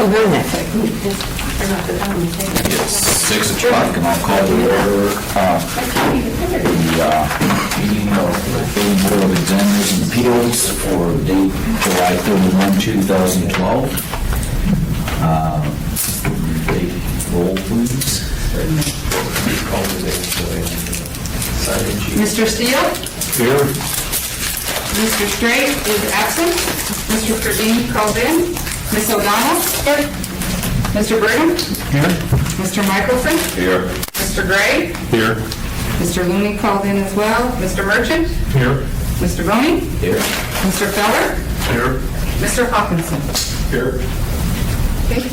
so very much. It's 6 o'clock, and I'll call to order the meeting of the Board of Examiners and Appeals for date July 31, 2012. Take roll, please. Mr. Steele? Here. Mr. Straight is absent. Mr. Perdine called in. Ms. O'Donnell? Here. Mr. Brigham? Here. Mr. Michelson? Here. Mr. Gray? Here. Mr. Looney called in as well. Mr. Merchant? Here. Mr. Boney? Here. Mr. Feller? Here. Mr. Hawkinson? Here. Okay.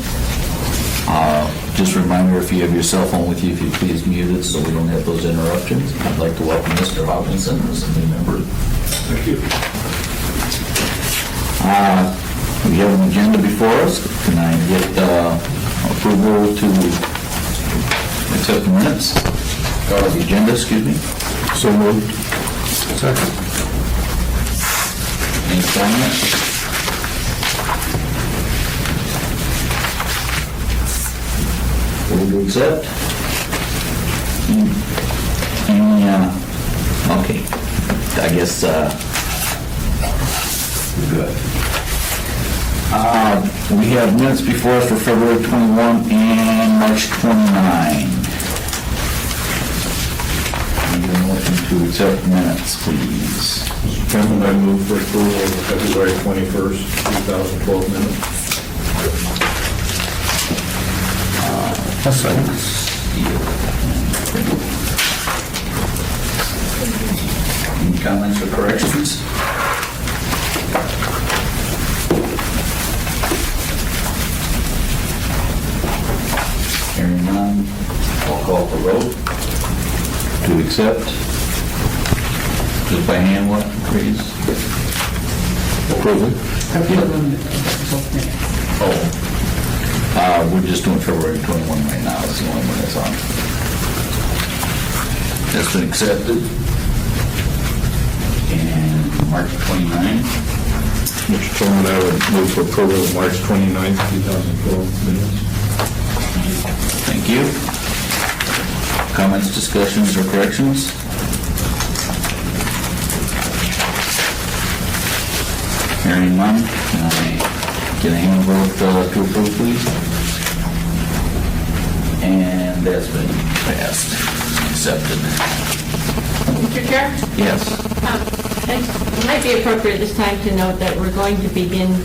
Just a reminder, if you have your cell phone with you, if you please mute it so we don't have those interruptions. I'd like to welcome Mr. Hawkinson as a new member. Thank you. We have an agenda before us. Can I get approval to accept the minutes? The agenda, excuse me. So moved. Second. Any comments? Will you accept? Okay. I guess, we're good. We have minutes before us for February 21 and March 29. Need a motion to accept minutes, please. Mr. Chairman, I move for approval of the February 21st, 2012 minutes. A second. Any comments or corrections? Hearing none, I'll call for vote. To accept. Just by hand, what, please? Approval. Oh. We're just doing February 21 right now. That's the only one that's on. That's been accepted. And March 29. Mr. Chairman, I would move for approval of March 29th, 2012 minutes. Thank you. Comments, discussions, or corrections? Hearing none, can I get a hand vote to approve, please? And that's been passed, accepted. Mr. Chair? Yes. It might be appropriate this time to note that we're going to begin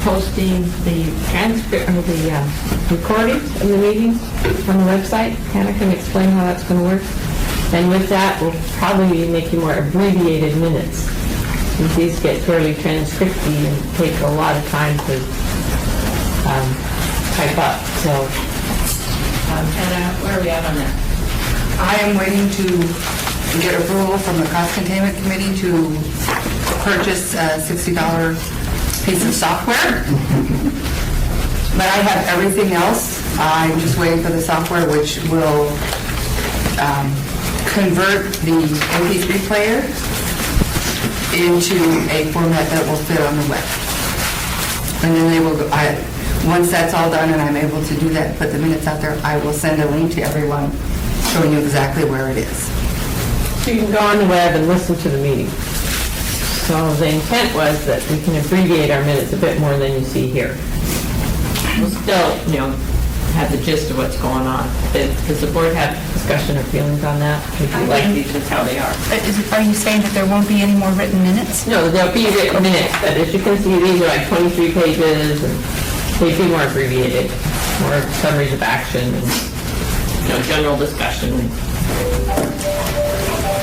posting the transcript, or the recordings of the meetings on the website. Hannah can explain how that's going to work. And with that, we'll probably be making more abbreviated minutes. Since these get fairly transcripty and take a lot of time to type up. So, Hannah, where are we at on that? I am waiting to get approval from the Cost Containment Committee to purchase a $60 piece of software. But I have everything else. I'm just waiting for the software, which will convert the MP3 player into a format that will fit on the web. And then they will go, once that's all done and I'm able to do that, put the minutes out there, I will send a link to everyone showing you exactly where it is. So you can go on the web and listen to the meeting. So the intent was that we can abbreviate our minutes a bit more than you see here. We'll still, have the gist of what's going on. Does the board have discussion or feelings on that? If you like these, that's how they are. Are you saying that there won't be any more written minutes? No, there'll be written minutes, but as you can see, these are like 23 pages, and they'd be more abbreviated, more summaries of action, and, general discussion.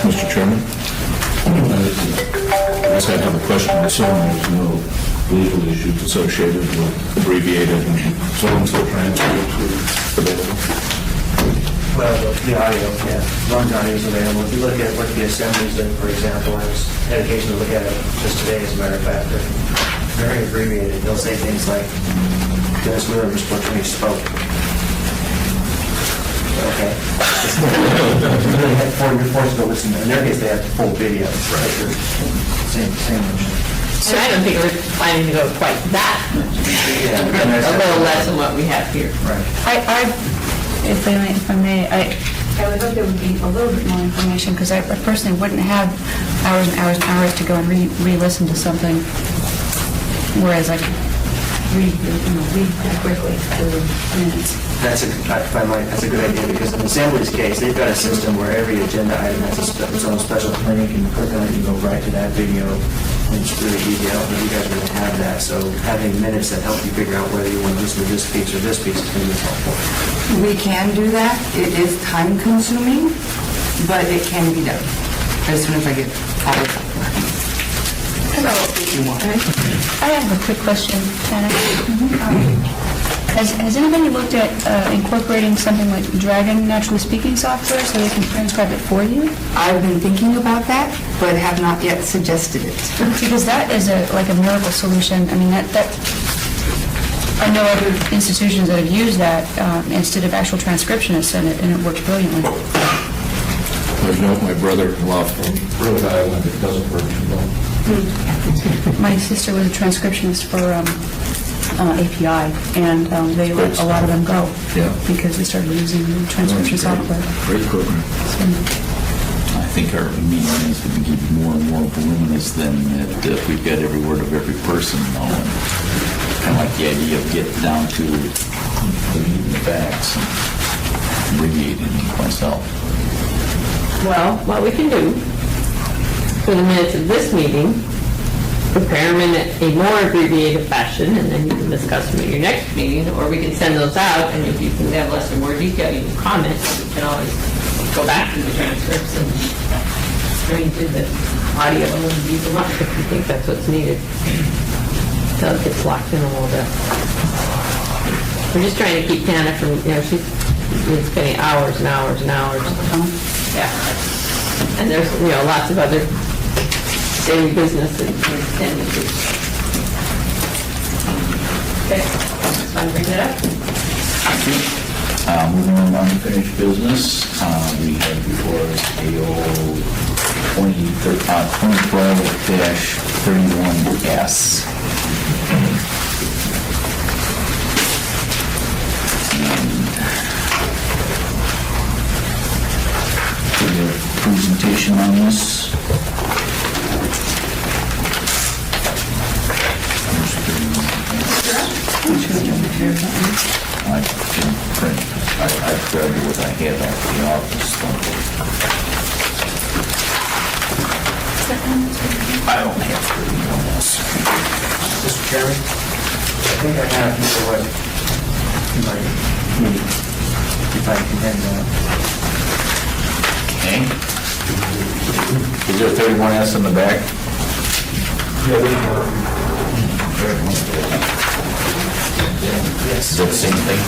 Mr. Chairman, I guess I have a question. I assume there's no legal issues associated with abbreviated and so-and-so transcripts available. Well, the audio, yeah, Ron's audio is available. If you look at what the assemblies did, for example, I had occasion to look at it just today, as a matter of fact. They're very abbreviated. They'll say things like, Dennis Miller was what we spoke. Okay. You're forced to listen. In their case, they have the full video. Right. Same motion. So I don't think we're planning to go quite that much A little less than what we have here. If I may, I would hope there would be a little bit more information, because I personally wouldn't have hours and hours and hours to go and re-listen to something, whereas I could read quickly through minutes. That's a good idea, because in Assembly's case, they've got a system where every agenda item has its own special link, and you click on it, you go right to that video, and it's really easy. I don't know if you guys are going to have that, so having minutes that help you figure out whether you want to listen to this piece or this piece is going to be helpful. We can do that. It is time consuming, but it can be done as soon as I get all the stuff. I have a quick question, Janet. Has anybody looked at incorporating something like Dragon Naturally Speaking software so they can transcribe it for you? I've been thinking about that, but have not yet suggested it. Because that is like a miracle solution. I mean, that I know other institutions that have used that instead of actual transcriptionists, and it works brilliantly. I know my brother-in-law from Rhode Island, it doesn't work too well. My sister was a transcriptionist for API, and they let a lot of them go Yeah. because they started using the transcription software. Great program. I think our meeting is going to get more and more voluminous than that if we've got every word of every person now. Kind of like the idea of getting down to the meat and the facts and abbreviating myself. Well, what we can do for the minutes of this meeting, prepare them in a more abbreviated fashion, and then you can discuss them at your next meeting, or we can send those out, and if you can have less or more detail, you can comment, you can always go back to the transcripts and string to the audio and use them up if you think that's what's needed. So it gets locked in a little bit. We're just trying to keep Tana from, she's spending hours and hours and hours. Yeah. And there's, lots of other daily business that we're attending to. Okay, just want to bring that up. Moving on to unfinished business, we have before us AO 2012-31S. We have a presentation on this. I didn't print. I grabbed what I had at the office. I don't have 31 else. Mr. Chairman, I think I have here what you might need, if I can hand that. Okay. Is there 31S in the back? Is that the same thing?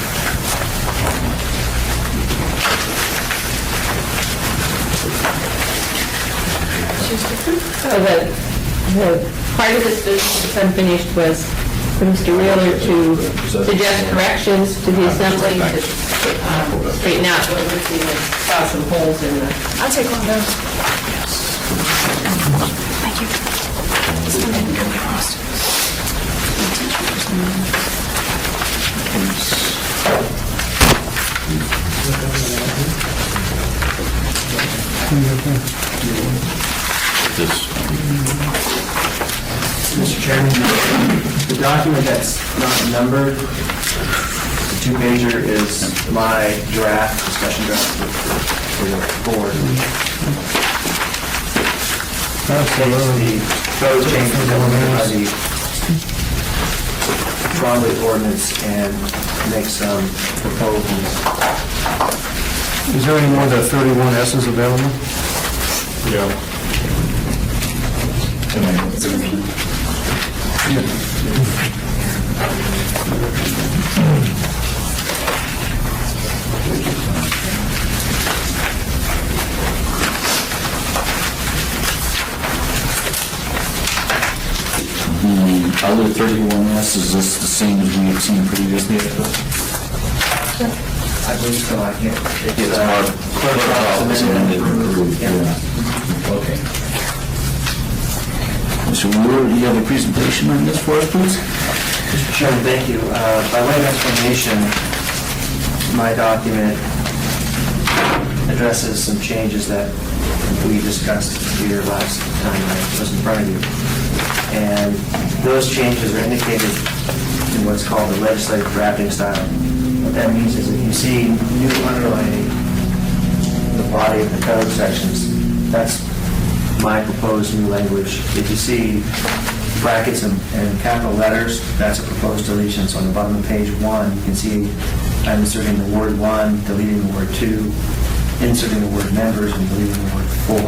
So the part of this business that's unfinished was for Mr. Wheeler to suggest corrections to the assembly to straighten out what we're seeing, saw some holes in the... I'll take one of those. Thank you. This one didn't go across. Mr. Chairman, the document that's not numbered, the two-pager, is my draft, discussion draft for the board. Takes the code changes implemented by the Trombley ordinance and makes some proposals. Is there any more of the 31S's available? Yeah. The other 31S, is this the same as we have seen previously? I believe so, I can't. It's marked clerk office amended and approved. Yeah. Okay. Mr. Wheeler, do you have a presentation on this for us, please? Mr. Chairman, thank you. By way of explanation, my document addresses some changes that we discussed here last time I was in front of you. And those changes are indicated in what's called the legislative drafting style. What that means is if you see new underlining in the body of the code sections, that's my proposed new language. If you see brackets and capital letters, that's a proposed deletion. So on the bottom of page 1, you can see I'm inserting the word 1, deleting the word 2, inserting the word members, and deleting the word 4.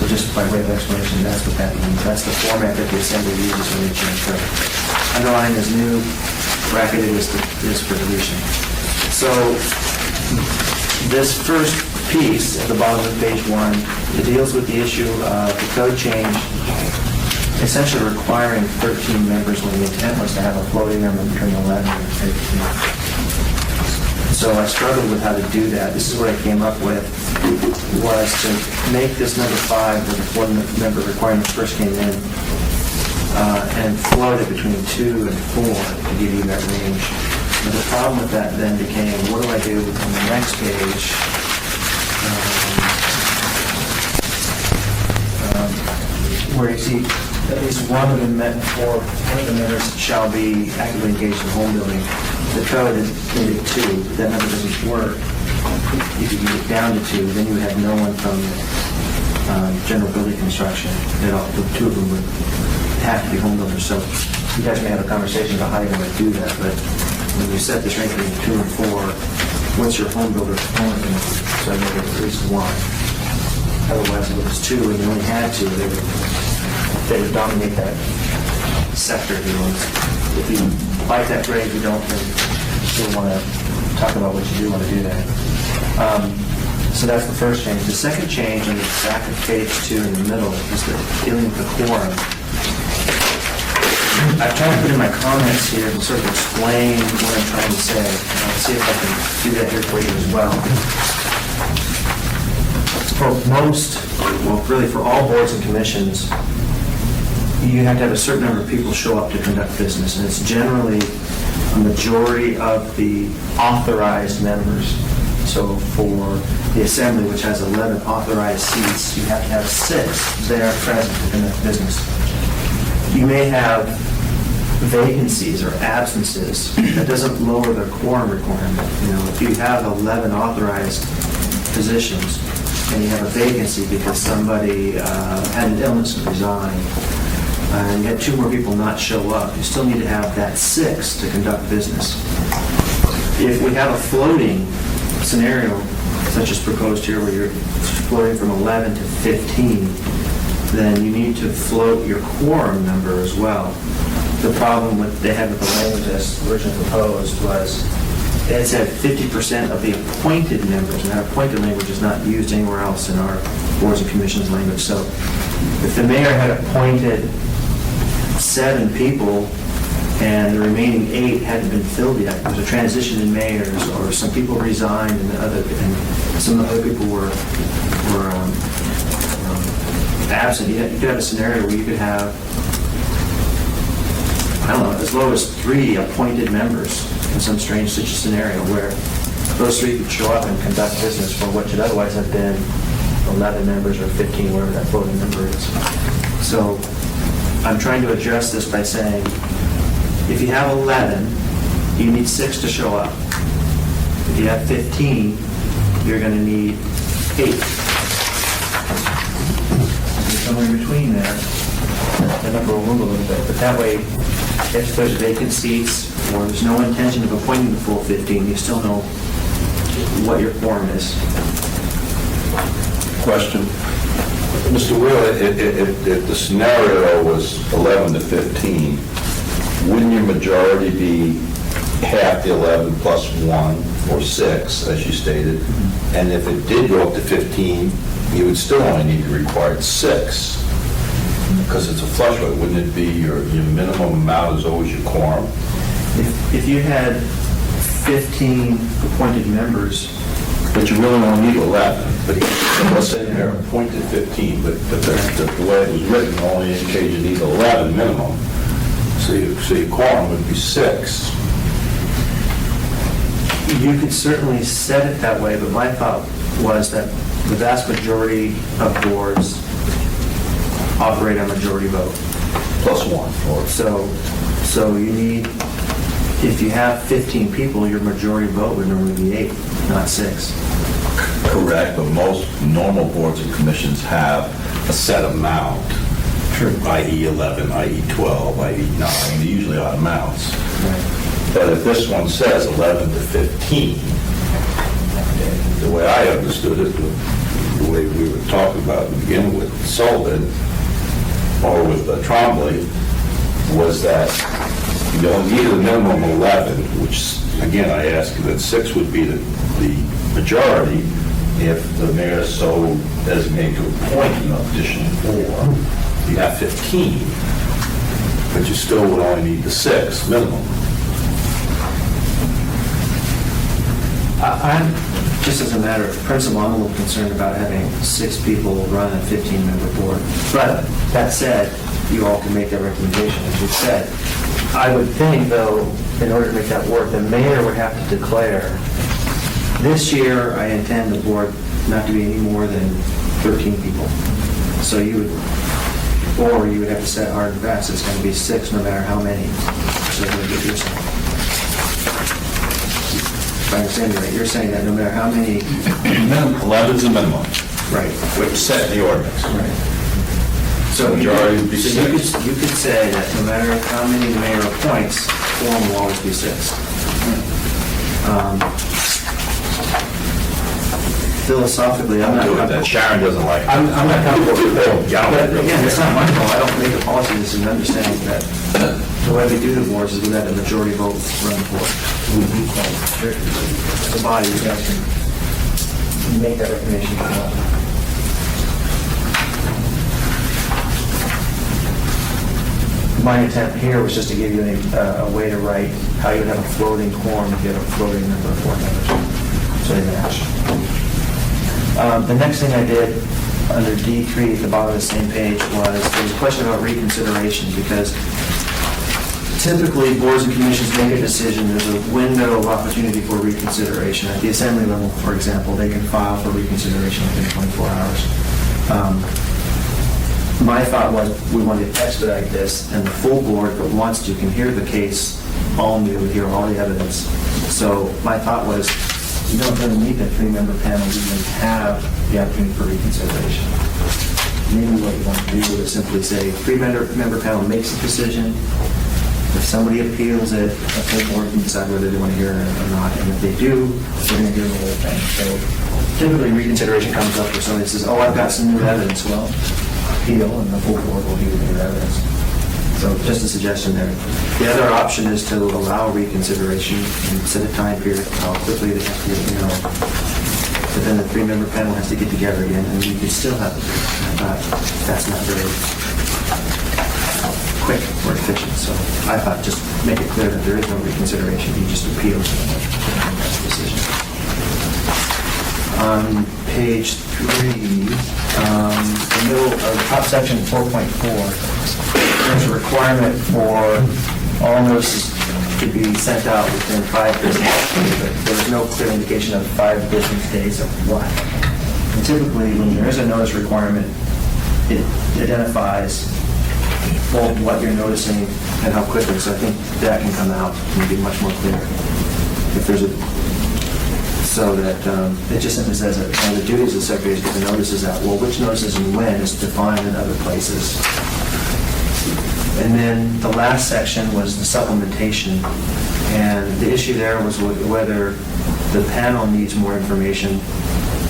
So just by way of explanation, that's what that means. That's the format that the Assembly uses when they change code. Underline is new, bracketed is for deletion. So this first piece at the bottom of page 1, it deals with the issue of the code change essentially requiring 13 members when the intent was to have a floating number between 11 and 15. So I struggled with how to do that. This is what I came up with, was to make this number 5, where the floating member requirement first came in, and float it between 2 and 4 to give you that range. But the problem with that then became, what do I do on the next page? Where you see at least one of the members shall be actively engaged in home building. The code is made it 2, but that number doesn't work. If you get down to 2, then you would have no one from general building construction at all. The 2 of them would have to be home builders. So you guys may have a conversation about how you're going to do that, but when you set this ranking in 2 and 4, what's your home builder component going to be? So I make it at least 1. Otherwise, if it was 2 and you only had 2, they would dominate that sector. If you like that grade, you don't, then you'll want to talk about what you do want to do there. So that's the first change. The second change on the back of page 2 in the middle is dealing with the quorum. I've tried to put in my comments here to sort of explain what I'm trying to say. I'll see if I can do that here for you as well. For most, well, really for all boards and commissions, you have to have a certain number of people show up to conduct business, and it's generally a majority of the authorized members. So for the Assembly, which has 11 authorized seats, you have to have 6 there present to conduct business. You may have vacancies or absences. That doesn't lower the quorum requirement. If you have 11 authorized positions and you have a vacancy because somebody had an illness and resigned, and you had 2 more people not show up, you still need to have that 6 to conduct business. If we have a floating scenario, such as proposed here, where you're floating from 11 to 15, then you need to float your quorum number as well. The problem they had with the language as originally proposed was it said 50% of the appointed members, and that appointed language is not used anywhere else in our boards and commissions language. So if the mayor had appointed 7 people and the remaining 8 hadn't been filled yet, there was a transition in mayors, or some people resigned and some of the other people were absent, you could have a scenario where you could have, I don't know, as low as 3 appointed members in some strange such a scenario where those 3 could show up and conduct business for what should otherwise have been 11 members or 15, whatever that floating number is. So I'm trying to address this by saying, if you have 11, you need 6 to show up. If you have 15, you're going to need 8. Somewhere in between there, the number will move a little bit. But that way, if there's vacant seats or there's no intention of appointing the full 15, you still know what your quorum is. Question. Mr. Wheeler, if the scenario was 11 to 15, wouldn't your majority be half the 11 plus 1, or 6, as you stated? And if it did go up to 15, you would still only need the required 6, because it's a flush vote. Wouldn't it be your minimum amount is always your quorum? If you had 15 appointed members, But you really only need 11. But let's say they're appointed 15, but the way it was written only indicates you need 11 minimum. So your quorum would be 6. You could certainly set it that way, but my thought was that the vast majority of boards operate on majority vote. Plus 1, or So you need, if you have 15 people, your majority vote would normally be 8, not 6. correct, but most normal boards and commissions have a set amount. True. I.e. 11, i.e. 12, i.e. 9, they usually odd amounts. But if this one says 11 to 15, the way I understood it, the way we were talking about to begin with Sullivan, or with Trombley, was that you only needed a minimum of 11, which, again, I asked that 6 would be the majority if the mayor so designated to appoint an additional 4. You have 15, but you still would only need the 6 minimum. I'm, just as a matter of principle, I'm a little concerned about having 6 people run a 15-member board. But that said, you all can make that recommendation, as you said. I would think, though, in order to make that work, the mayor would have to declare, this year I intend the board not to be any more than 13 people. So you would, or you would have to set hard and fast, it's going to be 6 no matter how many. So you're going to get your saying. If I understand you right, you're saying that no matter how many, 11 is the minimum, right, which set in the ordinance. right. So Majority would be so 6. you could say that no matter how many the mayor appoints, quorum will always be 6. Philosophically, I'm not Do it then. comfortable. Sharon doesn't like it. I'm not comfortable with that. Yeah. But again, it's not my fault. I don't make the policy decision, understanding that the way we do the boards is we let the majority vote run the board. The body, you guys can make that recommendation if you want. My intent here was just to give you a way to write how you would have a floating quorum if you have a floating number of board members. So they match. The next thing I did under D3 at the bottom of the same page was, there was a question about reconsideration, because typically boards and commissions make a decision, there's a window of opportunity for reconsideration. At the assembly level, for example, they can file for reconsideration within 24 hours. My thought was, we wanted to expedite this, and the full board, if it wants to, can hear the case all new, hear all the evidence. So my thought was, you don't really need that 3-member panel to even have the opportunity for reconsideration. Maybe what you want to do is simply say, 3-member panel makes a decision. If somebody appeals it, the full board can decide whether they want to hear it or not. And if they do, they're going to hear the whole thing. So typically reconsideration comes up where somebody says, oh, I've got some new evidence. Well, appeal, and the full board will hear the new evidence. So just a suggestion there. The other option is to allow reconsideration and set a time period, how quickly they have to get it, But then the 3-member panel has to get together again, and you could still have, that's not very quick or efficient. So I thought just make it clear that there is no reconsideration, you just appeal to the decision. On page 3, the middle of the top section 4.4, there's a requirement for all notices to be sent out within 5 business days, but there was no clear indication of 5 business days of what. And typically, when there is a notice requirement, it identifies both what you're noticing and how quickly, so I think that can come out and be much more clear. If there's a, so that it just simply says that one of the duties of the secretary is to get the notices out. Well, which notices and when is defined in other places. And then the last section was the supplementation, and the issue there was whether the panel needs more information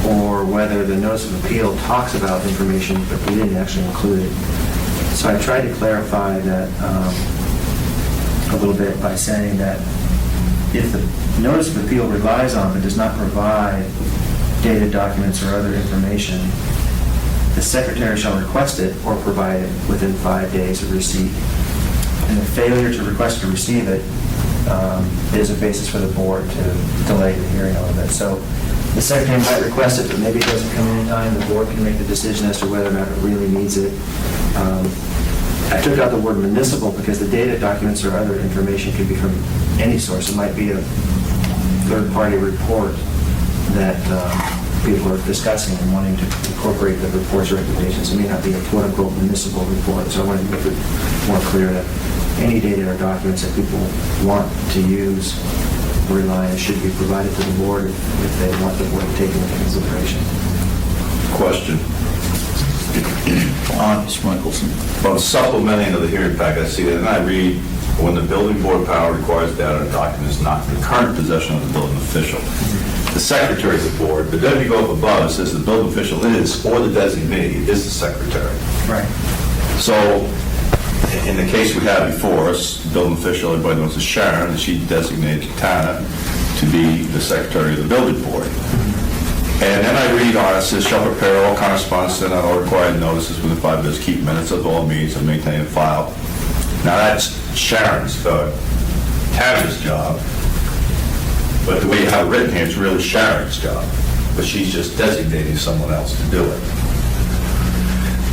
or whether the notice of appeal talks about information, but we didn't actually include it. So I tried to clarify that a little bit by saying that if the notice of appeal relies on but does not provide dated documents or other information, the secretary shall request it or provide it within 5 days of receipt. And the failure to request or receive it is a basis for the board to delay the hearing a little bit. So the secretary might request it, but maybe it doesn't come in time. The board can make the decision as to whether or not it really needs it. I took out the word municipal because the data, documents, or other information could be from any source. It might be a third-party report that people are discussing and wanting to incorporate the report's recommendations. It may not be a quote-unquote municipal report, so I wanted to make it more clear that any data or documents that people want to use or rely on should be provided to the board if they want the board to take into consideration. Question. Mr. Michelson. Well, supplementing of the hearing packet, I see that, and I read, when the building board power requires data or documents not in the current possession of the building official, the secretary of the board, but then you go up above, it says the building official is, or the designee is the secretary. Right. So, in the case we have before us, the building official, everybody knows is Sharon, and she designated Tana to be the secretary of the building board. And then I read on, it says, shall prepare all correspondence and all required notices within 5 days, keep minutes of all meetings and maintain a file. Now, that's Sharon's, Tana's job, but the way you have it written here, it's really Sharon's job, but she's just designating someone else to do it.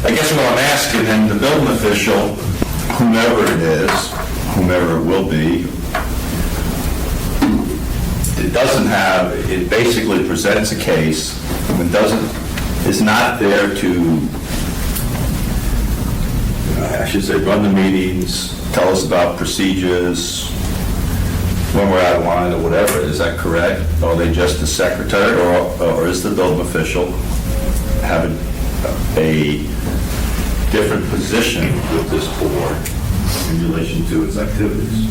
I guess what I'm asking, then, the building official, whomever it is, whomever it will be, it doesn't have, it basically presents a case, and is not there to, I should say, run the meetings, tell us about procedures, when we're out of line or whatever. Is that correct? Are they just the secretary, or is the building official having a different position with this board in relation to its activities?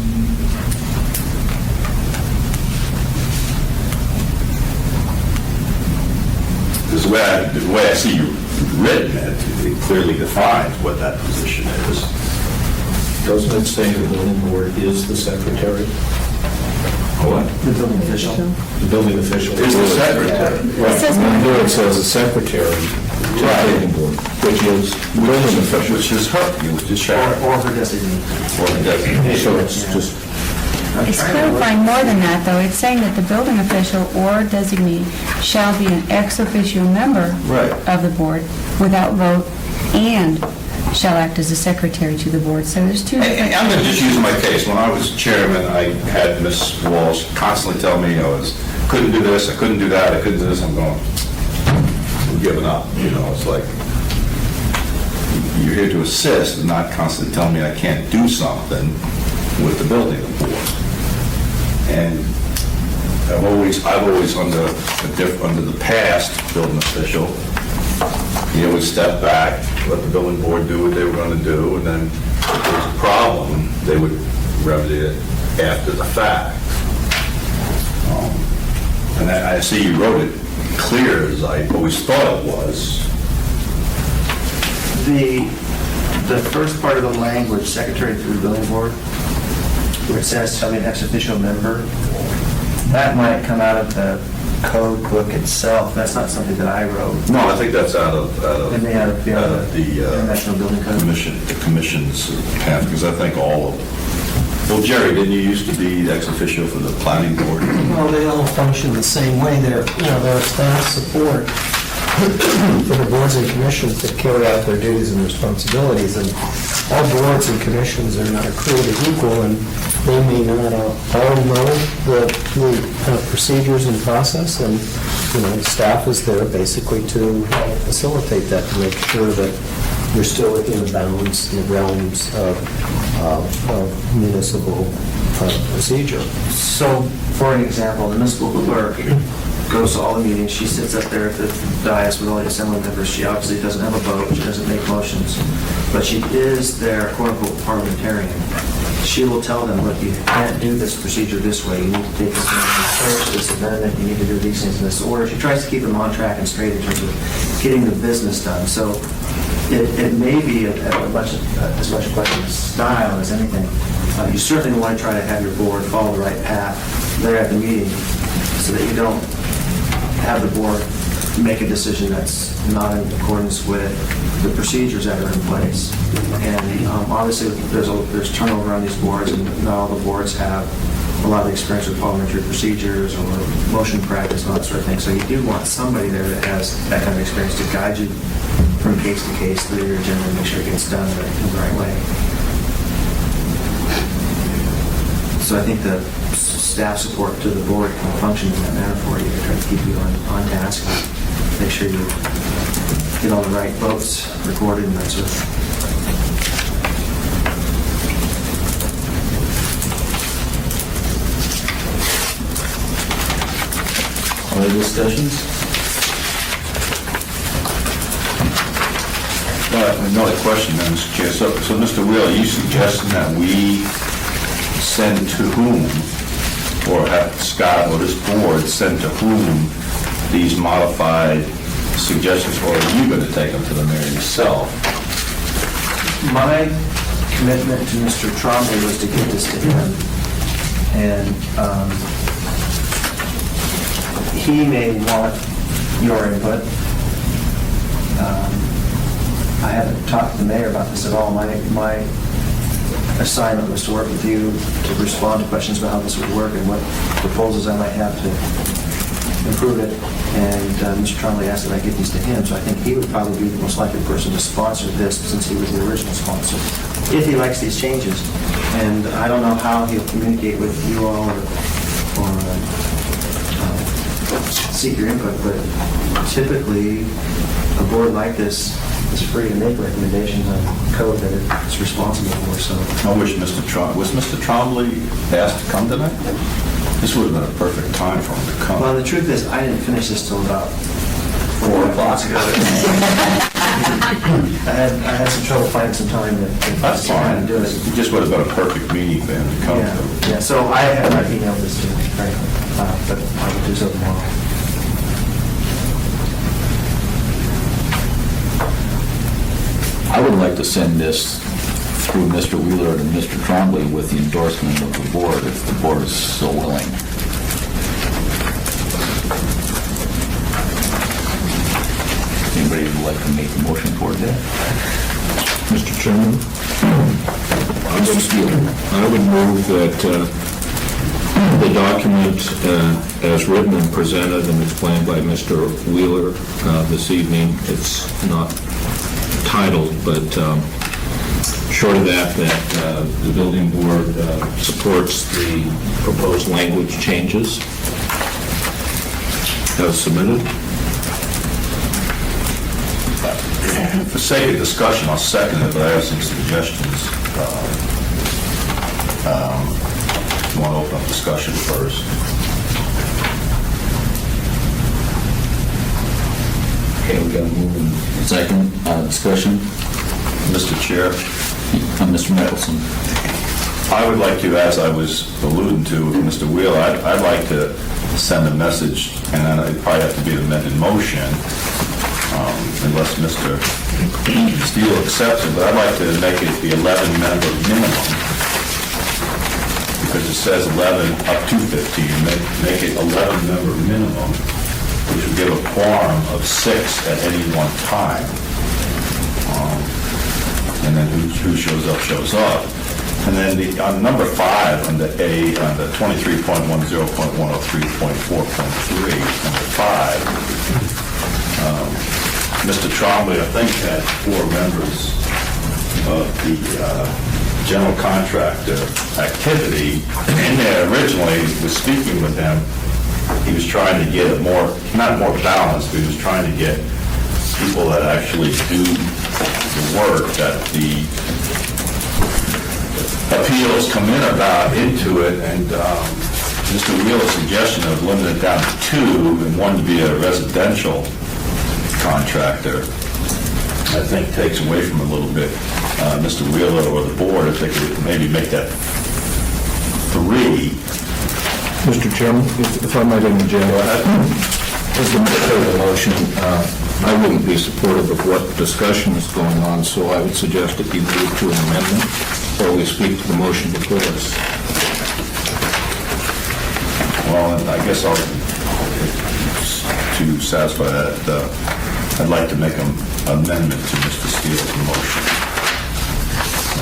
Because the way I see you written it clearly defines what that position is. Doesn't it say the building board is the secretary? What? The building official. The building official Is the secretary. It says Here it says the secretary to the building board, which is the building official. Which is her, which is Sharon. Or her designee. Or the designee. So it's just, It's clarifying more than that, though. It's saying that the building official or designee shall be an ex officio member Right. of the board without vote and shall act as a secretary to the board. So there's two different... I'm going to just use my case. When I was chairman, I had Ms. Walsh constantly tell me couldn't do this, I couldn't do that, I couldn't do this. I'm going, I'm giving up. You know, it's like, you're here to assist and not constantly tell me I can't do something with the building board. And I've always under the past building official, he would step back, let the building board do what they were going to do, and then if there was a problem, they would remedy it after the fact. And I see you wrote it clear as I always thought it was. The first part of the language, secretary to the building board, where it says shall be an ex officio member, that might come out of the code book itself. That's not something that I wrote. No, I think that's out of It may out of the International Building Code. the commission's path, because I think all of them. Well, Jerry, didn't you used to be ex officio for the planning board? Well, they all function the same way. They're staff support for the boards and commissions that carry out their duties and responsibilities. And all boards and commissions are not created equal, and they may not all know the procedures and process. And, staff is there basically to facilitate that, to make sure that you're still within the bounds and the realms of municipal procedure. So, for an example, the municipal clerk goes to all the meetings, she sits up there at the dais with all the assembly members, she obviously doesn't have a vote, she doesn't make motions, but she is their quote-unquote parliamentarian. She will tell them, look, you can't do this procedure this way, you need to take this approach, this amendment, you need to do these things in this order. She tries to keep them on track and straight in terms of getting the business done. So it may be as much a question of style as anything. You certainly want to try to have your board follow the right path there at the meeting so that you don't have the board make a decision that's not in accordance with the procedures that are in place. And obviously, there's turnover on these boards, and not all the boards have a lot of experience with parliamentary procedures or motion practice and all that sort of thing. So you do want somebody there that has that kind of experience to guide you from case to case through your agenda and make sure it gets done in the right way. So I think the staff support to the board can function in that manner for you, to try to keep you on task, and make sure you get all the right votes recorded and that sort of thing. Other discussions? Another question, then, Mr. Chair. So, Mr. Wheeler, you suggesting that we send to whom, or have Scott or this board send to whom these modified suggestions, or are you going to take them to the mayor yourself? My commitment to Mr. Trombley was to get this to him, and he may want your input. I haven't talked to the mayor about this at all. My assignment was to work with you to respond to questions about how this would work and what proposals I might have to improve it. And Mr. Trombley asked that I get these to him, so I think he would probably be the most likely person to sponsor this since he was the original sponsor, if he likes these changes. And I don't know how he'll communicate with you all or seek your input, but typically a board like this is free to make recommendations on code that it's responsible for. So I wish Mr. Trombley asked to come tonight? This would have been a perfect time for him to come. well, the truth is, I didn't finish this till about 4 o'clock. I had some trouble finding some time to That's fine. to do it. It just would have been a perfect meeting for him to come to. Yeah. So I have not emailed this to him, frankly, but I will do so tomorrow. I would like to send this through Mr. Wheeler and Mr. Trombley with the endorsement of the board, if the board is so willing. Anybody would like to make a motion for that? Mr. Chairman, I would move that the document as written and presented and explained by Mr. Wheeler this evening, it's not titled, but short of that the building board supports the proposed language changes as submitted. For sake of discussion, I'll second it, but I have some suggestions. You want to open up discussion first? Okay, we got to move in second discussion. Mr. Chair, Mr. Mickelson. I would like to, as I was alluding to with Mr. Wheeler, I'd like to send a message, and then it'd probably have to be an amended motion, unless Mr. Steele accepts it, but I'd like to make it the 11-member minimum, because it says 11 up to 15, make it 11-member minimum, which would give a quorum of 6 at any one time. And then who shows up, shows up. And then on number 5, on the 23.10.103.4.3, number 5, Mr. Trombley, I think, had 4 members of the general contractor activity in there originally. Was speaking with them. He was trying to get it not more balanced, but he was trying to get people that actually do the work that the appeals come in about into it. And Mr. Wheeler's suggestion of limiting it down to 2 and one to be a residential contractor, I think takes away from a little bit Mr. Wheeler or the board if they could maybe make that 3. Mr. Chairman, if I might interject. As the maker of the motion, I wouldn't be supportive of what discussion is going on, so I would suggest that you move to an amendment, or we speak to the motion before us. Well, I guess to satisfy that, I'd like to make an amendment to Mr. Steele's motion.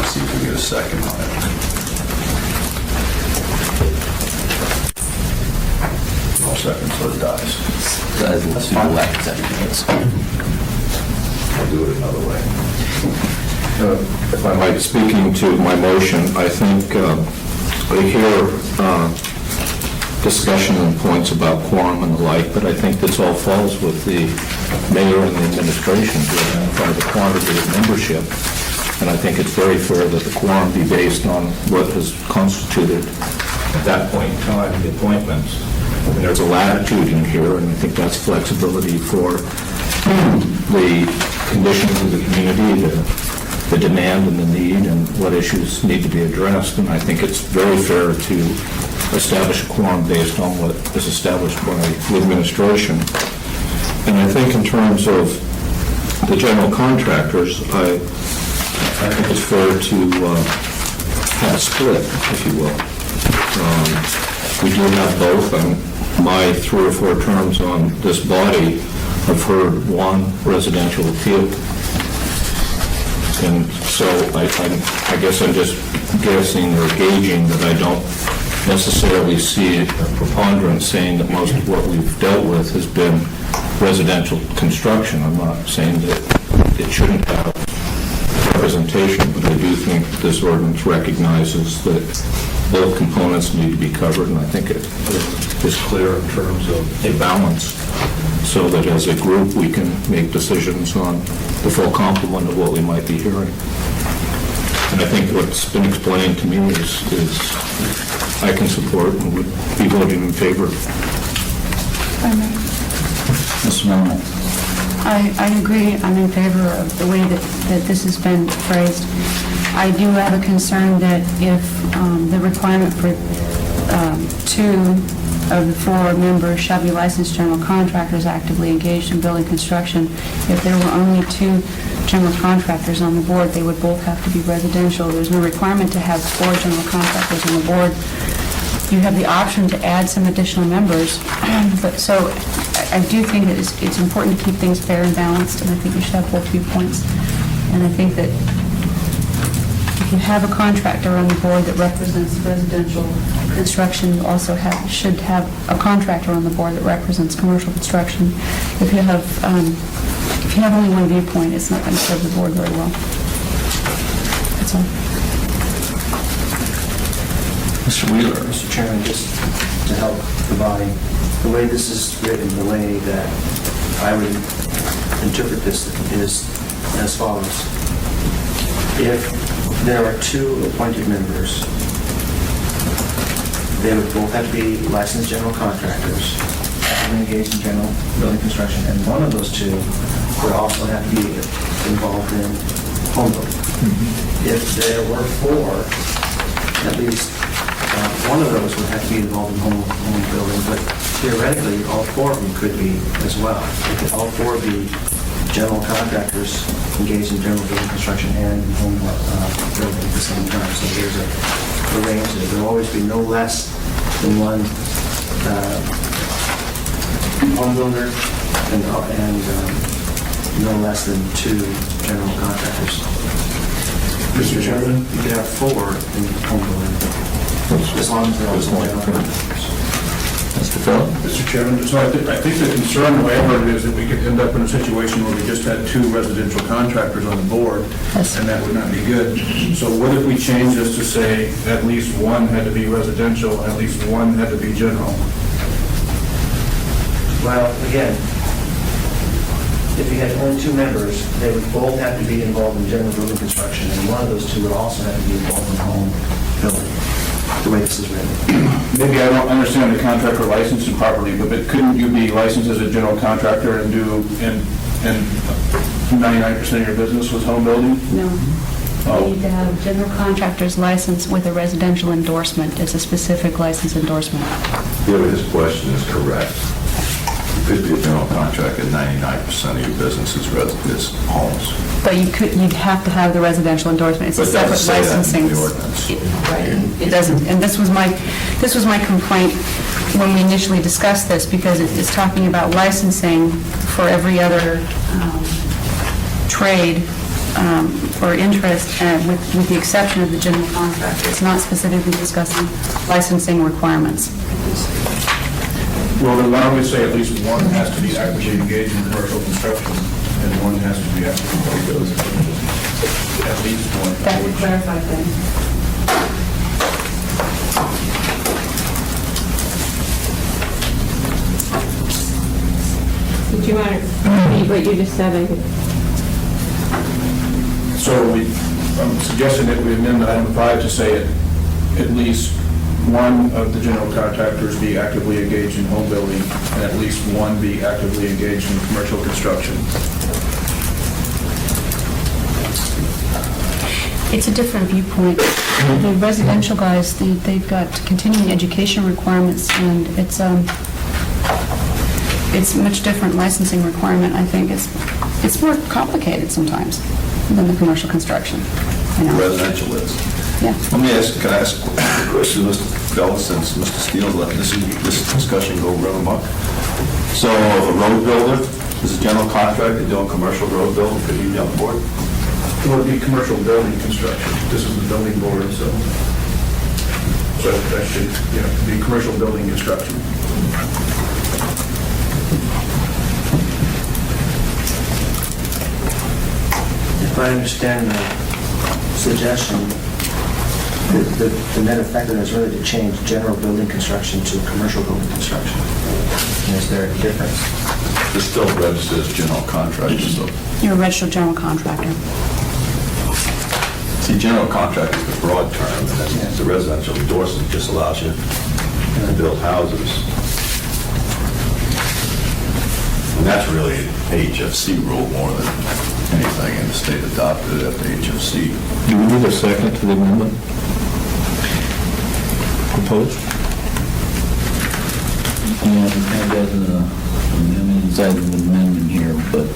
Let's see if we get a second on it. second, so it dies. Let's do the last second. I'll do it another way. If I might, speaking to my motion, I think I hear discussion and points about quorum and the like, but I think this all falls with the mayor and the administration to identify the quantity of membership. And I think it's very fair that the quorum be based on what is constituted at that point in time, the appointments. And there's a latitude in here, and I think that's flexibility for the conditions of the community, the demand and the need, and what issues need to be addressed. And I think it's very fair to establish a quorum based on what is established by the administration. And I think in terms of the general contractors, I think it's fair to have a split, if you will. We do have both. My 3 or 4 terms on this body, I've heard one residential appeal. And so I guess I'm just guessing or gauging that I don't necessarily see a preponderance saying that most of what we've dealt with has been residential construction. I'm not saying that it shouldn't have representation, but I do think this ordinance recognizes that both components need to be covered, and I think it is clear in terms of a balance, so that as a group, we can make decisions on the full complement of what we might be hearing. And I think what's been explained to me is I can support and would be voting in favor. Mr. Melman? I agree. I'm in favor of the way that this has been phrased. I do have a concern that if the requirement for 2 of the 4 members shall be licensed general contractors actively engaged in building construction, if there were only 2 general contractors on the board, they would both have to be residential. There's no requirement to have 4 general contractors on the board. You have the option to add some additional members, but so I do think that it's important to keep things fair and balanced, and I think we should have both viewpoints. And I think that if you have a contractor on the board that represents residential construction, you also should have a contractor on the board that represents commercial construction. If you have only one viewpoint, it's not going to serve the board very well. That's all. Mr. Wheeler? Mr. Chairman, just to help the body, the way this is written, the way that I would interpret this is as follows. If there are 2 appointed members, they would both have to be licensed general contractors, actively engaged in general building construction, and one of those 2 would also have to be involved in home building. If there were 4, at least one of those would have to be involved in home building, but theoretically, all 4 of them could be as well. They could all 4 be general contractors engaged in general building construction and home building at the same time. So there's a range there. There will always be no less than one home builder and no less than 2 general contractors. Mr. Chairman? You could have 4 in home building. As long as they're also general contractors. Mr. Phillip? Mr. Chairman, so I think the concern, the way I heard it, is that we could end up in a situation where we just had 2 residential contractors on the board, and that would not be good. So what if we change this to say at least 1 had to be residential, and at least 1 had to be general? Well, again, if you had only 2 members, they would both have to be involved in general building construction, and one of those 2 would also have to be involved in home building, the way this is written. Maybe I don't understand the contractor licensing properly, but couldn't you be licensed as a general contractor and do, and 99% of your business was home building? No. Oh. You need to have a general contractor's license with a residential endorsement. It's a specific license endorsement. Yeah, but his question is correct. You could be a general contractor, 99% of your business is homes. But you'd have to have the residential endorsement. It's a But it doesn't separate say that licensing. in the ordinance. Right. It doesn't. And this was my complaint when we initially discussed this, because it's talking about licensing for every other trade or interest, with the exception of the general contractor. It's not specifically discussing licensing requirements. Well, then why don't we say at least one has to be actively engaged in commercial construction, and one has to be actively engaged in at least one. That would clarify things. Did you want to repeat what you just said? I think? So I'm suggesting that we amend item 5 to say at least one of the general contractors be actively engaged in home building, and at least one be actively engaged in commercial construction. It's a different viewpoint. The residential guys, they've got continuing education requirements, and it's a much different licensing requirement, I think. It's more complicated sometimes than the commercial construction, you know? Residential is. Yeah. Let me ask, can I ask a question, Mr. Bell, since Mr. Steele let this discussion go real amok? So a road builder is a general contractor doing commercial road building, could he be on board? It would be commercial building construction. This is the building board, so that should, be commercial building construction. If I understand the suggestion, the net effect of it is really to change general building construction to commercial building construction. And is there a difference? It's still registered as general contractor, so. You're a registered general contractor. See, general contractor is the broad term, and then the residential endorsement just allows you to build houses. And that's really an HFC rule more than anything, and the state adopted it at the HFC. Do we need a second to the amendment? Proposed? Yeah, I've got an amendment here, but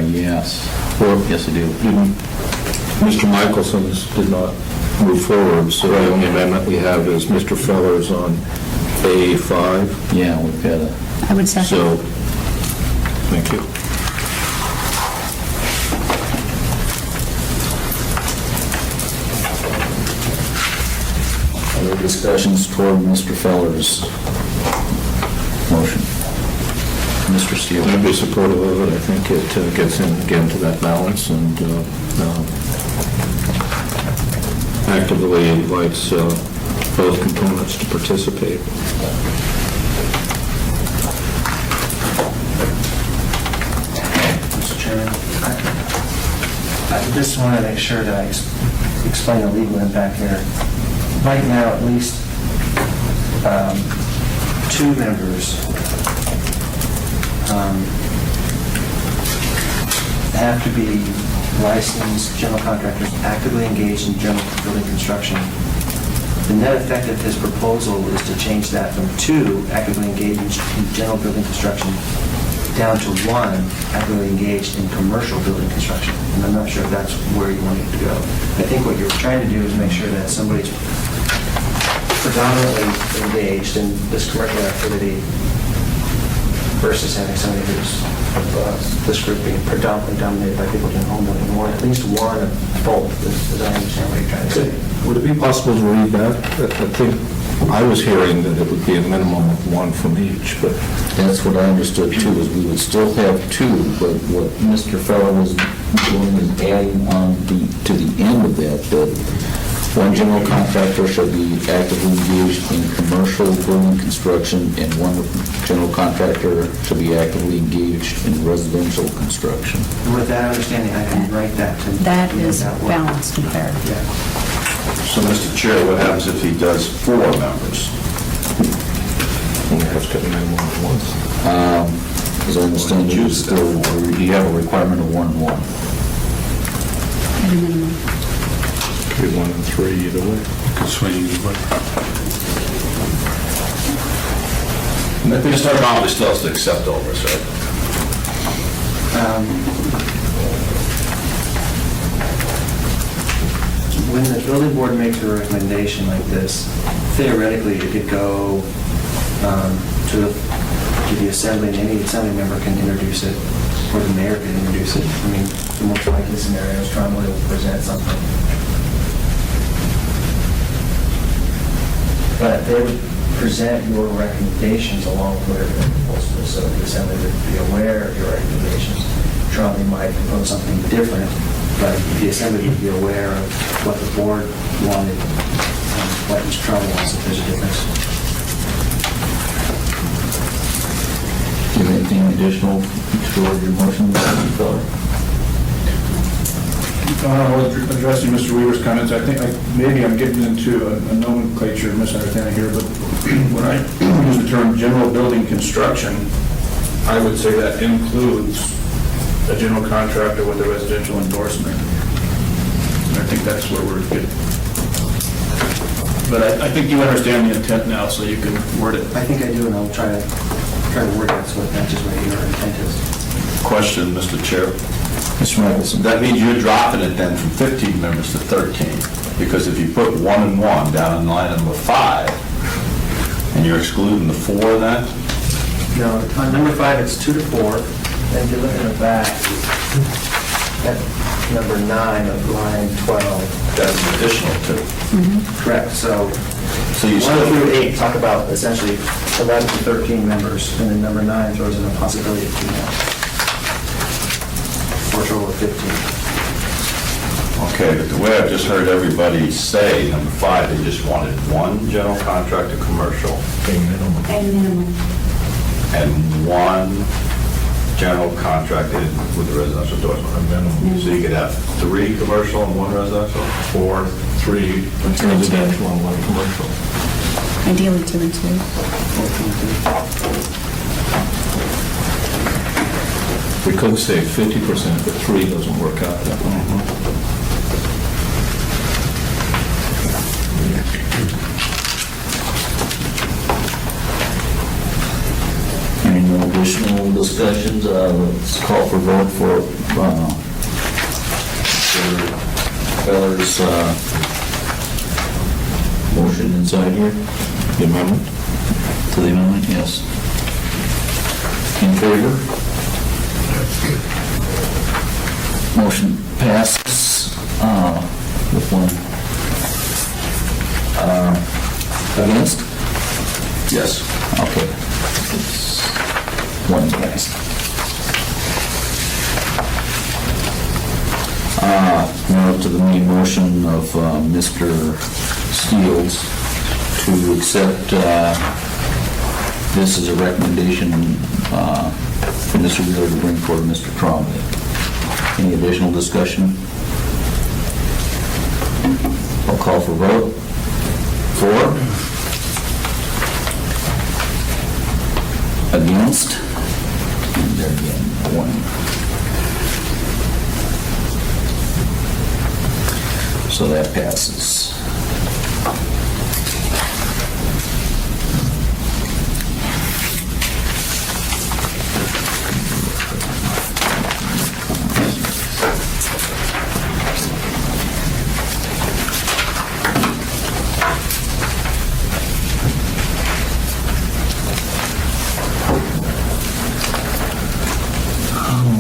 yes. Yes, I do. Mr. Michelson's did not move forward, so the only amendment we have is Mr. Feller's on A5. Yeah, we've got a... I would second. So, thank you. Other discussions toward Mr. Feller's motion? Mr. Steele? I'd be supportive of it. I think it gets in again to that balance and actively invites both components to participate. Mr. Chairman, I just want to make sure that I explain the legal impact here. Right now, at least 2 members have to be licensed general contractors actively engaged in general building construction. The net effect of his proposal is to change that from 2 actively engaged in general building construction down to 1 actively engaged in commercial building construction. And I'm not sure if that's where you want it to go. I think what you're trying to do is make sure that somebody's predominantly engaged in this commercial activity versus having somebody who's, this group being predominantly dominated by people doing home building, or at least one of both, as I understand what you're trying to say. Would it be possible to read that? I think I was hearing that it would be a minimum of 1 from each, but That's what I understood too, is we would still have 2, but what Mr. Feller was doing is adding on to the end of that 1 general contractor shall be actively engaged in commercial building construction, and 1 general contractor shall be actively engaged in residential construction. And with that understanding, I can write that to... That is that work. balanced and fair. Yeah. So, Mr. Chair, what happens if he does 4 members? we have to get a minimum of 1. As I understand, you have a requirement of 1 and 1. At a minimum. Could be 1 and 3 either way. Could swing either way. Mr. Conley still has to accept all this, right? When the building board makes a recommendation like this, theoretically, it could go to the assembly, and any assembly member can introduce it, or the mayor can introduce it. I mean, the most likely scenario is Trump will present something. But they would present your recommendations along with whatever they're proposed to, so the assembly would be aware of your recommendations. Trombley might propose something different, but the assembly would be aware of what the board wanted and what Mr. Trombley wants if there's a difference. Do you have anything additional toward your motion, Mr. Feller? Addressing Mr. Weaver's comments, I think maybe I'm getting into a nomenclature misunderstanding here, but when I use the term general building construction, I would say that includes a general contractor with a residential endorsement. And I think that's where we're getting. But I think you understand the intent now, so you can word it. I think I do, and I'll try to word it so it matches what your intent is. Question, Mr. Chair. Mr. Michelson? That means you're dropping it then from 15 members to 13, because if you put 1 and 1 down in line number 5, and you're excluding the 4 then? No, on number 5, it's 2 to 4, and if you look in the back, at number 9 of line 12. That's an additional 2. Correct, so you 1 through 8 talk about essentially 11 to 13 members, and then number 9 throws in a possibility of 2 more. For a total of 15. Okay, but the way I've just heard everybody say, number 5, they just wanted 1 general contractor commercial And minimum. and 1 general contractor with a residential endorsement. So you could have 3 commercial and 1 residential? 4, 3 residential and 1 commercial. Ideally 2 and 2. We could say 50%, but 3 doesn't work out that way. Any more additional discussions? Let's call for vote for Feller's motion inside here. The amendment? To the amendment, yes. In favor? Motion passes with 1 against? Yes. Okay. 1 passed. Now to the main motion of Mr. Steels to accept this as a recommendation for Mr. Wheeler to bring forward Mr. Trombley. Any additional discussion? I'll call for vote. 4? Against? And there again, 1. So that passes.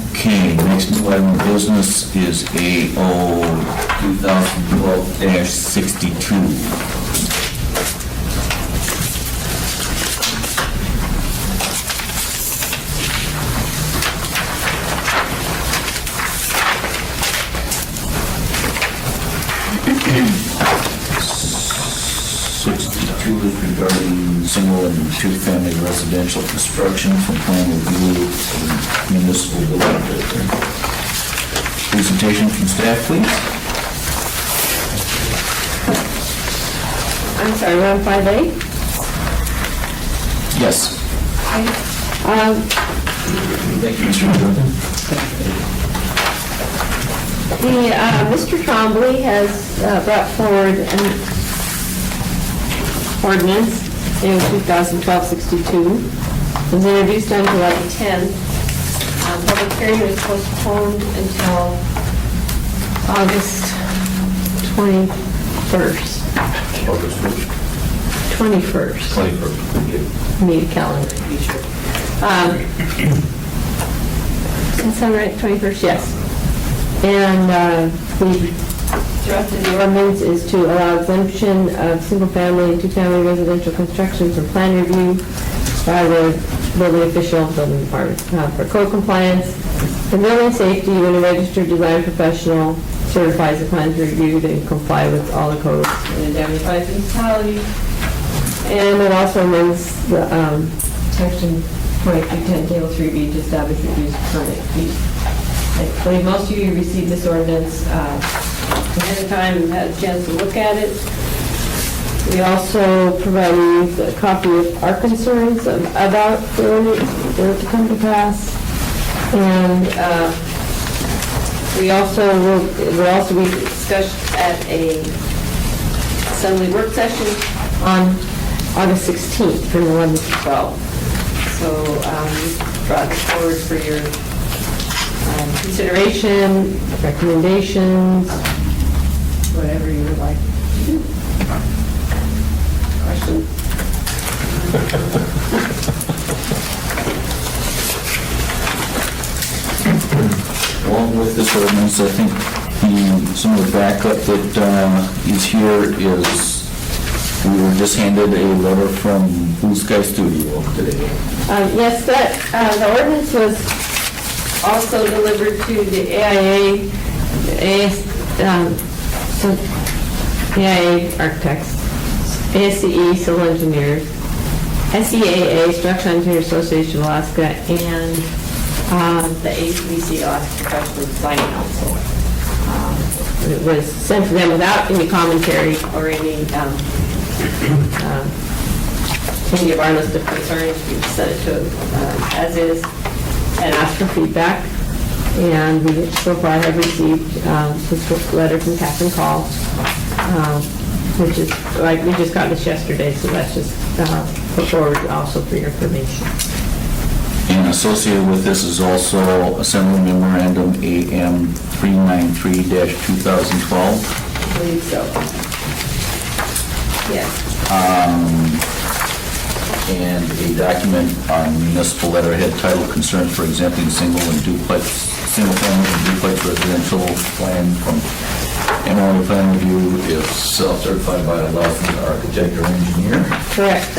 Okay, next new item of business is AO 2012-62. Is regarding single and two-family residential construction from plan review of municipal building. Presentation from staff, please. I'm sorry, we're on 5A? Yes. Thank you, Mr. Mr. Trombley has brought forward an ordinance in 2012-62. It was introduced on July 10th. Public hearing was postponed until August 21st. August 21st. 21st. Need a calendar. Does that sound right? 21st, yes. And we Thrust of the ordinance is to allow exemption of single-family and two-family residential construction for plan review by the building official, building department, for code compliance. The building safety, when a registered design professional certifies the plans reviewed and comply with all the codes and indemnifies the municipality. And it also amends the section 2310 table 3B to establish the use permit fee. I believe most of you received this ordinance ahead of time and had a chance to look at it. We also provided a copy of our concerns about the ordinance for it to come to pass. And will also be discussed at a assembly work session on August 16th from 11 to 12. So brought this forward for your consideration, recommendations, whatever you would like to do. Questions? Along with this ordinance, I think some of the backup that is here is, we were just handed a letter from Blue Sky Studio today. Yes, the ordinance was also delivered to the AIA architects, ASCE civil engineers, SEAA Structural Engineer Association of Alaska, and the ACBC Alaska Professional Design Council. It was sent to them without any commentary or any of our list of concerns. We sent it to as is and asked for feedback. And we so far have received this letter from Captain Call, which is, like, we just got this yesterday, so that's just put forward also for your information. And associated with this is also Assembly Memorandum AM 393-2012. I believe so. Yes. And a document on municipal letterhead titled Concerns for Exempting Single-family and duplex residential plan from MRA plan review if self-certified by a licensed architect or engineer. Correct.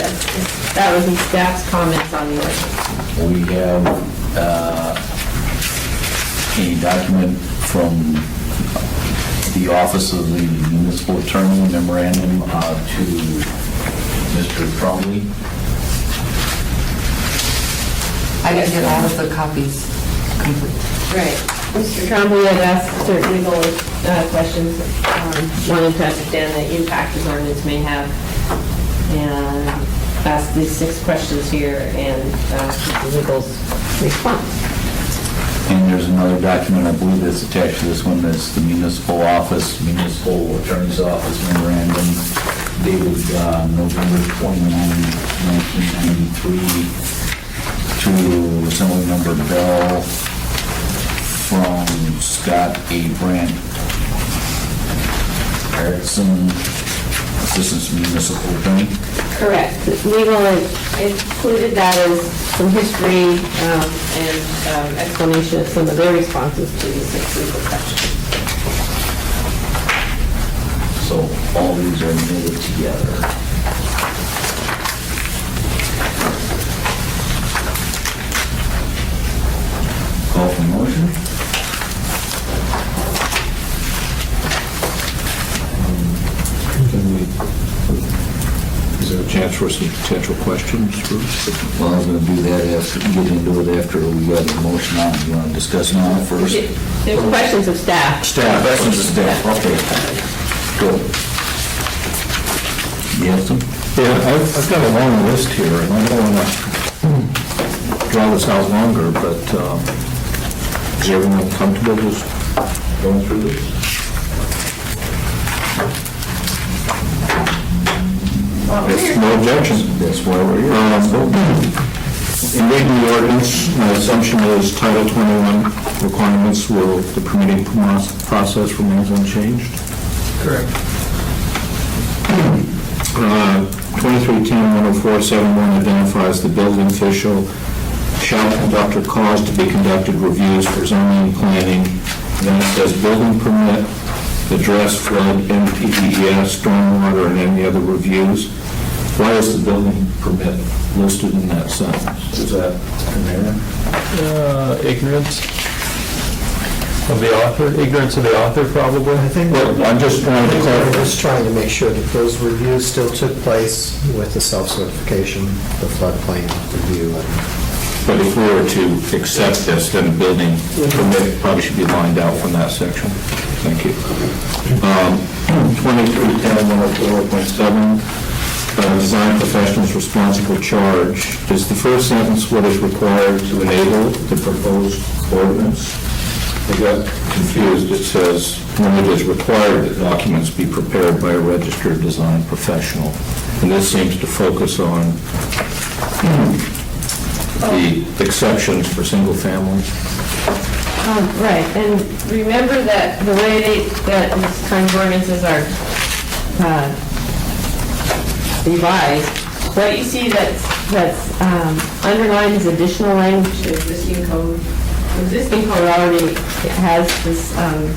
That was the staff's comments on the ordinance. We have a document from the Office of the Municipal Attorney, memorandum to Mr. Cromley. I didn't get all of the copies complete. Right. Mr. Trombley had asked certain legal questions, wanting to understand the impact his ordinance may have, and asked these 6 questions here, and the legal's response. And there's another document, I believe, that's attached to this one, that's the municipal office, municipal attorney's office memorandum dated November 29, 1993, to Assemblymember Bell from Scott A. Brandt Erickson, Assistant Municipal Attorney. Correct. Legal included that as some history and explanation of some of their responses to the 6 legal questions. So all these are knitted together. Call for motion. Is there a chance for some potential questions, Bruce? Well, I was gonna do that after, get into it after we got a motion on it. You wanna discuss it on it first? There's questions of staff. Staff, questions of staff, okay. Good. You have some? Yeah, I've got a long list here, and I don't want to draw this out longer, but is everyone comfortable just going through this? If no objection. That's why we're here. In reading the ordinance, my assumption is Title 21 requirements will, the permitting process remains unchanged. Correct. 2310-10471 identifies the building official shall conduct or cause to be conducted reviews for zoning and planning. Then it says building permit address flood, NPDES, stormwater, and any other reviews. Why is the building permit listed in that sentence? Is that an error? Ignorance of the author, ignorance of the author, probably. I think Well, I'm just trying to we're clarify. just trying to make sure that those reviews still took place with the self-certification, the floodplain review. But if we were to accept this, then building permit probably should be lined out from that section. Thank you. 2310-104.7, design professionals responsible charge. Is the first sentence what is required to enable the proposed ordinance? I got confused. It says, when it is required that documents be prepared by a registered design professional. And this seems to focus on the exceptions for single family. Right, and remember that the way that these kind of ordinances are revised, what you see that's underlined is additional language to existing code. The existing code already has this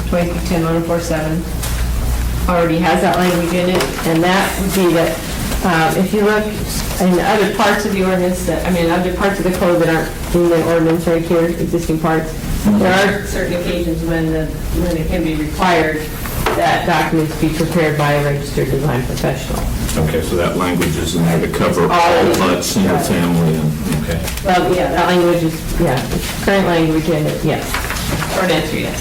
2310-104.7, already has that language in it, and that would be that if you look in other parts of the ordinance, other parts of the code that aren't in the ordinance right here, existing parts, there are certain occasions when it can be required that documents be prepared by a registered design professional. Okay, so that language is in there to cover all Already. but single family and, okay. Well, yeah, that language is, it's current language in it, yes. Short answer, yes.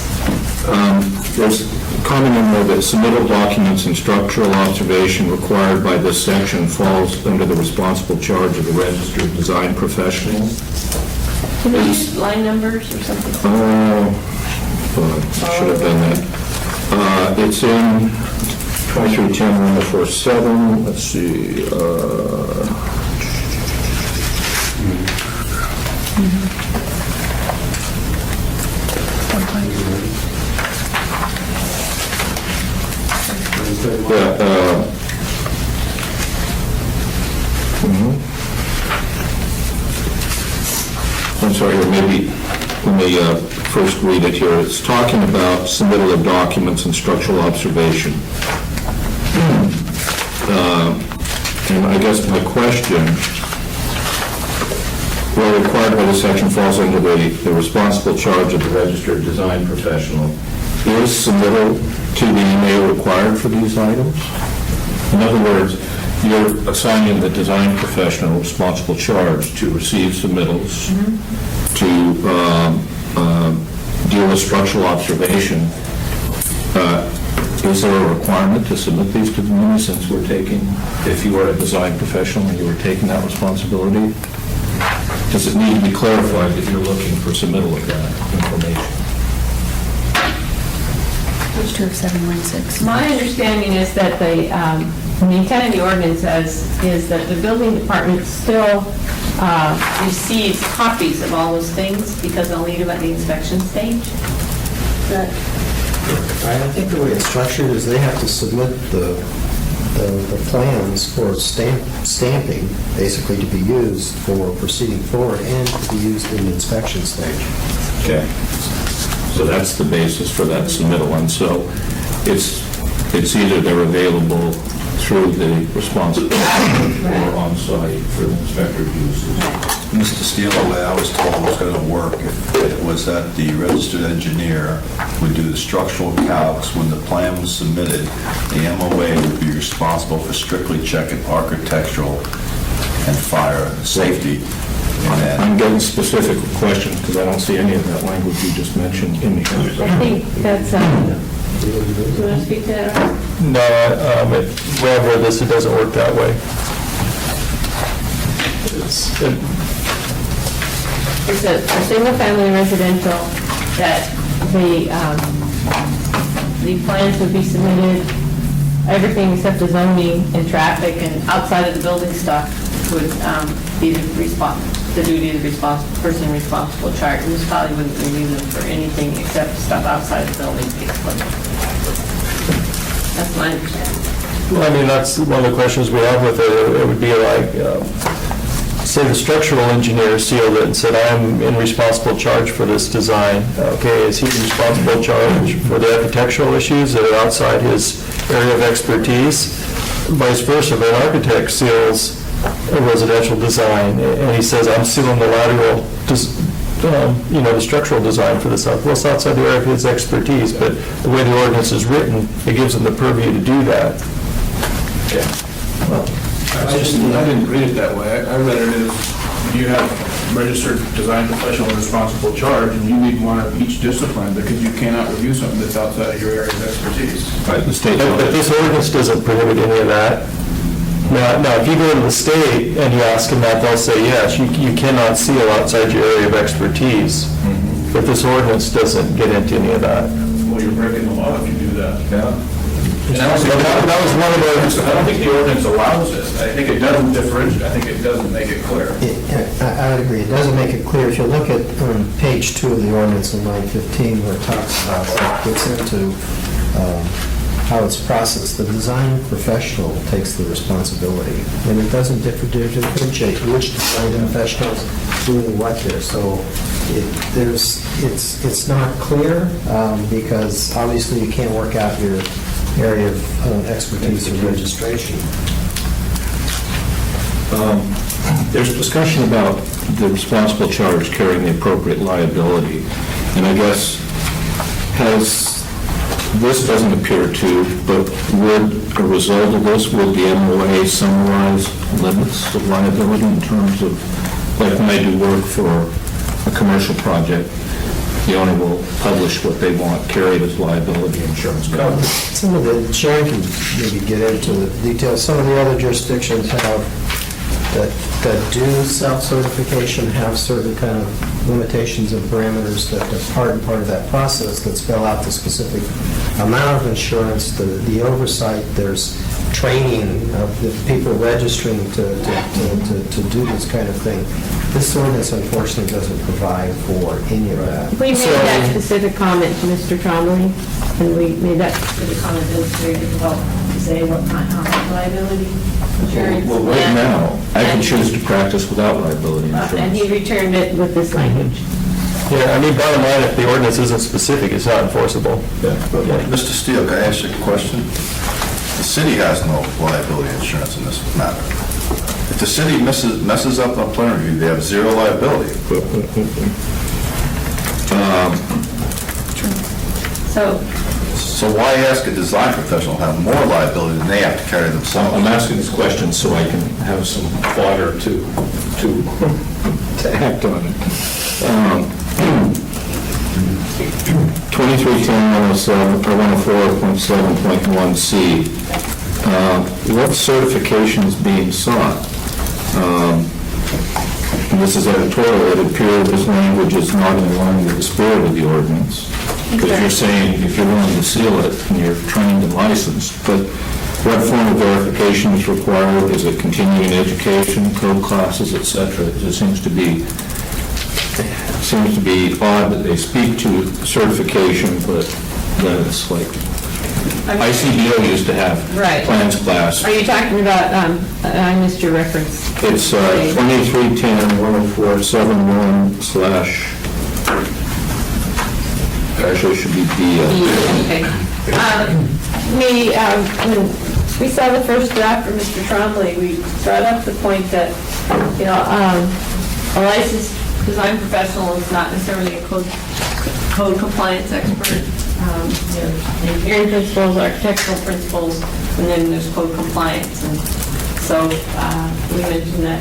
There's a comment in there that submittal documents and structural observation required by this section falls under the responsible charge of the registered design professional. Can you use line numbers or something? Should have done that. It's in 2310-104.7, let's see, I'm sorry, maybe, let me first read it here. It's talking about submittal of documents and structural observation. And I guess my question, well, required by this section falls under the responsible charge of the registered design professional. Is submittal to the EMA required for these items? In other words, you're assigning the design professional responsible charge to receive submittals, to deal with structural observation. Is there a requirement to submit these to the MINI since we're taking, if you are a design professional and you were taking that responsibility? Does it need to be clarified that you're looking for submittal of that information? Page 2 of 716. My understanding is that the intent of the ordinance is that the building department still receives copies of all those things because they'll need them at the inspection stage. I think the way it's structured is they have to submit the plans for stamping, basically to be used for proceeding forward and to be used in the inspection stage. Okay. So that's the basis for that submittal, and so it's either they're available through the responsible or on-site for the inspector uses. Mr. Steele, the way I was told it was going to work was that the registered engineer would do the structural calcs. When the plan was submitted, the MOA would be responsible for strictly checking architectural and fire safety. I'm getting specific questions because I don't see any of that language you just mentioned in the I think that's, do you want to speak to that? No, where I've read this, it doesn't work that way. It's a single-family residential that the plans would be submitted, everything except the zoning and traffic and outside of the building stuff would be the duty of the person responsible charge. Municipality wouldn't review them for anything except stuff outside the building, basically. That's my understanding. Well, I mean, that's one of the questions we have with it. It would be like, say the structural engineer sealed it and said, I'm in responsible charge for this design, okay, is he responsible charge for the architectural issues that are outside his area of expertise? Vice versa, if an architect seals a residential design, and he says, I'm sealing the lateral, the structural design for this, well, it's outside the area of his expertise, but the way the ordinance is written, it gives him the purview to do that. I didn't read it that way. I read it as you have registered design professional responsible charge, and you need one of each discipline, because you cannot review something that's outside of your area of expertise. Right, the state. But this ordinance doesn't prohibit any of that. Now, if you go to the state and you ask them that, they'll say, yes, you cannot seal outside your area of expertise. But this ordinance doesn't get into any of that. Well, you're breaking the law if you do that. Yeah. And I don't think That was one of the... I don't think the ordinance allows it. I think it doesn't differentiate. I think it doesn't make it clear. I would agree, it doesn't make it clear. If you look at page 2 of the ordinance in line 15, where it talks about, it gets into how it's processed, the design professional takes the responsibility, and it doesn't differentiate which design professional is doing what there. So it's not clear, because obviously you can't work out your area of expertise or registration. There's discussion about the responsible charge carrying the appropriate liability, and I guess this doesn't appear to, but would a result of this, would the MOA summarize limits of liability in terms of, like when they do work for a commercial project, the owner will publish what they want carried as liability insurance coverage? Some of the, Sharon can maybe get into the details. Some of the other jurisdictions have, that do self-certification have certain kind of limitations and parameters that are part and part of that process that spell out the specific amount of insurance, the oversight, there's training of the people registering to do this kind of thing. This ordinance unfortunately doesn't provide for any of that. We made that specific comment to Mr. Trombley, and we made that specific comment that it's very difficult to say what kind of liability insurance. Well, right now, I can choose to practice without liability And insurance. he returned it with this language. Yeah, I mean, bottom line, if the ordinance isn't specific, it's not enforceable. Mr. Steele, can I ask you a question? The city has no liability insurance in this matter. If the city messes up on plan review, they have zero liability. So why ask a design professional to have more liability than they have to carry themselves? I'm asking this question so I can have some fodder to act on it. 2310-107, or 104.7.1C, what certification is being sought? And this is editorial, it appears this language is not in line with the spirit of the ordinance. Because you're saying if you're willing to seal it and you're trained and licensed, but what form of verification is required? Is it continuing education, code classes, et cetera? It just seems to be odd that they speak to certification, but then it's like, ICDO used to have Right. plans class. Are you talking about, I missed your reference. It's 2310-10471/ actually it should be B. Okay. When we saw the first draft from Mr. Trombley, we brought up the point that, a licensed design professional is not necessarily a code compliance expert. Engineering principles, architectural principles, and then there's code compliance. And so we mentioned that,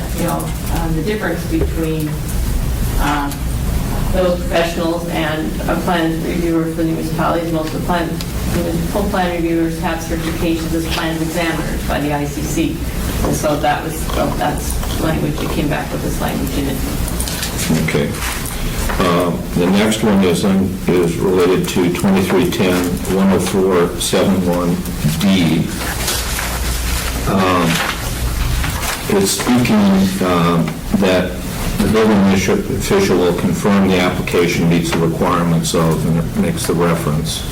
the difference between those professionals and a plan reviewer for the municipalities. Most of the full plan reviewers have certifications as plans examiners by the ICC. And so that's language, we came back with this language in it. Okay. The next one is related to 2310-10471D. It's speaking that the building official will confirm the application meets the requirements of, and it makes the reference,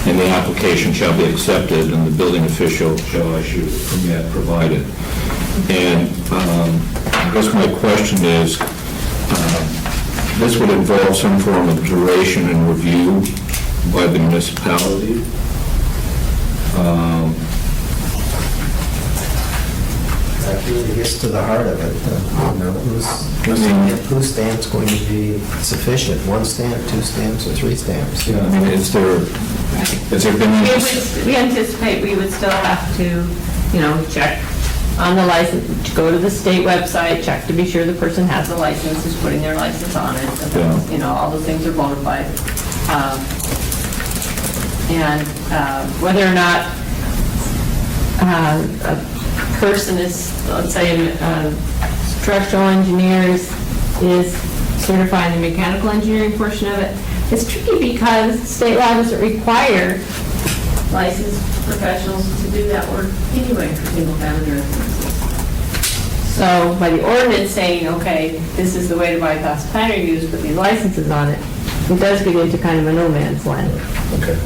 and the application shall be accepted, and the building official shall issue a permit provided. And I guess my question is, this would involve some form of duration and review by the municipality. That really gets to the heart of it. Whose stamp's going to be sufficient? One stamp, two stamps, or three stamps? Has there been any... We anticipate we would still have to, check on the license, go to the state website, check to be sure the person has the license, is putting their license on it, and all those things are bona fide. And whether or not a person is, let's say, a structural engineer is certifying the mechanical engineering portion of it, it's tricky because state law doesn't require licensed professionals to do that work anyway for single-family residences. So by the ordinance saying, okay, this is the way to bypass plan reviews, put these licenses on it, it does get into kind of a no man's land. Okay.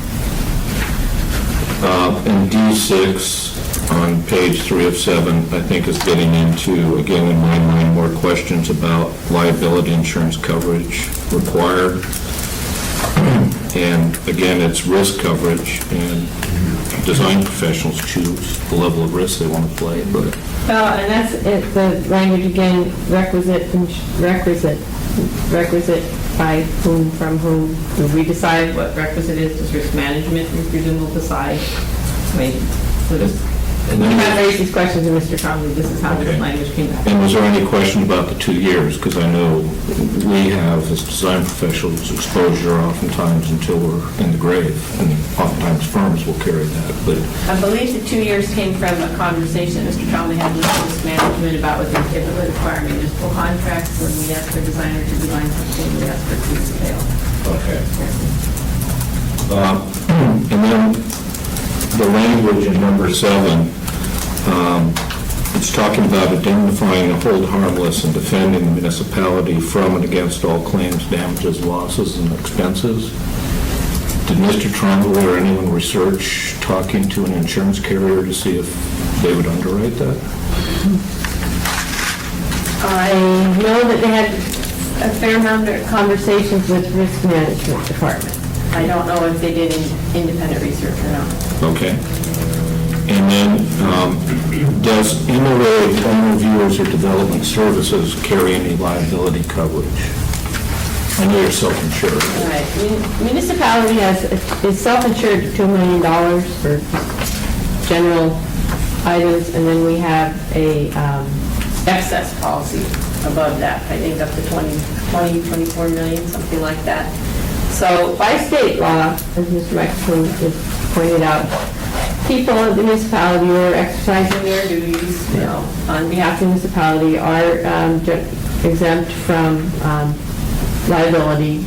And D6 on page 3 of 7, I think is getting into, again, in my mind, more questions about liability insurance coverage required. And again, it's risk coverage, and design professionals choose the level of risk they want to play, but... Well, and that's it, the language again, requisite by whom, from whom. Do we decide what requisite is? Does risk management, we presume, will decide? I mean, so just, we have raised these questions to Mr. Conley, this is how this language came out. And was there any question about the 2 years? Because I know we have, as design professionals, exposure oftentimes until we're in the grave, and oftentimes firms will carry that, but... I believe the 2 years came from a conversation Mr. Conley had with risk management about what they typically require municipal contracts. When we ask a designer to design something, we ask for fees to fail. Okay. And then the language in number 7, it's talking about indemnifying the hold harmless and defending the municipality from and against all claims, damages, losses, and expenses. Did Mr. Trumbull or anyone research talking to an insurance carrier to see if they would underwrite that? I know that they had a fair amount of conversations with risk management department. I don't know if they did independent research or not. Okay. And then, does MOA, Home Reviewers or Development Services, carry any liability coverage? I know you're self-insured. All right. Municipality is self-insured $2 million for general items, and then we have a excess policy above that, I think up to 24 million, something like that. So by state law, as Mr. Michelson has pointed out, people of the municipality who are exercising their duties, on behalf of the municipality are exempt from liability,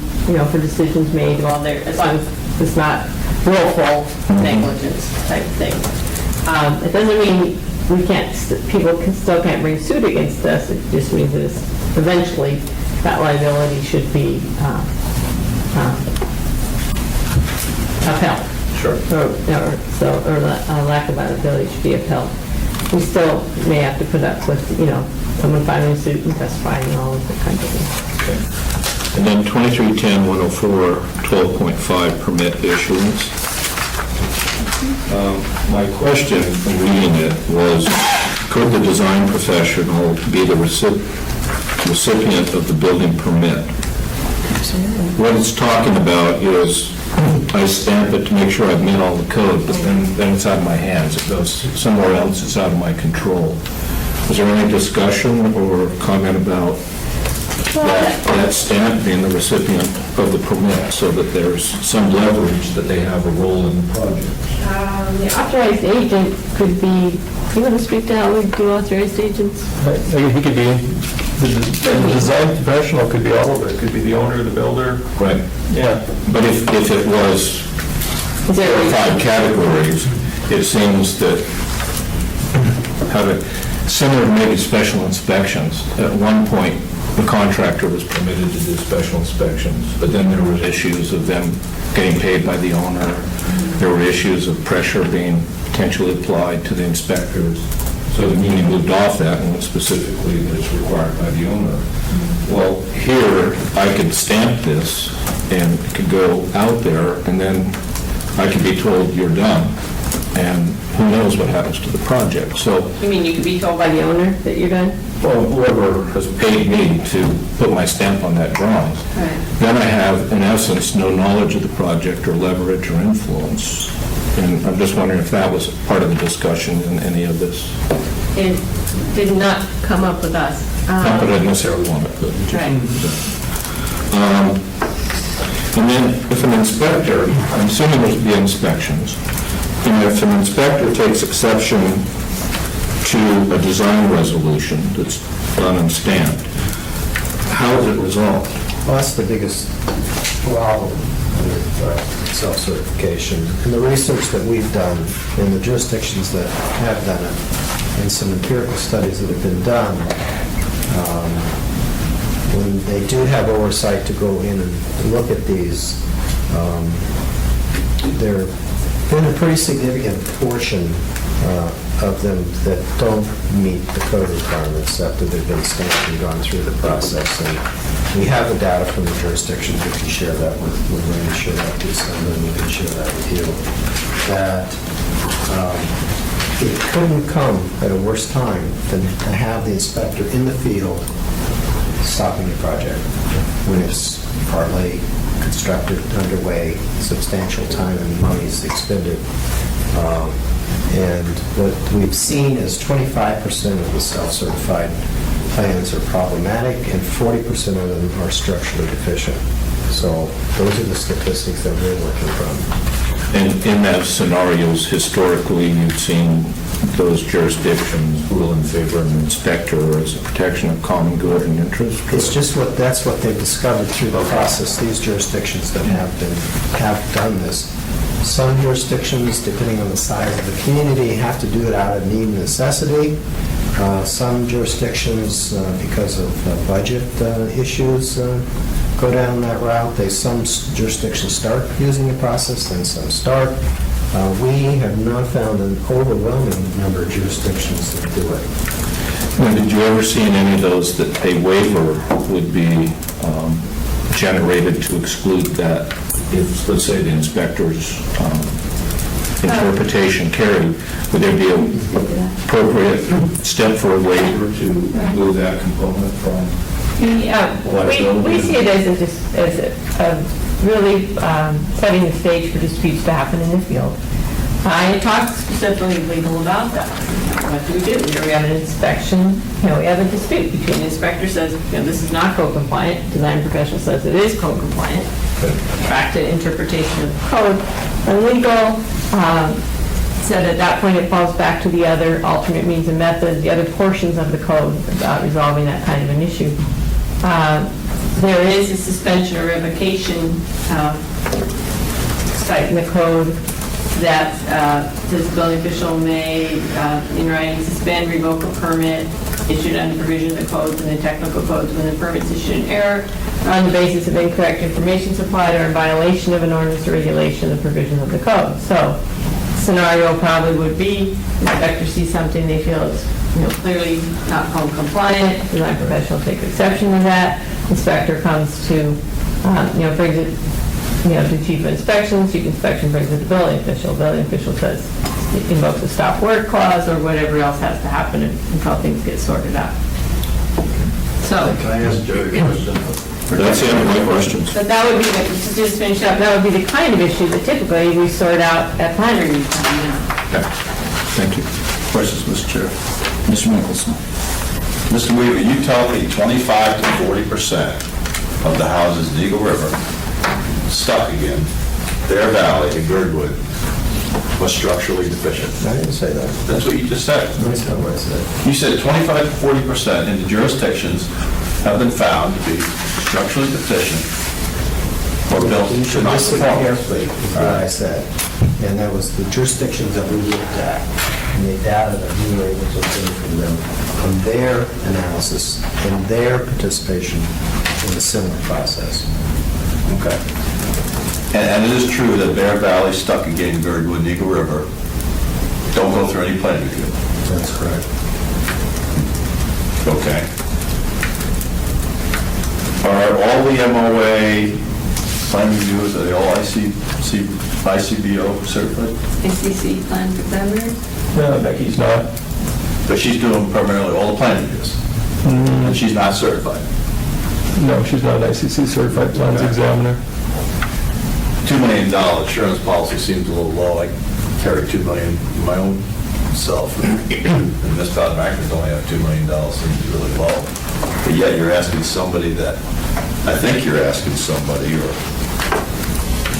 for decisions made while they're, as long as it's not willful negligence type thing. It doesn't mean we can't, still can't bring suit against us. It just means that eventually that liability should be upheld. Sure. Or lack of liability should be upheld. We still may have to put up with, someone filing a suit and testifying and all of that kind of thing. Okay. And then 2310-104, 12.5 permit issuance. My question in reading it was, could the design professional be the recipient of the building permit? What it's talking about is, I stamp it to make sure I've met all the code, but then it's out of my hands. It goes somewhere else, it's out of my control. Was there any discussion or comment about that stamp being the recipient of the permit, so that there's some leverage that they have a role in the project? The authorized agent could be, you want to speak to how we do authorized agents? He could be, the design professional could be all of it, could be the owner, the builder. Right. Yeah. But if it was 4 or 5 categories, it seems that, similar to maybe special inspections, at one point, the contractor was permitted to do special inspections, but then there were issues of them getting paid by the owner. There were issues of pressure being potentially applied to the inspectors. So the meaning moved off that and specifically that it's required by the owner. Well, here, I could stamp this and it could go out there and then I could be told you're done. And who knows what happens to the project. So, You mean you could be told by the owner that you're done? well, whoever has paid me to put my stamp on that drawing, Right. then I have, in essence, no knowledge of the project or leverage or influence. And I'm just wondering if that was part of the discussion in any of this. It did not come up with us. Not that I necessarily want it, but just... Right. And then if an inspector, I'm assuming there's be inspections, and if an inspector takes exception to a design resolution that's done and stamped, how is it resolved? Well, that's the biggest problem with self-certification. And the research that we've done in the jurisdictions that have done it, and some empirical studies that have been done, when they do have oversight to go in and look at these, there have been a pretty significant portion of them that don't meet the code requirements after they've been stamped and gone through the process. And we have the data from the jurisdictions. We can share that with Randy, share that with December, and we can share that with you. That it couldn't come at a worse time than to have the inspector in the field stopping the project when it's partly constructed, underway, substantial time and money is expended. And what we've seen is 25% of the self-certified plans are problematic and 40% of them are structurally deficient. So those are the statistics that we're working from. And in those scenarios, historically, you've seen those jurisdictions rule in favor of an inspector as a protection of common good and interest? It's just that's what they've discovered through the process, these jurisdictions that have done this. Some jurisdictions, depending on the size of the community, have to do it out of need and necessity. Some jurisdictions, because of budget issues, go down that route. Some jurisdictions start using the process, and some start. We have not found an overwhelming number of jurisdictions that do it. Now, did you ever see in any of those that a waiver would be generated to exclude that if, let's say, the inspector's interpretation carried? Would there be an appropriate step for a waiver to remove that component from? We see it as a really setting the stage for disputes to happen in the field. I talked specifically legal about that. What do we do? Here we have an inspection, we have a dispute between the inspector says, this is not code compliant, design professional says it is code compliant. Back to interpretation of the code. And legal said at that point it falls back to the other alternate means and methods, the other portions of the code about resolving that kind of an issue. There is a suspension or revocation site in the code that says the building official may, in writing, suspend, revoke a permit issued under provision of the codes and the technical codes when the permit's issued in error on the basis of incorrect information supplied or in violation of an ordinance or regulation of the provision of the code. So, scenario probably would be, inspector sees something they feel is clearly not code compliant, design professional takes exception to that, inspector comes to, brings it, to chief of inspections, chief of inspection brings it to building official says, invokes a stop work clause or whatever else has to happen until things get sorted out. So, Can I ask Jerry a question? That's the end of my questions. but that would be, to just finish up, that would be the kind of issue that typically we sort out at plan review time. Okay. Thank you. Questions, Mr. Chair? Mr. Mickelson? Mr. Weaver, you tell me 25 to 40% of the houses in Eagle River, stuck again, Bear Valley and Girdwood, was structurally deficient. I didn't say that. That's what you just said. That's not what I said. You said 25 to 40% in the jurisdictions have been found to be structurally deficient or built You to should not listen conform. carefully, is what I said. And that was the jurisdictions that we looked at, and the data that we were able to obtain from them, on their analysis and their participation in a similar process. Okay. And it is true that Bear Valley, Stuckagay, Girdwood, and Eagle River don't go through any planning review. That's correct. Okay. Are all the MOA plan reviews, are they all ICBO certified? NCC plan examiner? No, Becky's not. But she's doing primarily all the plan reviews, and she's not certified. No, she's not an ICC certified plans examiner. $2 million insurance policy seems a little low. I carry $2 million my own self, and this town of Acton's only have $2 million, seems really low. But yet you're asking somebody that, I think you're asking somebody or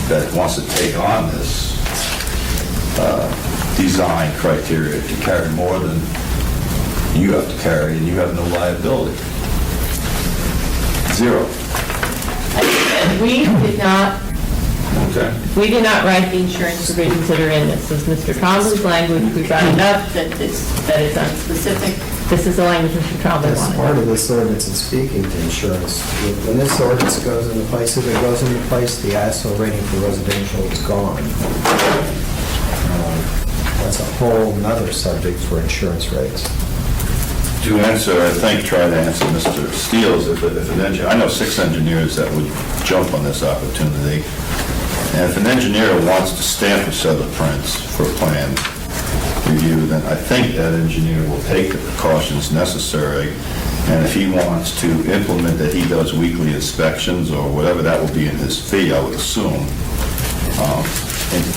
that wants to take on this design criteria to carry more than you have to carry, and you have no liability. Zero. We did not write the insurance provisions that are in this. This is Mr. Trombley's language. We brought it up that is unspecific. This is the language Mr. Trombley That's wanted. part of this ordinance in speaking to insurance. When this ordinance goes into place, if it goes into place, the ISO rating for residential is gone. That's a whole nother subject for insurance rates. To answer, I think, try to answer Mr. Steele's, if an engineer, I know 6 engineers that would jump on this opportunity, and if an engineer wants to stamp a set of prints for plan review, then I think that engineer will take the precautions necessary, and if he wants to implement that he does weekly inspections or whatever, that will be in his fee, I would assume.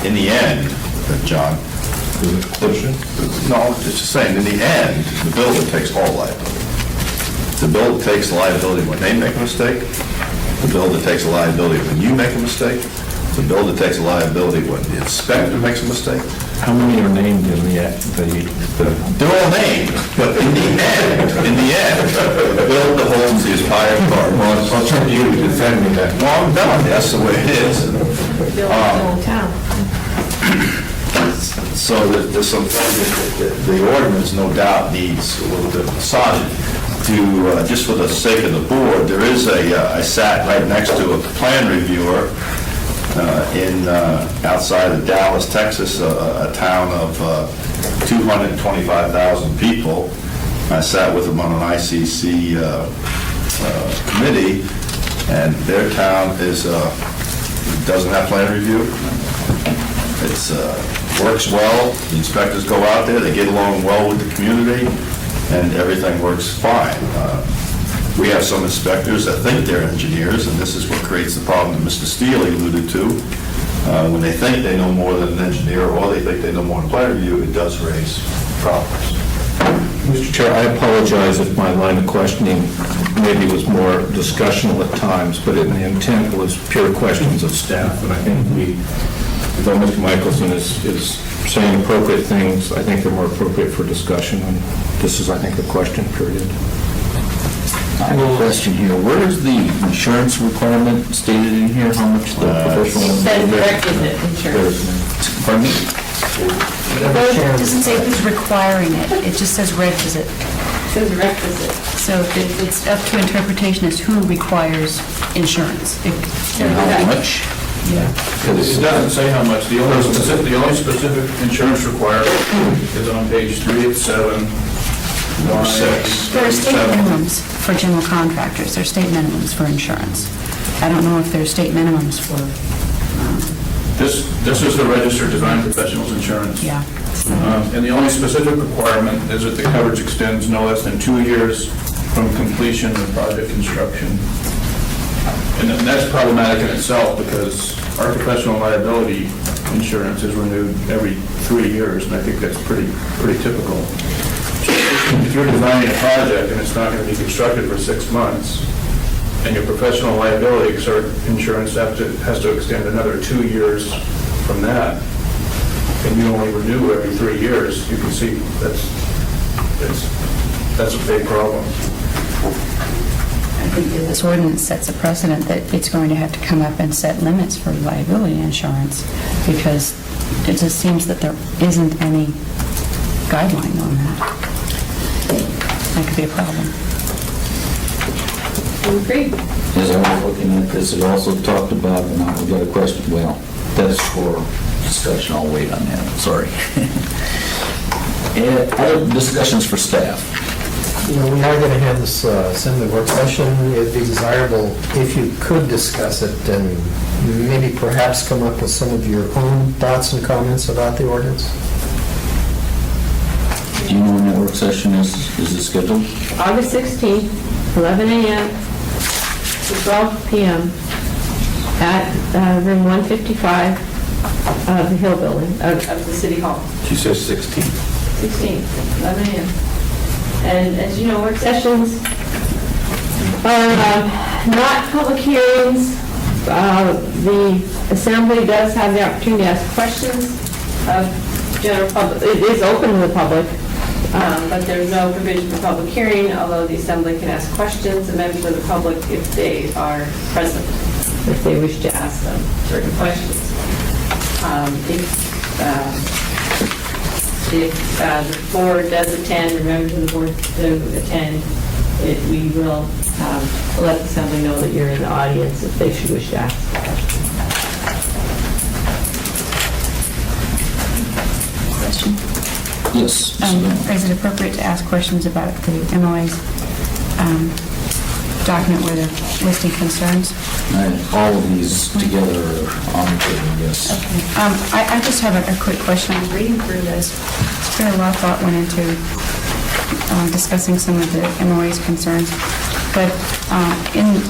In the end, John, no, it's just saying, in the end, the builder takes all liability. The builder takes liability when they make a mistake. The builder takes liability when you make a mistake. The builder takes liability when the inspector makes a mistake. How many are named in the They're all named, but in the end, the builder holds the entire part. Well, I'll turn to you to defend me then. Well, I'm done, that's the way it is. Build the whole town. So there's some, the ordinance no doubt needs a little bit of massaging. To, just for the sake of the board, there is I sat right next to a plan reviewer outside of Dallas, Texas, a town of 225,000 people. I sat with them on an ICC committee, and their town doesn't have plan review. It's works well, the inspectors go out there, they get along well with the community, and everything works fine. We have some inspectors that think they're engineers, and this is what creates the problem that Mr. Steele alluded to. When they think they know more than an engineer, or they think they know more than plan review, it does raise problems. Mr. Chair, I apologize if my line of questioning maybe was more discussional at times, but the intent was pure questions of staff, and I think though Mr. Michelson is saying appropriate things, I think they're more appropriate for discussion, and this is, I think, a question period. I have a question here. Where is the insurance requirement stated in here? How much the professional... It says requisite insurance. Pardon me? It doesn't say who's requiring it, it just says requisite. It says requisite. So it's up to interpretation as who requires insurance. And how much? Yeah. It doesn't say how much. The only specific insurance requirement is on page 3 of 7. Number 6. There are state minimums for general contractors, there are state minimums for insurance. I don't know if there are state minimums for, This is the registered design professionals insurance. yeah. And the only specific requirement is that the coverage extends no less than 2 years from completion of project construction. And that's problematic in itself because our professional liability insurance is renewed every 3 years, and I think that's pretty typical. If you're designing a project and it's not going to be constructed for 6 months, and your professional liability insurance has to extend another 2 years from that, and you only renew every 3 years, you can see that's a big problem. I think that this ordinance sets a precedent that it's going to have to come up and set limits for liability insurance, because it just seems that there isn't any guideline on that. That could be a problem. Agreed. As I was looking at this, it also talked about, and I've got a question, well, that's for discussion, I'll wait on that, sorry. Other discussions for staff. we are going to have this assembly work session. It'd be desirable if you could discuss it and maybe perhaps come up with some of your own thoughts and comments about the ordinance. Do you know when that work session is it scheduled? August 16th, 11 a.m. to 12 p.m. at room 155 of the Hill Building, of the City Hall. She says 16. 16th, 11 a.m. And as you know, work sessions are not public hearings. The assembly does have the opportunity to ask questions of general public. It is open to the public, but there's no provision for public hearing, although the assembly can ask questions of members of the public if they are present, if they wish to ask them certain questions. If the board does attend, or members of the board do attend, we will let the assembly know that you're in the audience if they should wish to ask. Question. Yes. Is it appropriate to ask questions about the MOA's document where they're listing concerns? All of these together are on the table, yes. I just have a quick question. I'm reading through this. It's very lot of thought went into discussing some of the MOA's concerns. But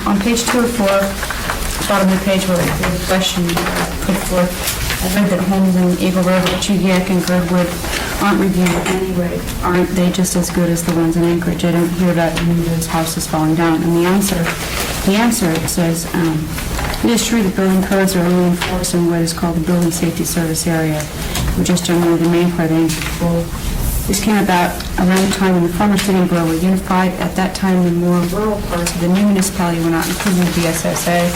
on page 2 or 4, bottom of the page where the question put forth, I read that homes in Eagle River, Chugiak, and Girdwood aren't reviewed anyway. Aren't they just as good as the ones in Anchorage? I don't hear about any of those houses falling down. And the answer it says, it is true that building codes are only enforced in what is called the Building Safety Service Area, which is generally the main part of Anchorage Control. This came about around the time when the former city and borough were unified. At that time, the more rural parts of the new municipality were not included in the BSSA.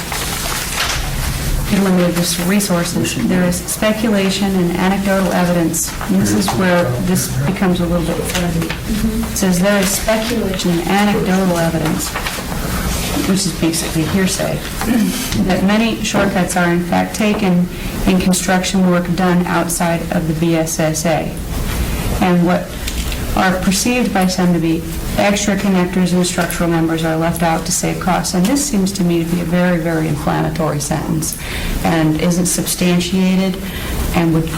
It limited the resources. There is speculation and anecdotal evidence. And this is where this becomes a little bit fuzzy. It says there is speculation and anecdotal evidence, which is basically hearsay, that many shortcuts are in fact taken in construction work done outside of the BSSA. And what are perceived by some to be extra connectors and structural members are left out to save costs. And this seems to me to be a very, very inflammatory sentence and isn't substantiated and would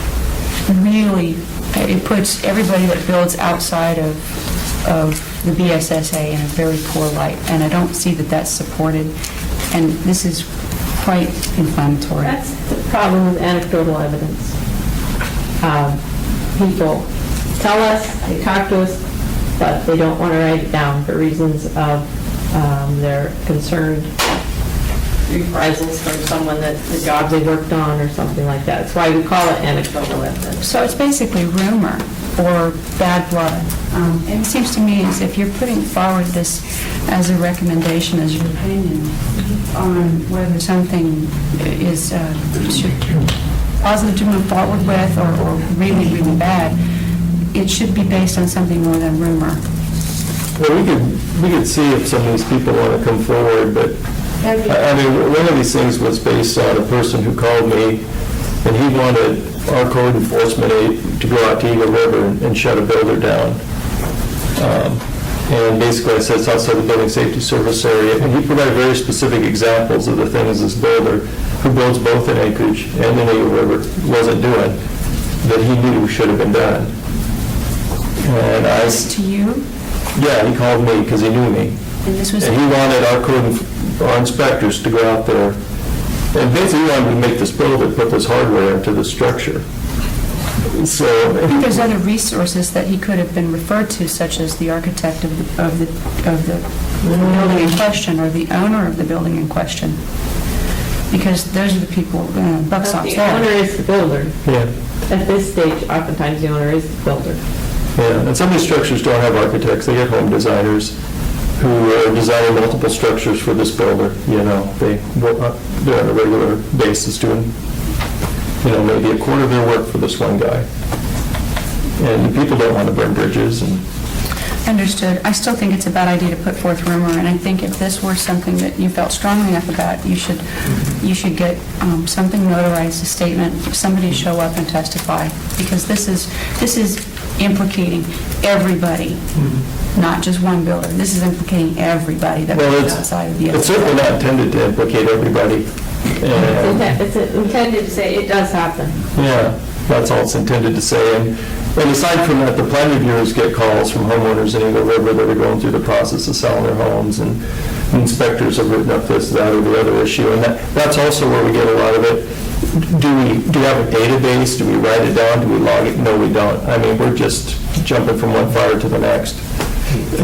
really, it puts everybody that builds outside of the BSSA in a very poor light. And I don't see that that's supported. And this is quite inflammatory. That's the problem with anecdotal evidence. People tell us, they talk to us, but they don't want to write it down for reasons of their concerned reprisals from someone that the job they worked on or something like that. That's why we call it anecdotal evidence. So it's basically rumor or bad blood. And it seems to me as if you're putting forward this as a recommendation, as your opinion, on whether something is positive to move forward with or really, really bad, it should be based on something more than rumor. Well, we could see if some of these people want to come forward, but, I mean, one of these things was based on a person who called me, and he wanted our code enforcement aide to go out to Eagle River and shut a builder down. And basically I said it's outside the Building Safety Service area, and he provided very specific examples of the things this builder, who builds both in Anchorage and in Eagle River, wasn't doing, that he knew should have been done. And I... To you? Yeah, he called me because he knew me. And this was... And he wanted our inspectors to go out there, and basically he wanted to make this builder put this hardware into the structure. So... I think there's other resources that he could have been referred to, such as the architect of the building in question, or the owner of the building in question. Because those are the people, buck stops The owner there. is the builder. Yeah. At this stage, oftentimes the owner is the builder. Yeah, and some of these structures don't have architects, they get home designers who are designing multiple structures for this builder, you know, they're on a regular basis doing, you know, maybe a quarter of their work for this one guy. And people don't want to burn bridges and... Understood. I still think it's a bad idea to put forth rumor, and I think if this were something that you felt strongly enough about, you should get something notarized, a statement, somebody show up and testify, because this is implicating everybody, not just one builder. This is implicating everybody that Well, lives outside of the other. it's certainly not intended to implicate everybody. And, It's intended to say it does happen. yeah, that's all it's intended to say. And aside from that, the plan reviewers get calls from homeowners in Eagle River that are going through the process of selling their homes, and inspectors have written up this, that, or the other issue, and that's also where we get a lot of it. Do we have a database? Do we write it down? Do we log it? No, we don't. I mean, we're just jumping from one fire to the next. You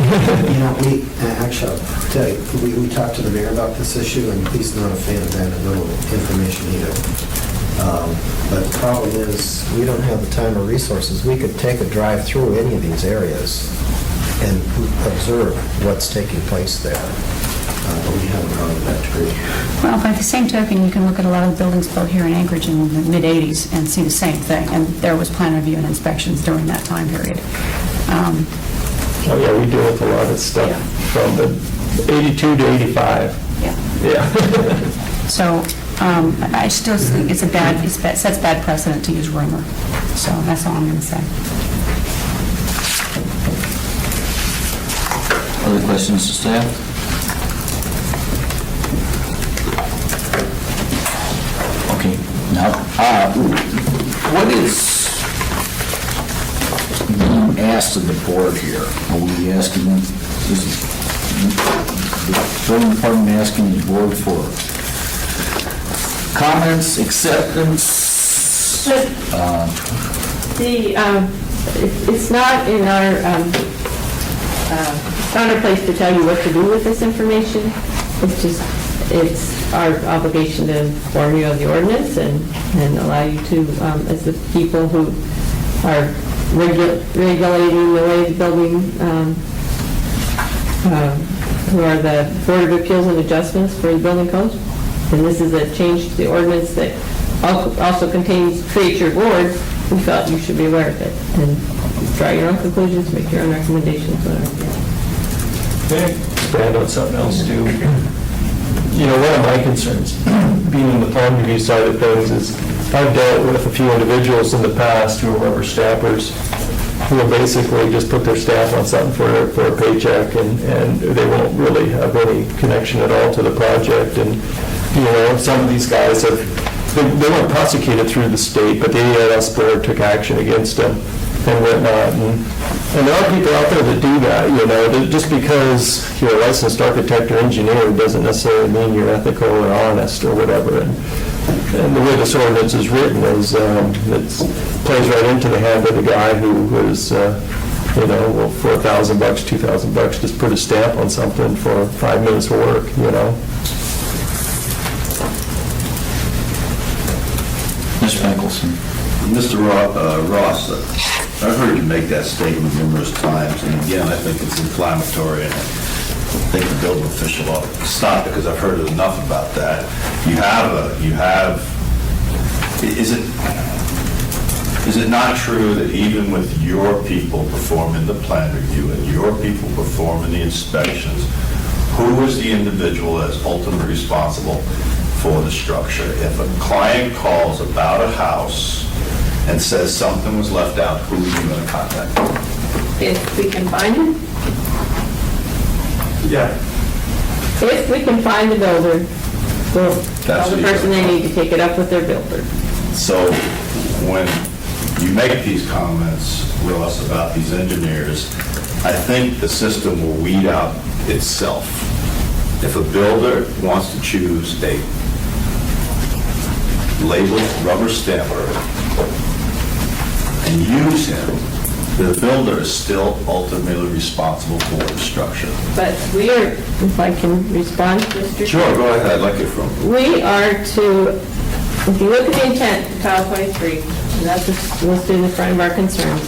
know, actually, I'll tell you, we talked to the mayor about this issue, and he's not a fan of that little information either. But the problem is, we don't have the time or resources. We could take a drive through any of these areas and observe what's taking place there. But we haven't gone to that degree. Well, by the same token, you can look at a lot of buildings built here in Anchorage in the mid-'80s and see the same thing, and there was plan review and inspections during that time period. Oh, yeah, we deal with a lot of stuff from the 82 to 85. Yeah. Yeah. So I still think it sets bad precedent to use rumor. So that's all I'm going to say. Other questions to staff? Okay, now, what is being asked of the board here? Are we asking, is the building department asking the board for comments, acceptance? It's not in our, it's not our place to tell you what to do with this information. It's our obligation to inform you of the ordinance and allow you to, as the people who are regulating the way the building, who are the Board of Appeals and Adjustments for the building code. And this is a change to the ordinance that also creates your board. We felt you should be aware of it and draw your own conclusions, make your own recommendations, whatever. Expand on something else too. You know, one of my concerns, being in the plan review side of things, is I've dealt with a few individuals in the past who are rubber stampers, who will basically just put their stamp on something for a paycheck, and they won't really have any connection at all to the project. And, you know, some of these guys they weren't prosecuted through the state, but the EIS board took action against them and whatnot. And there are people out there that do that, you know, that just because you're a licensed architect or engineer doesn't necessarily mean you're ethical or honest or whatever. And the way this ordinance is written is, it plays right into the hand of the guy who is, you know, well, for $1,000, $2,000, just put a stamp on something for 5 minutes of work, you know. Mr. Mickelson. Mr. Ross, I've heard you make that statement numerous times, and again, I think it's inflammatory, and I think the building official ought to stop it, because I've heard enough about that. Is it not true that even with your people performing the plan review and your people performing the inspections, who is the individual that's ultimately responsible for the structure? If a client calls about a house and says something was left out, who are you going to contact? If we can find him, Yeah. if we can find the builder, we'll tell the what person you- they need to take it up with their builder. So when you make these comments, Ross, about these engineers, I think the system will weed out itself. If a builder wants to choose a labeled rubber stamper and use him, the builder is still ultimately responsible for the structure. But we are, if I can respond, Mr. Sure, go ahead, I'd like it from. We are to, if you look at the intent of Title 23, and that's what's listed in the front of our concerns,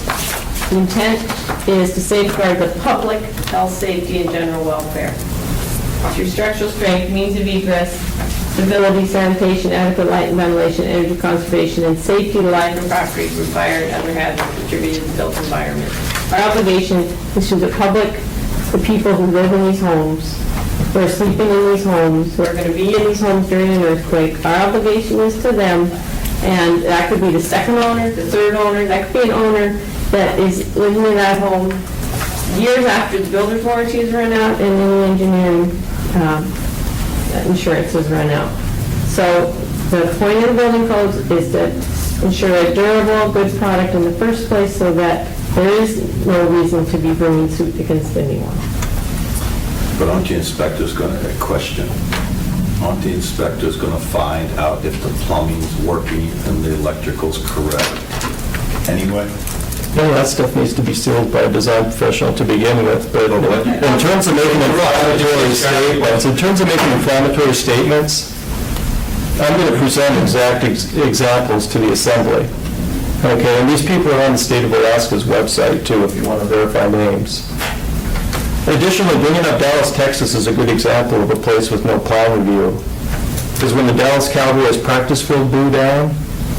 the intent is to safeguard the public health, safety, and general welfare. Through structural strength, means of egress, stability, sanitation, adequate light and ventilation, energy conservation, and safety to life and property from fire and other hazards contributed to the built environment. Our obligation is to the public, the people who live in these homes, who are sleeping in these homes, who are going to be in these homes during an earthquake. Our obligation is to them, and that could be the second owner, the third owner, that could be an owner that is living in that home years after the builder's warranty is run out and any engineering insurance is run out. So the point of the building codes is to ensure a durable, good product in the first place so that there is no reason to be bringing suit against anyone. But aren't the inspectors going to question? Aren't the inspectors going to find out if the plumbing's working and the electrical's correct anyway? No, that stuff needs to be sealed by a design professional to begin with, but in terms of making inflammatory statements, I'm going to present exact examples to the assembly. Okay, and these people are on the State of Alaska's website too, if you want to verify names. Additionally, bringing up Dallas, Texas is a good example of a place with no plan review. Because when the Dallas Cowboys practice field blew down,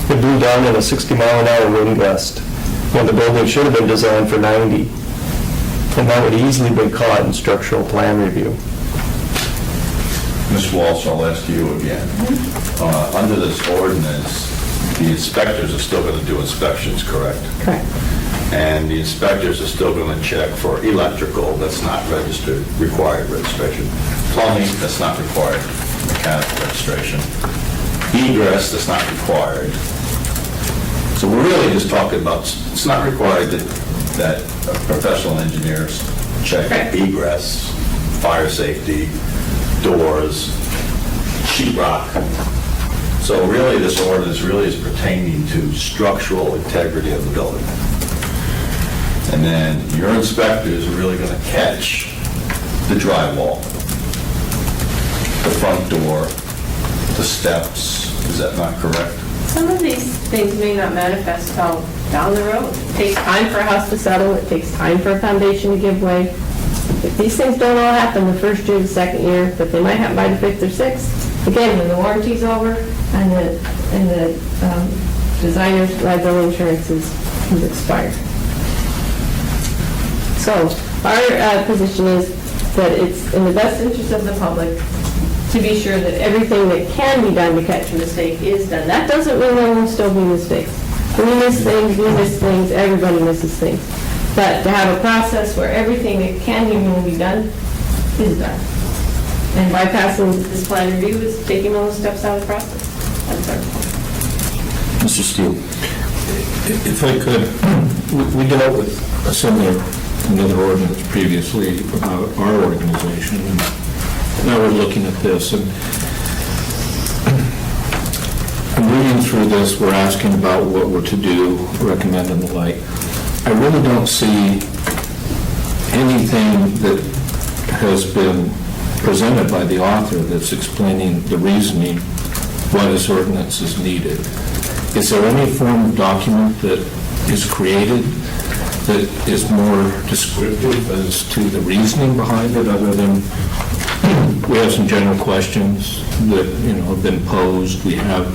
it blew down in a 60-mile-an-hour wind gust, when the building should have been designed for 90. And that would easily been caught in structural plan review. Ms. Walsh, I'll ask you again. Under this ordinance, the inspectors are still going to do inspections, correct? Correct. And the inspectors are still going to check for electrical that's not registered, required registration, plumbing that's not required, mechanical registration, egress that's not required. So we're really just talking about, it's not required that professional engineers check egress, fire safety, doors, sheetrock. So really, this ordinance really is pertaining to structural integrity of the building. And then your inspectors are really going to catch the drywall, the front door, the steps. Is that not correct? Some of these things may not manifest till down the road. It takes time for a house to settle, it takes time for a foundation to give way. These things don't all happen the first year, the second year, but they might happen by the fifth or sixth. Again, when the warranty's over and the designer's liability insurance is expired. So our position is that it's in the best interest of the public to be sure that everything that can be done to catch a mistake is done. That doesn't mean there won't still be mistakes. We miss things, everybody misses things. But to have a process where everything that can even be done is done. And bypassing this plan review is taking all the steps out of the process. That's our point. Mr. Steele? If I could, we dealt with a similar, another ordinance previously about our organization, and now we're looking at this, and I'm reading through this, we're asking about what we're to do, recommend and the like. I really don't see anything that has been presented by the author that's explaining the reasoning why this ordinance is needed. Is there any form of document that is created that is more descriptive as to the reasoning behind it, other than we have some general questions that, have been posed, we have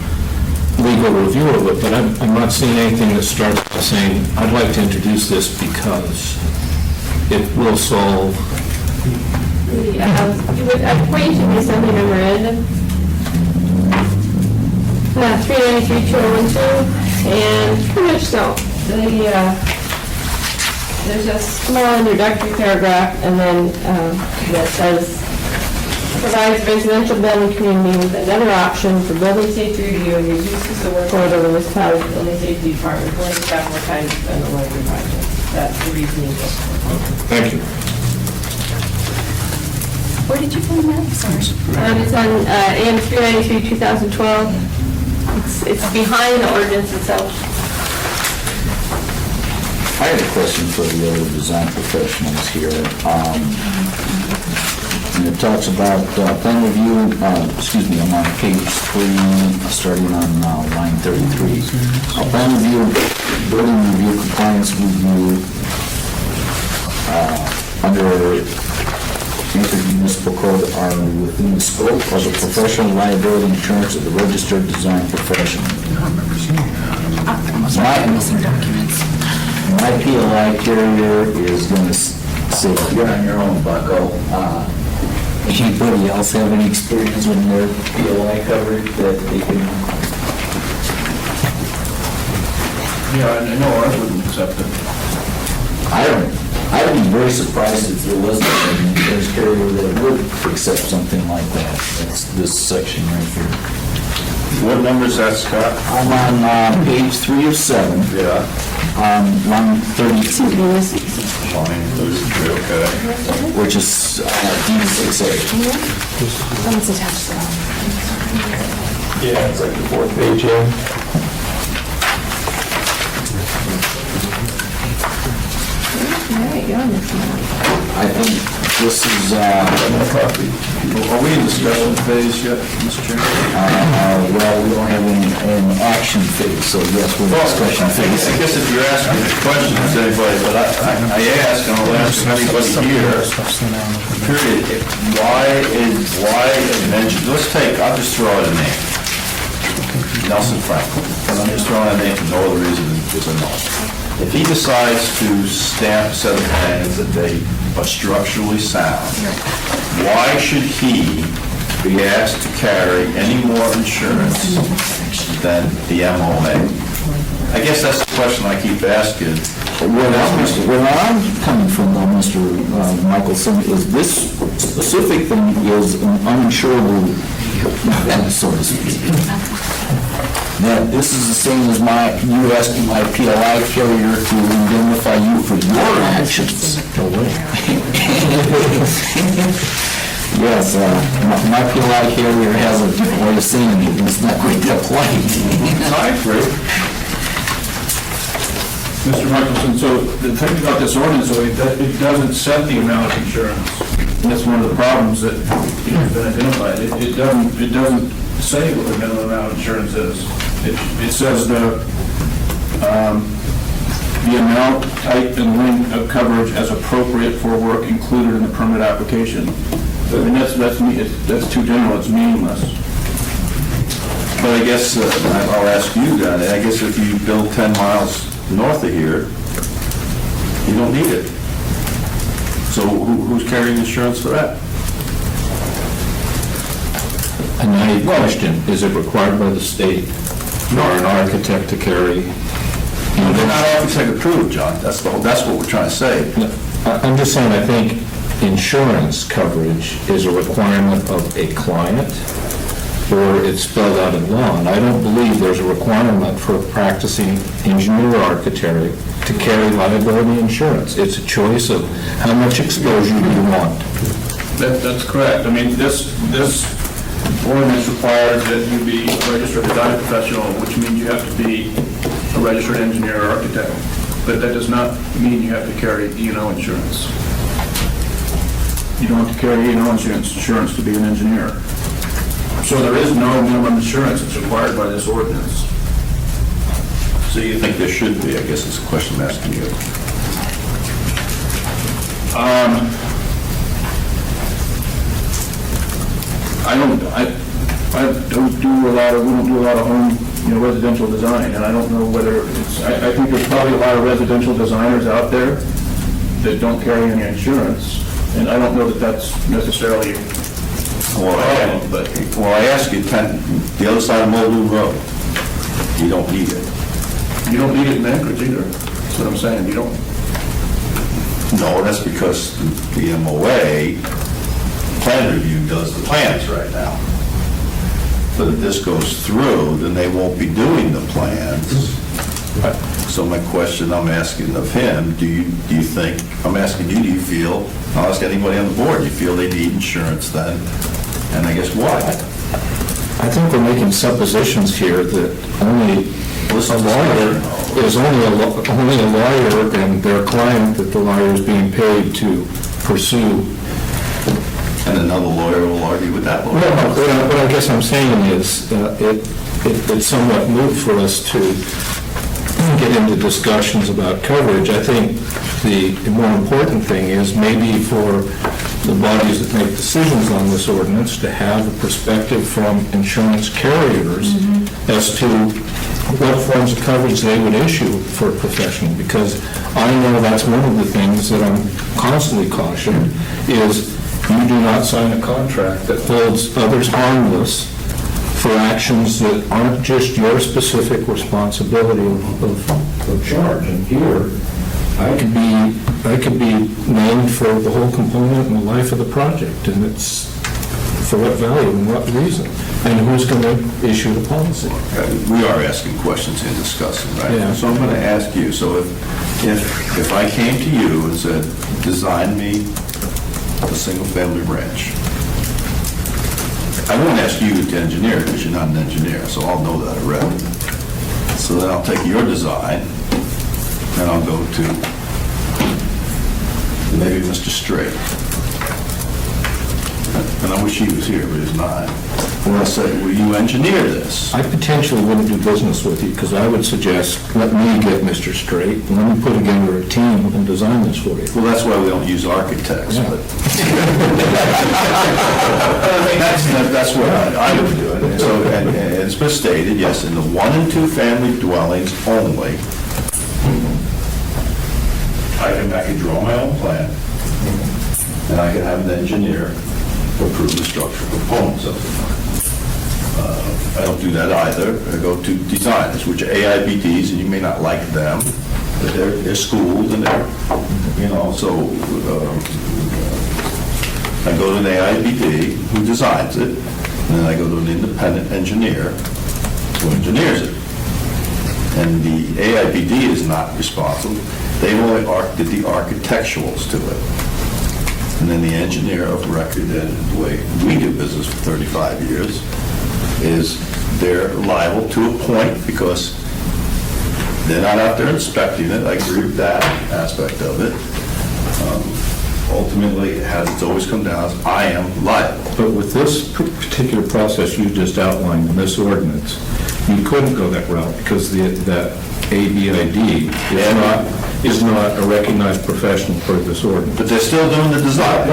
legal review of it, but I'm not seeing anything that starts by saying, I'd like to introduce this because it will solve. I'd point you to the assembly memorandum. 393-2012, and pretty much so. There's a small introductory paragraph, and then that says, provides residential building community with another option for building safety review and reduces the workload of the municipality building safety department when it's got more time to spend on larger projects. That's the reasoning. Thank you. Where did you find that? Sorry. It's on AM 393, 2012. It's behind the ordinance itself. I had a question for the other design professionals here. And it talks about plan review, I'm on page 3, starting on line 33. Plan review, building review, compliance review, under municipal code are within the scope of the professional liability insurance of the registered design professional. My PLI carrier is going to say, you're on your own, bucko. Anybody else have any experience with their PLI coverage that they can? Yeah, I know ours wouldn't accept it. I'd be very surprised if there wasn't an insurance carrier that would accept something like that. That's this section right here. What number is that, Scott? I'm on page 3 of 7, Yeah. line 32, Line 33, okay. which is D6A. Yeah, it's like the fourth page in. There you go, Miss Molly. I think this is, Are we in discussion phase yet, Mr. Chairman? well, we don't have an action phase, so yes, we're in discussion phase. I guess if you're asking the question to anybody, but I ask, and I'll ask anybody here, period, why an engineer, I'll just throw out a name. Nelson Franklin. And I'm just throwing a name for no other reason than because I know. If he decides to stamp a set of plans that they are structurally sound, why should he be asked to carry any more insurance than the MOA? I guess that's the question I keep asking. Where I'm coming from, though, Mr. Michelson, is this specific thing is an uninsurable, so to speak. That this is the same as you asking my PLI carrier to indemnify you for your actions. Yes, my PLI carrier has a different way of saying it, it's not quite that polite. I agree. Mr. Michelson, so the thing about this ordinance, though, it doesn't set the amount of insurance. That's one of the problems that has been identified. It doesn't say what the minimum amount of insurance is. It says the amount, type, and length of coverage as appropriate for work included in the permit application. I mean, that's too general, it's meaningless. But I guess, I'll ask you then, I guess if you build 10 miles north of here, you don't need it. So who's carrying insurance for that? A naive question, is it required by the state for an architect to carry? They're not architect approved, John, that's what we're trying to say. I'm just saying, I think insurance coverage is a requirement of a client, or it's spelled out in law, and I don't believe there's a requirement for a practicing engineer or architect to carry liability insurance. It's a choice of how much exposure you want. That's correct. I mean, this ordinance requires that you be a registered design professional, which means you have to be a registered engineer or architect. But that does not mean you have to carry E&O insurance. You don't have to carry E&O insurance to be an engineer. So there is no minimum insurance that's required by this ordinance. So you think there should be, I guess is the question I'm asking you. We don't do a lot of home, residential design, and I don't know whether it's, I think there's probably a lot of residential designers out there that don't carry any insurance, and I don't know that that's necessarily Well, I ask you, the other side of Muldoon Road, you don't need it. You don't need it in Anchorage either. That's what I'm saying. You don't. No, that's because the MOA plan review does the plans right now. But if this goes through, then they won't be doing the plans. So my question I'm asking of him, do you think, I'm asking you, do you feel, I'll ask anybody on the board, do you feel they need insurance then? And I guess why? I think we're making suppositions here that only a lawyer is only a lawyer and their client that the lawyer is being paid to pursue. And another lawyer will argue with that lawyer. No, what I guess I'm saying is it's somewhat moot for us to get into discussions about coverage. I think the more important thing is maybe for the bodies that make decisions on this ordinance to have a perspective from insurance carriers as to what forms of coverage they would issue for a professional, because I know that's one of the things that I'm constantly cautioned is you do not sign a contract that holds others harmless for actions that aren't just your specific responsibility of charge. And here, I could be named for the whole component and the life of the project, and it's for what value and what reason, and who's going to issue the policy. We are asking questions and discussing, right? Yeah. So I'm going to ask you, so if I came to you and said, design me a single-family ranch, I won't ask you to engineer because you're not an engineer, so I'll know that already. So then I'll take your design, and I'll go to maybe Mr. Straight. And I wish he was here, but he's not. And I'll say, will you engineer this? I potentially wouldn't do business with you, because I would suggest, let me get Mr. Straight, and let me put together a team and design this for you. Well, that's why we don't use architects, Yeah. but... That's what I would do it. And so, and it's been stated, yes, in the 1 and 2 family dwellings only, I can draw my own plan, and I can have an engineer approve the structural components of it. I don't do that either. I go to designers, which are AIBDs, and you may not like them, but they're schooled and they're, so I go to an AIBD who designs it, and then I go to an independent engineer who engineers it. And the AIBD is not responsible. They only did the architecturals to it. And then the engineer of record, and the way we do business for 35 years, is they're liable to a point because they're not out there inspecting it. I agree with that aspect of it. Ultimately, it's always come down as I am liable. But with this particular process you just outlined in this ordinance, you couldn't go that route, because that ABID is not a recognized professional for this ordinance. But they're still doing the design.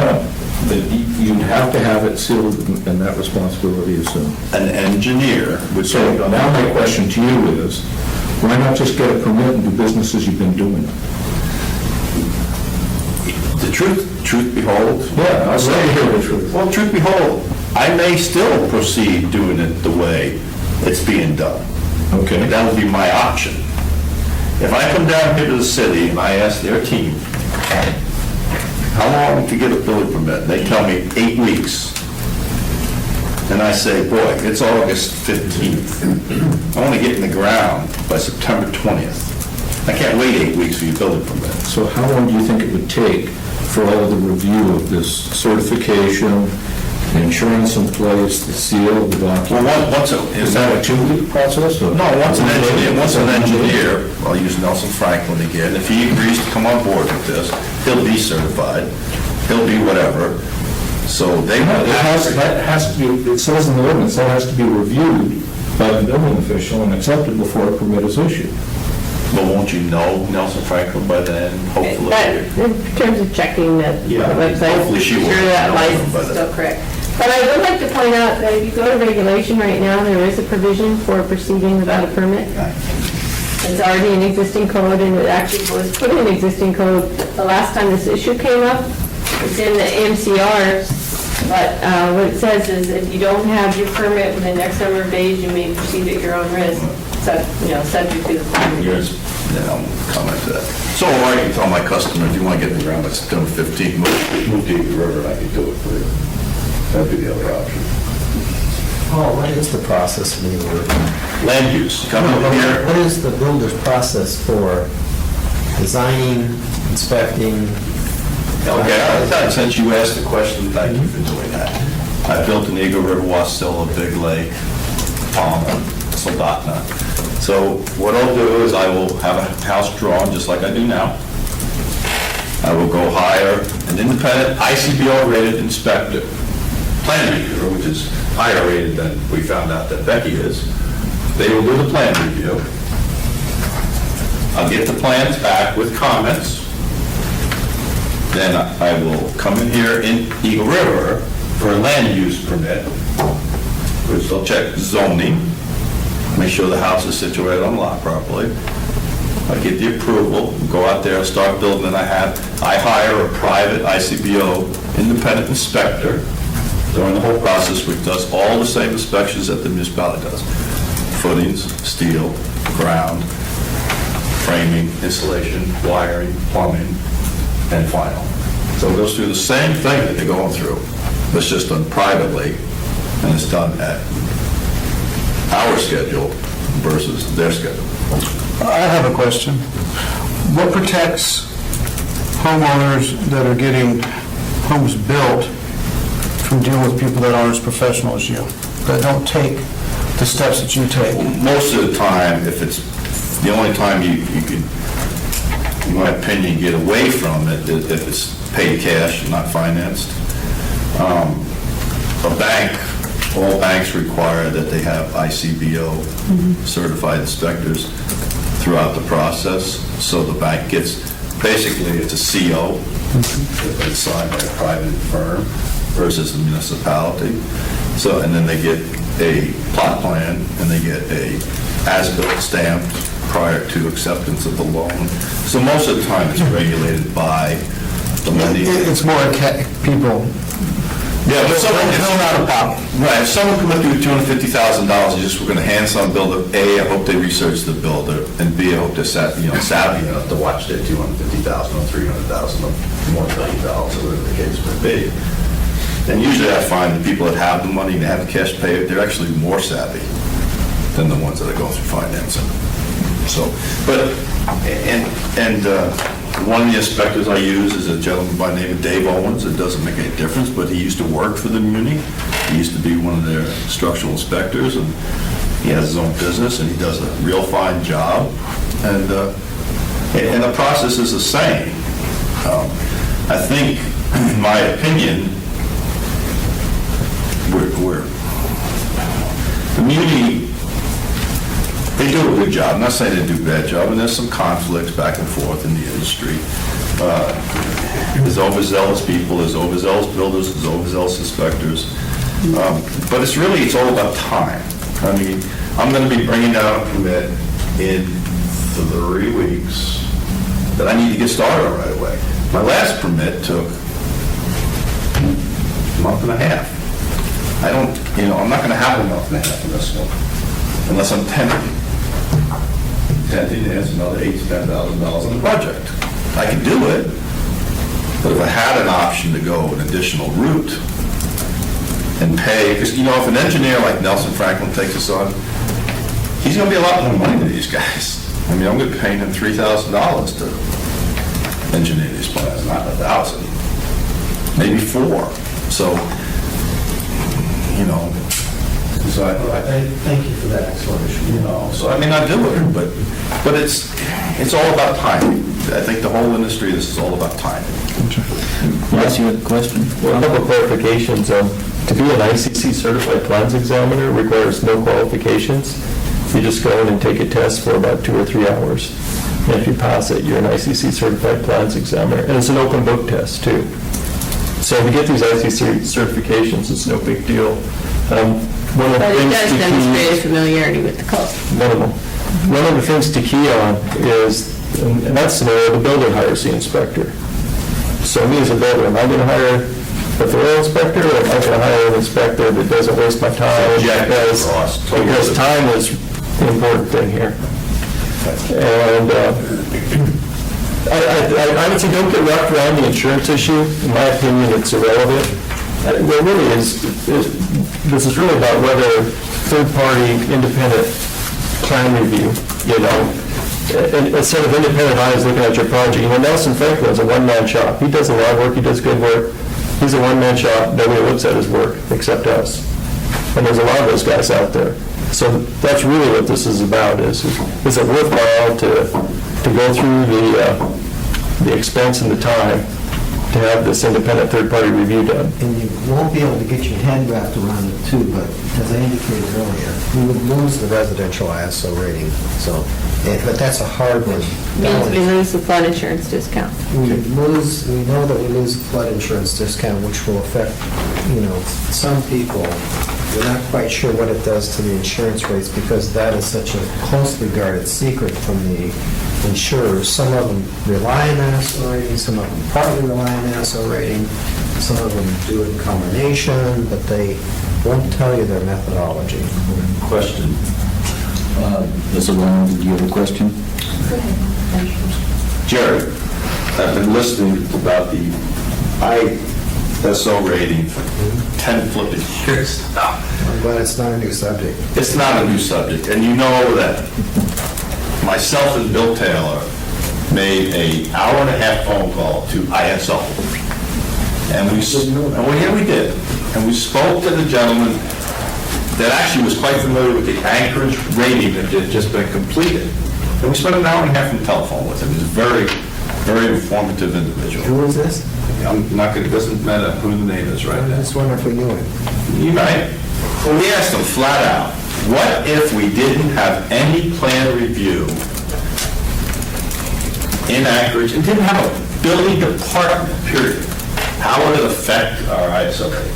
You'd have to have it sealed, and that responsibility is assumed. An engineer would So say, now my question to you is, why not just get a permit and do business as you've been doing it? the truth behold. Yeah, I'd love to hear the truth. Well, truth behold, I may still proceed doing it the way it's being done. Okay. That would be my option. If I come down here to the city and I ask their team, how long to get a building permit? They tell me 8 weeks. And I say, boy, it's August 15th. I want to get in the ground by September 20th. I can't wait 8 weeks for your building permit. So how long do you think it would take for all the review of this certification, the insurance in place, the seal, the document? Well, Is that a 2-week process? Or? No, once an engineer, I'll use Nelson Franklin again, if he agrees to come on board with this, he'll be certified, he'll be whatever, so they... That has to be, it says in the ordinance, that has to be reviewed by the building official and accepted before a permit is issued. But won't you know Nelson Franklin by then, hopefully? In terms of checking the Yeah, website, hopefully she will. sure that Know license by is then. still correct. But I would like to point out that if you go to regulation right now, there is a provision for proceeding without a permit. It's already in existing code, and it actually was put in existing code the last time this issue came up. It's in the MCR, but what it says is if you don't have your permit within X number of days, you may proceed at your own risk, subject to the plan. Years, then I'll comment to that. So I can tell my customers, if you want to get in the ground by September 15th, move to the river, and I can do it for you. That'd be the other option. Paul, what is the process when you work? Land use, come over here. What is the builder's process for designing, inspecting? Okay, since you asked the question, thank you for doing that. I built an Eagle River, Wasilla, Big Lake, Palmer, Soldotna. So what I'll do is I will have a house drawn just like I do now. I will go hire an independent ICBO rated inspector, plan reviewer, which is higher rated than we found out that Becky is. They will do the plan review. I'll get the plans back with comments. Then I will come in here in Eagle River for a land use permit, which they'll check zoning, make sure the house is situated on the lot properly. I get the approval, go out there, start building, and I hire a private ICBO independent inspector during the whole process, which does all the same inspections that the municipality does. Footings, steel, ground. framing, installation, wiring, plumbing, and final. So it goes through the same thing that they're going through. It's just done privately, and it's done at our schedule versus their schedule. I have a question. What protects homeowners that are getting homes built from dealing with people that aren't as professional as you, that don't take the steps that you take? Most of the time, if it's, the only time you could, in my opinion, get away from it is if it's paid cash and not financed. A bank, all banks require that they have ICBO certified inspectors throughout the process, so the bank gets, basically, it's a CO, it's signed by a private firm versus the municipality. So, and then they get a plot plan, and they get a as-built stamped prior to acceptance of the loan. So most of the time, it's regulated by the money. It's more people. Yeah, but someone, Fill out a pop. right, if someone come up to you with $250,000, you just, we're gonna hand some builder, A, I hope they research the builder, and B, I hope they're savvy enough to watch their $250,000 or $300,000 or more $1 million, or whatever the case may be. And usually I find the people that have the money and they have the cash pay, they're actually more savvy than the ones that are going through financing. So, but, one of the inspectors I use is a gentleman by the name of Dave Owens. It doesn't make any difference, but he used to work for the Muni. He used to be one of their structural inspectors, and he has his own business, and he does a real fine job. And the process is the same. I think, in my opinion, the Muni, they do a good job. I'm not saying they do a bad job, and there's some conflicts back and forth in the industry. There's overzealous people, there's overzealous builders, there's overzealous inspectors. But it's all about time. I mean, I'm going to be bringing down a permit in 3 weeks that I need to get started on right away. My last permit took a month and a half. I'm not going to have a month and a half in this one, unless I'm tenting. Tenting is another $8,000 to $10,000 on the project. I can do it, but if I had an option to go an additional route and pay, because, if an engineer like Nelson Franklin takes this on, he's going to be a lot more money to these guys. I mean, I'm going to be paying him $3,000 to engineer these plans, not $1,000, maybe $4,000. So, so I Thank you for that explanation. so I mean, I do it, but it's all about timing. I think the whole industry, this is all about timing. Yes, you had a question? Well, a couple of clarifications. To be an ICC certified plans examiner requires no qualifications. You just go in and take a test for about 2 or 3 hours. And if you pass it, you're an ICC certified plans examiner. And it's an open book test, too. So to get these ICC certifications, it's no big deal. One of the But it things does to demonstrate a key, familiarity with the code. minimal. One of the things to key on is, in that scenario, the builder hires the inspector. So me as a builder, am I going to hire a thorough inspector, or am I going to hire an inspector that doesn't waste my time? Subjective, Ross, totally. Because time is the important thing here. And I would say don't get wrapped around the insurance issue. In my opinion, it's irrelevant. What really is, this is really about whether third-party independent plan review, and instead of independent eyes looking at your project, Nelson Franklin is a one-man shop. He does a lot of work, he does good work. He's a one-man shop, nobody looks at his work except us. And there's a lot of those guys out there. So that's really what this is about, is it worthwhile to go through the expense and the time to have this independent third-party review done? And you won't be able to get your head wrapped around it too, but as I indicated earlier, we would lose the residential ISO rating, so, but that's a hard one. Means we lose the flood insurance discount. We know that we lose the flood insurance discount, which will affect, some people. We're not quite sure what it does to the insurance rates, because that is such a closely guarded secret from the insurers. Some of them rely on ISO rating, some of them partly rely on ISO rating, some of them do it in combination, but they won't tell you their methodology. Question. Ms. Alon, do you have a question? Jerry, I've been listening about the ISO rating for 10 flipping years now. I'm glad it's not a new subject. It's not a new subject, and you know that myself and Bill Taylor made an hour-and-a-half phone call to ISO. And we did. And we spoke to the gentleman that actually was quite familiar with the Anchorage rating that had just been completed. And we spent an hour and a half on the telephone with him. He's a very, very informative individual. Who is this? I'm not going to, it doesn't matter who the name is right I now. just wonder if we knew it. You might. Well, we asked him flat out, what if we didn't have any plan review in Anchorage and didn't have a building department, period? How would it affect our ISO rating?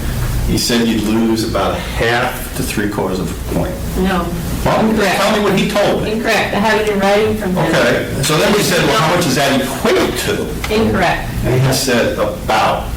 He said you'd lose about 1/2 to 3/4 of a point. No. Well, Incorrect. tell me what he told me. Incorrect. I have it in writing from him. Okay, so then we said, well, how much does that equate to? Incorrect. And he said about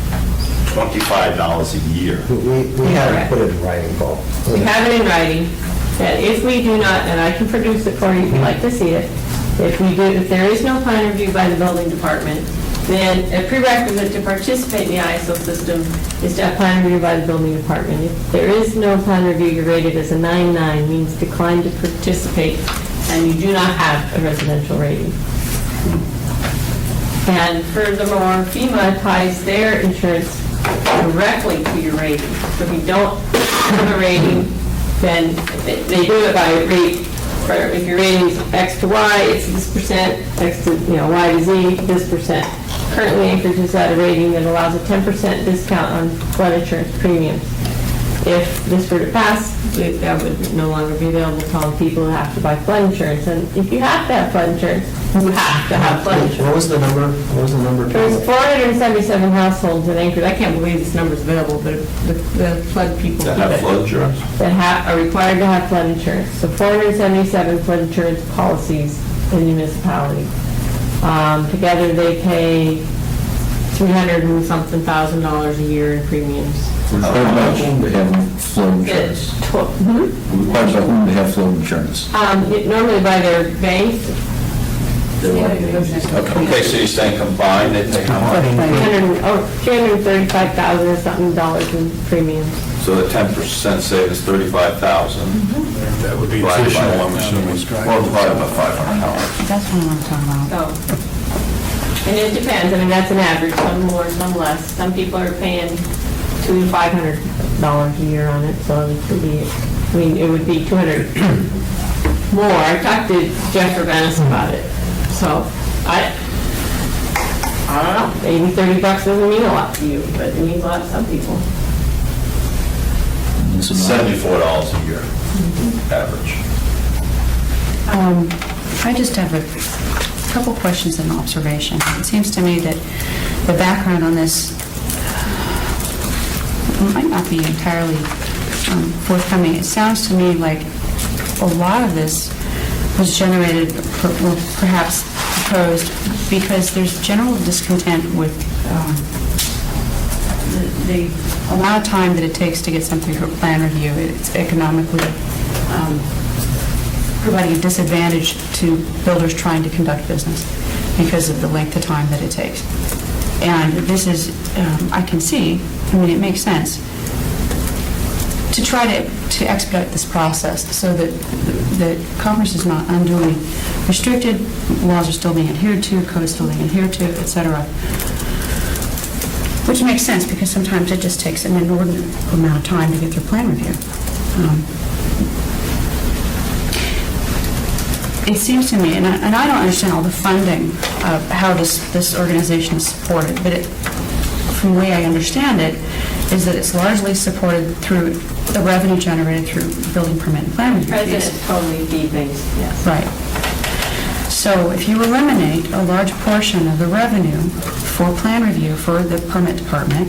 $25 a year. We haven't put it in writing, Paul. We have it in writing that if we do not, and I can produce it for you if you'd like to see it, if there is no plan review by the building department, then a prerequisite to participate in the ISO system is to have plan review by the building department. If there is no plan review, you're rated as a 9.9, means decline to participate, and you do not have a residential rating. And furthermore, FEMA ties their insurance directly to your rating. So if you don't have a rating, then they do it by rate. If your rating is X to Y, it's this percent, X to, Y to Z, this percent. Currently, Anchorage is at a rating that allows a 10% discount on flood insurance premiums. If this were to pass, that would no longer be available to all people who have to buy flood insurance. And if you have to have flood insurance, you have to have flood insurance. What was the number? What was the number? There's 477 households in Anchorage. I can't believe this number's available, but the flood people That keep have it. flood insurance? That are required to have flood insurance. So 477 flood insurance policies in the municipality. Together, they pay $300 and something thousand a year in premiums. Required by whom to have flood insurance? Required by whom to have flood insurance? Normally by their bank. Okay, so you're saying combined, they pay how much? $335,000 or something dollars in premiums. So the 10% savings, $35,000. That would be divided by one, assuming, or divided by 500 hours. That's what I'm talking about. So, and it depends, I mean, that's an average, some more, some less. Some people are paying $200 to $500 a year on it, so it would be, it would be 200 more. I talked to Jeff Urbanus about it, so I don't know, maybe $30 doesn't mean a lot to you, but it means a lot to some people. Ms. Alon? $74 a year, average. I just have a couple questions and observation. It seems to me that the background on this might not be entirely forthcoming. It sounds to me like a lot of this was generated, or perhaps proposed, because there's general discontent with the amount of time that it takes to get something through a plan review. It's economically providing a disadvantage to builders trying to conduct business because of the length of time that it takes. And this is, I can see, it makes sense, to try to expedite this process so that commerce is not unduly restricted, laws are still being adhered to, code is still being adhered to, et cetera. Which makes sense, because sometimes it just takes an inordinate amount of time to get through plan review. It seems to me, and I don't understand all the funding of how this organization is supported, but from the way I understand it, is that it's largely supported through the revenue generated through building permit and plan review fees. President's totally fee-based, yes. Right. So if you eliminate a large portion of the revenue for plan review for the permit department,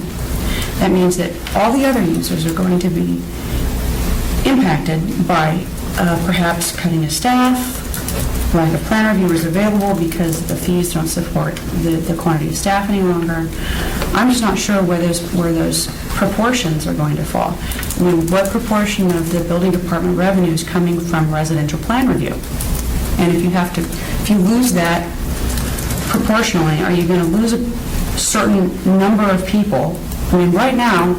that means that all the other users are going to be impacted by perhaps cutting a staff, lack of plan reviewers available because the fees don't support the quantity of staff any longer. I'm just not sure where those proportions are going to fall. I mean, what proportion of the building department revenue is coming from residential plan review? And if you lose that proportionally, are you going to lose a certain number of people? I mean, right now,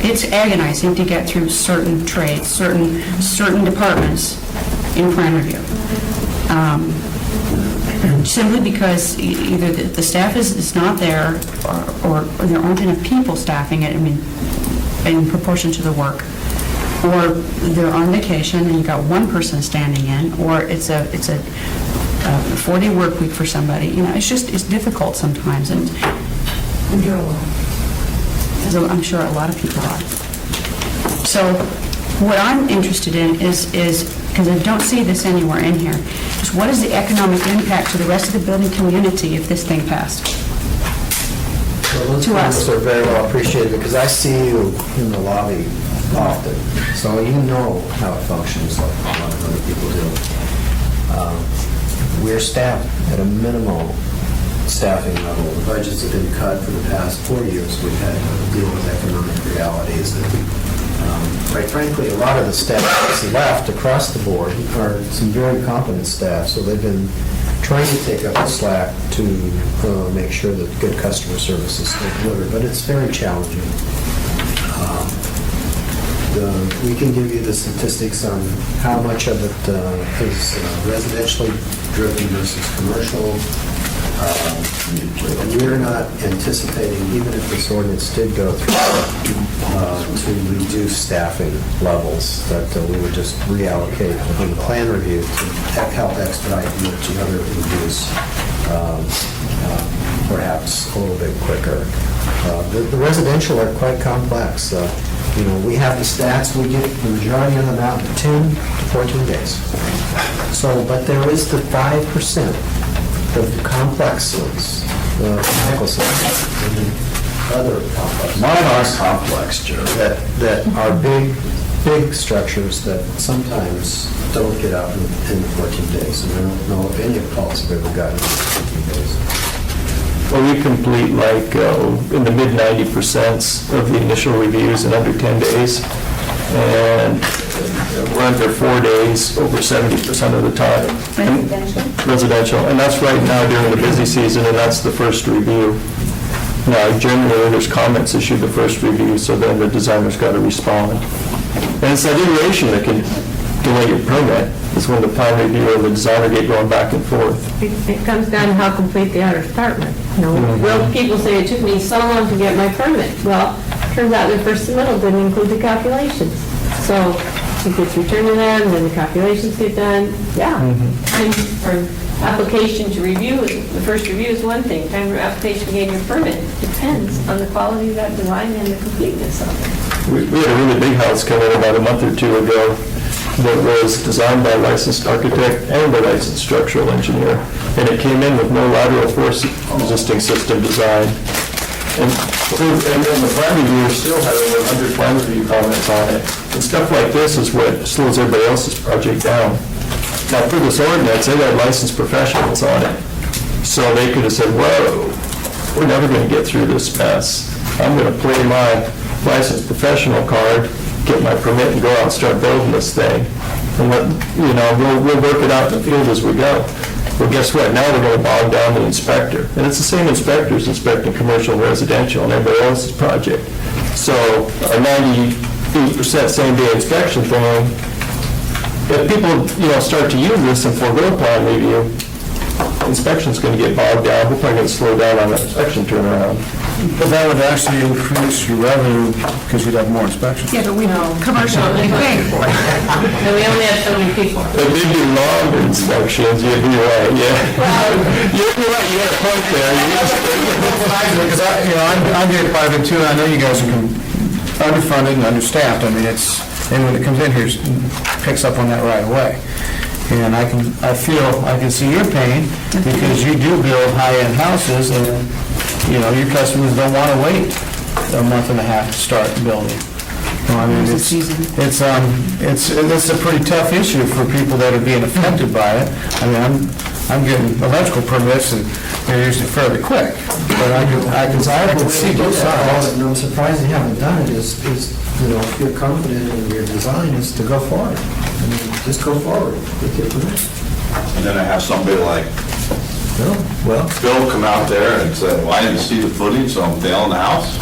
it's agonizing to get through certain trades, certain departments in plan review. Simply because either the staff is not there, or there aren't enough people staffing it, I mean, in proportion to the work, or they're on vacation and you've got one person standing in, or it's a 4-day work week for somebody. You know, it's difficult sometimes, and you're alone. So I'm sure a lot of people are. So what I'm interested in is, because I don't see this anywhere in here, is what is the economic impact to the rest of the building community if this thing passed? Well, those To us. comments are very well appreciated, because I see you in the lobby often, so you know how it functions like a lot of other people do. We're staffed at a minimal staffing level. The budgets have been cut for the past 4 years. We've had to deal with economic realities that, quite frankly, a lot of the staff that's left across the board are some very competent staff, so they've been trying to take up the slack to make sure that good customer service is still delivered, but it's very challenging. We can give you the statistics on how much of it is residentially driven versus commercial. We're not anticipating, even if this ordinance did go through, to reduce staffing levels, that we would just reallocate on the plan review to help expedite the other reviews perhaps a little bit quicker. The residential are quite complex. We have the stats, we get the majority of them out in 10 to 14 days. So, but there is the 5% of complex ones, the medical centers, and other complex. Mine are complex, Joe. That are big structures that sometimes don't get out in 14 days. And I don't know if any of the calls have ever gotten out in 14 days. Well, we complete like in the mid-90% of the initial reviews in under 10 days, and we're under 4 days over 70% of the time. Residential, and that's right now during the busy season, and that's the first review. Now, generally, there's comments issued the first review, so then the designer's got to respond. And it's that iteration that can delay your permit, is when the plan reviewer and the designer get going back and forth. It comes down to how complete the outer apartment. Well, people say it took me so long to get my permit. Well, turns out the first submittal didn't include the calculations. So it gets returned to them, then the calculations get done. Yeah. Time for application to review, the first review is one thing. Time for application to gain your permit depends on the quality of that design and the completeness of it. We had a really big house come in about a month or two ago that was designed by a licensed architect and a licensed structural engineer, and it came in with no lateral force resisting system design. And then the plan reviewer still had over 100 plan review comments on it. And stuff like this is what slows everybody else's project down. Now, for this ordinance, they had licensed professionals on it, so they could have said, whoa, we're never going to get through this mess. I'm going to play my licensed professional card, get my permit, and go out and start building this thing. And we'll work it out in the field as we go. Well, guess what? Now we're going to bog down the inspector. And it's the same inspectors inspecting commercial and residential and everybody else's project. So our 98% same-day inspection thing, if people, start to use this and forego plan review, inspection's going to get bogged down. We're probably going to slow down on that inspection turnaround. But that would actually increase your revenue because you'd have more inspections. Yeah, but we know commercial, they pay for it. And we only have so many people. If they do longer inspections, you'd be right, yeah. You're right, you got a point there. Because I'm here private too, and I know you guys are underfunded and understaffed. I mean, and when it comes in here, it picks up on that right away. And I can see your pain because you do build high-end houses and, your customers don't want to wait a month and a half to start building. Well, I mean, it's a pretty tough issue for people that are being affected by it. I mean, I'm getting electrical permits, and they're usually fairly quick, but I can see both sides. And I'm surprised you haven't done it, is, if you're confident in your design, is to go forward. I mean, just go forward with your permit. And then I have somebody like Well, Bill come out there and say, well, I didn't see the footage, so I'm failing the house.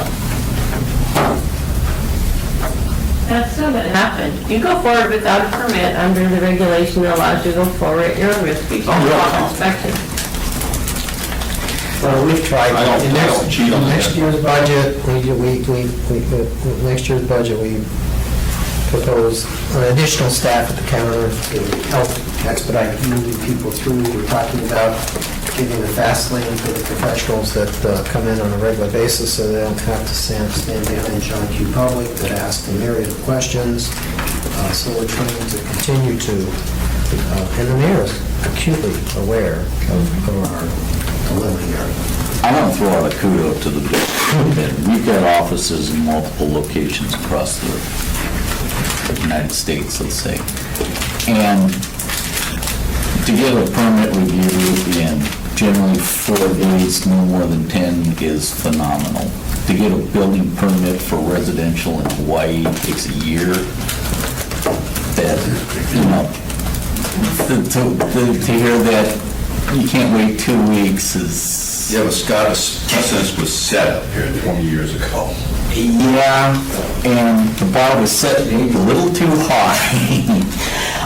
That's still going to happen. You go forward without a permit under the regulation that allows you to go forward at your own risk. You can walk inspection. well, we've tried. I don't cheat on that. Next year's budget, next year's budget, we propose additional staff at the counter to help expedite moving people through. We're talking about giving a fast lane for the professionals that come in on a regular basis, so they don't have to stand behind John Q. Public that ask a myriad of questions. So we're trying to continue to, and the mayor is acutely aware of our dilemma here. I want to throw out a kudo to the bid. We've got offices in multiple locations across the United States, let's say. And to get a permit review in generally 4 days, no more than 10, is phenomenal. To get a building permit for residential in Hawaii takes a year. That, to hear that you can't wait 2 weeks is... Yeah, but Scott, a precedence was set up here 20 years ago. Yeah, and the bar was set maybe a little too high.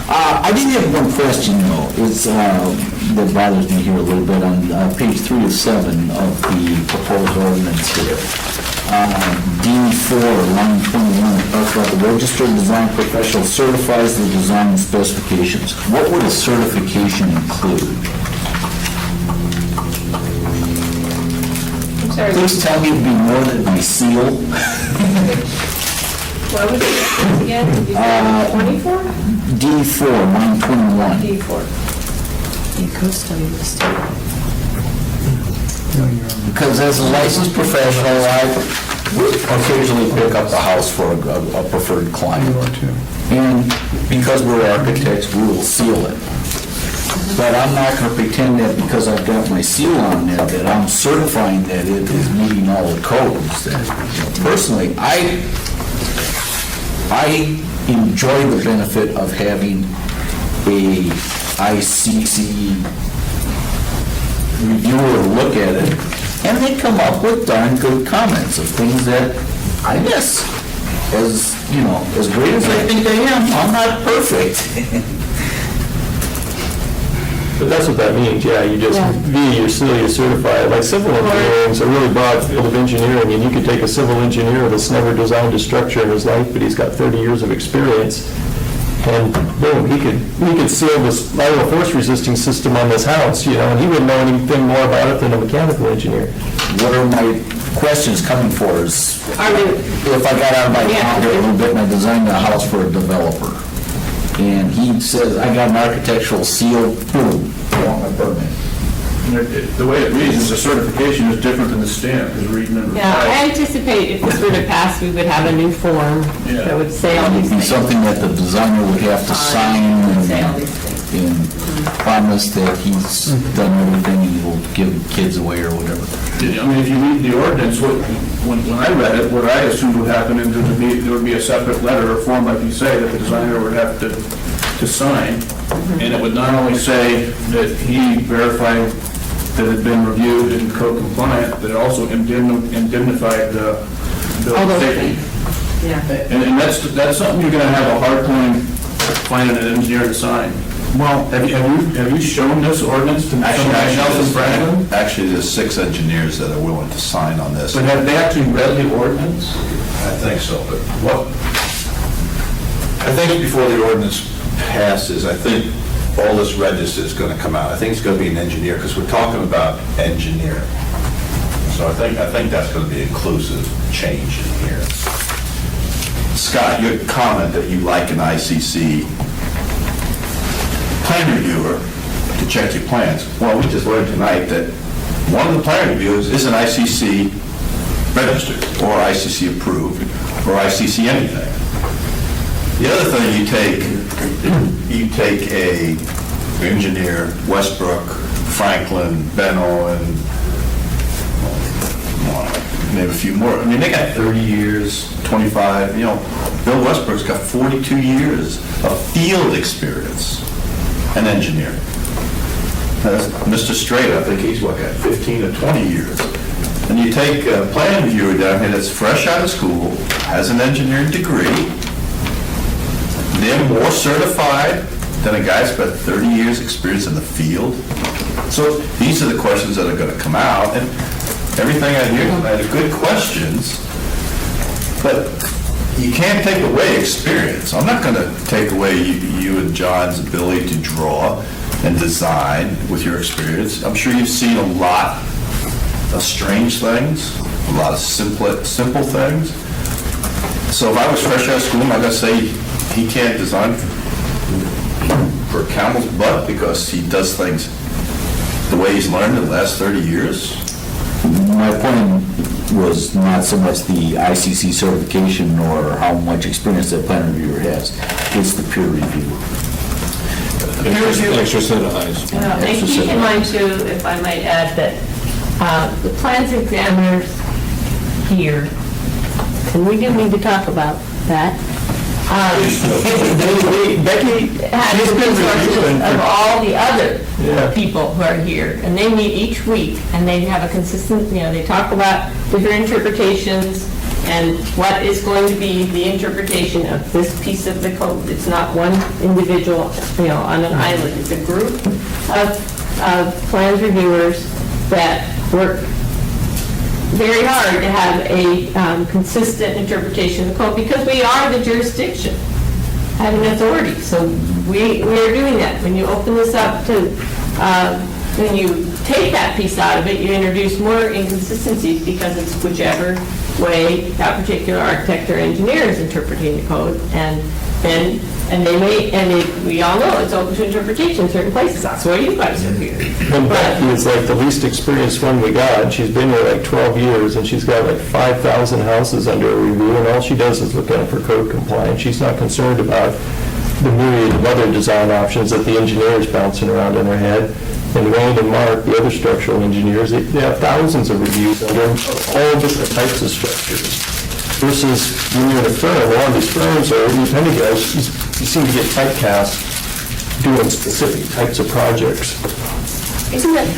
I did have one question, though. It's that bothers me here a little bit on page 3 of 7 of the proposed ordinance here. D4, line 21, it talks about the registered design professional certifies the design specifications. What would a certification include? Please tell me it'd be more than my seal. What was it again? You said 24? D4, line 21. D4. Because as a licensed professional, I occasionally pick up the house for a preferred client. And because we're architects, we will seal it. But I'm not going to pretend that because I've got my seal on there, that I'm certifying that it is meeting all the codes. Personally, I enjoy the benefit of having a ICC reviewer look at it, and they come up with darn good comments of things that I miss. As great as I think I am, I'm not perfect. But that's what that means, yeah, you just, via your seal, you certify it. Like civil engineering is a really broad field of engineering, and you could take a civil engineer that's never designed a structure in his life, but he's got 30 years of experience, and boom, he could seal this lateral force resisting system on this house, and he wouldn't know anything more about it than a mechanical engineer. What are my questions coming for is, if I got out of my calendar a little bit and I designed a house for a developer, and he says, I got an architectural seal, boom, I want my permit. The way it reads is the certification is different than the stamp, is reading and... Yeah, I anticipate if this were to pass, we would have a new form that would say all It these would be things. something that the designer would have to sign and promise that he's done everything he will give kids away or whatever. I mean, if you read the ordinance, when I read it, what I assumed would happen is there would be a separate letter or form, like you say, that the designer would have to sign, and it would not only say that he verified that it had been reviewed and code compliant, but it also indemnified the bill of safety. Yeah. And that's something you're gonna have a hard time finding an engineer to sign. Well, have you shown this ordinance to somebody else in Franklin? Actually, there's 6 engineers that are willing to sign on this. But have they actually read the ordinance? I think so, but I think before the ordinance passes, I think all this register is going to come out. I think it's going to be an engineer, because we're talking about engineering. So I think that's going to be inclusive change in here. Scott, your comment that you like an ICC plan reviewer to check your plans. Well, we just learned tonight that one of the plan reviewers is an ICC registered, or ICC approved, or ICC anything. The other thing, you take a engineer, Westbrook, Franklin, Ben Owen, name a few more. I mean, they got 30 years, 25, Bill Westbrook's got 42 years of field experience, an engineer. Mr. Straight, I think he's, got 15 or 20 years. And you take a plan reviewer down here that's fresh out of school, has an engineering degree, they're more certified than a guy who's got 30 years experience in the field. So these are the questions that are going to come out, and everything I hear tonight are good questions, but you can't take away experience. I'm not going to take away you and John's ability to draw and design with your experience. I'm sure you've seen a lot of strange things, a lot of simple things. So if I was fresh out of school, I'm not going to say he can't design for a camel's butt because he does things the way he's learned in the last 30 years. My point was not so much the ICC certification or how much experience that plan reviewer has. It's the peer review. Extra set of eyes. And keep in mind too, if I might add, that the plans examiners here, and we do need to talk about that, Becky, had she's the been resources reviewing of for- all the other Yeah. people who are here, and they meet each week, and they have a consistent, they talk about different interpretations and what is going to be the interpretation of this piece of the code. It's not one individual, on an island. It's a group of plans reviewers that work very hard to have a consistent interpretation of the code, because we are the jurisdiction having authority. So we are doing that. When you open this up to, when you take that piece out of it, you introduce more inconsistencies because it's whichever way that particular architect or engineer is interpreting the code. We all know it's open to interpretation in certain places. That's why you guys are here. And Becky is like the least experienced one we got. She's been here like 12 years, and she's got like 5,000 houses under a review, and all she does is look out for code compliance. She's not concerned about the myriad of other design options that the engineers bouncing around in her head. And Wayne and Mark, the other structural engineers, they have thousands of reviews under all different types of structures. Versus when you're in a firm, a lot of these firms are independent guys, you seem to get typecast doing specific types of projects. Isn't that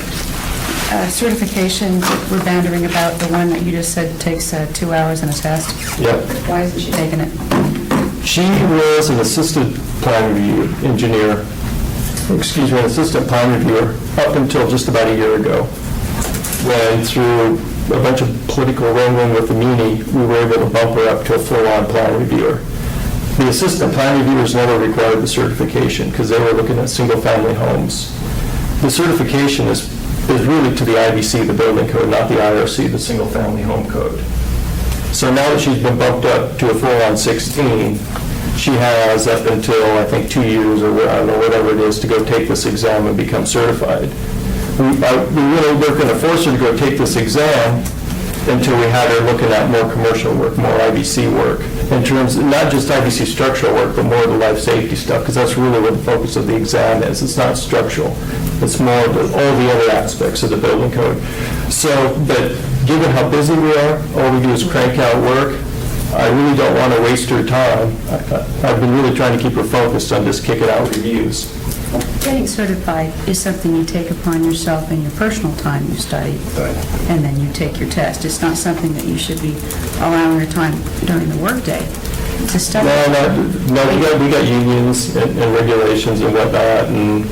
certification that we're bounding about, the one that you just said takes 2 hours and a test? Yep. Why isn't she taking it? She was an assistant plan review engineer, an assistant plan reviewer up until just about a year ago. When through a bunch of political wrangling with the Muni, we were able to bump her up to a full-on plan reviewer. The assistant plan reviewers never required the certification because they were looking at single-family homes. The certification is really to the IBC, the building code, not the IRC, the single-family home code. So now that she's been bumped up to a full-on 16, she has up until, I think, 2 years or I don't know, whatever it is, to go take this exam and become certified. We really weren't going to force her to go take this exam until we had her looking at more commercial work, more IBC work, in terms of not just IBC structural work, but more of the life safety stuff, because that's really what the focus of the exam is. It's not structural. It's more of all the other aspects of the building code. So, but given how busy we are, all we do is crank out work. I really don't want to waste her time. I've been really trying to keep her focused on just kicking out reviews. Getting certified is something you take upon yourself in your personal time. You study, and then you take your test. It's not something that you should be allowing your time during the workday to study. No, we got unions and regulations and whatnot, and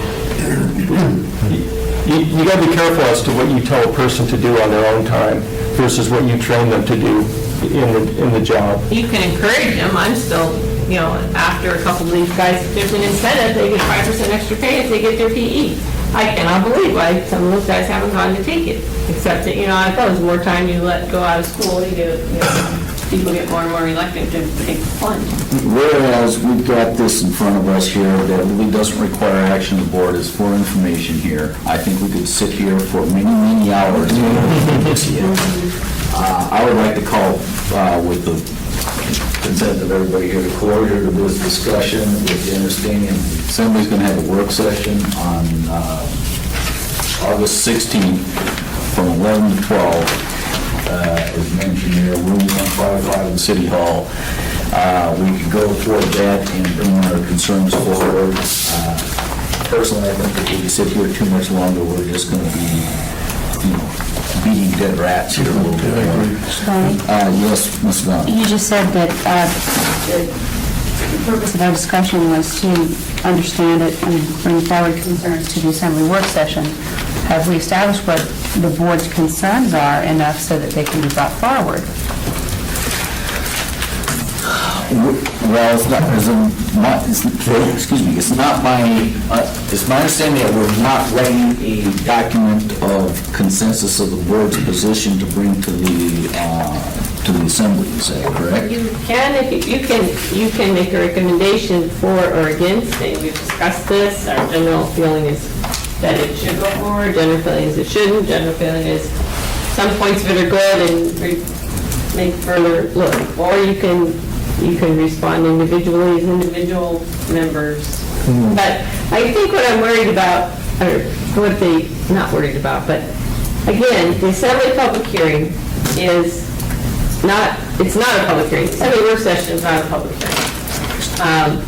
you got to be careful as to what you tell a person to do on their own time versus what you train them to do in the job. You can encourage them. I'm still, after a couple of these guys, there's an incentive, they get 5% extra pay if they get their PE. I cannot believe why some of those guys haven't gone to take it, except that, I thought the more time you let go out of school, people get more and more reluctant to take the plunge. Whereas we've got this in front of us here that really doesn't require action of the board, is for information here. I think we could sit here for many, many hours. I would like to call with the consent of everybody here to closure to this discussion with the understanding the Assembly's going to have a work session on August 16th from 11 to 12. As mentioned here, room 155 in City Hall. We could go toward that and bring our concerns forward. Personally, I think if we sit here too much longer, we're just going to be, beating dead rats here a little bit. Yes, Ms. Dunn. You just said that the purpose of our discussion was to understand it and bring forward concerns to the Assembly work session. Have we established what the board's concerns are enough so that they can be brought forward? Well, it's not, it's not my, it's my understanding that we're not writing a document of consensus of the board's position to bring to the Assembly, is that correct? You can, you can make a recommendation for or against, saying we've discussed this, our general feeling is that it should go forward, general feeling is it shouldn't, general feeling is some points of it are good and make further look. Or you can respond individually as individual members. But I think what I'm worried about, or what they, not worried about, but again, the Assembly public hearing is not, it's not a public hearing. The Assembly work session is not a public hearing.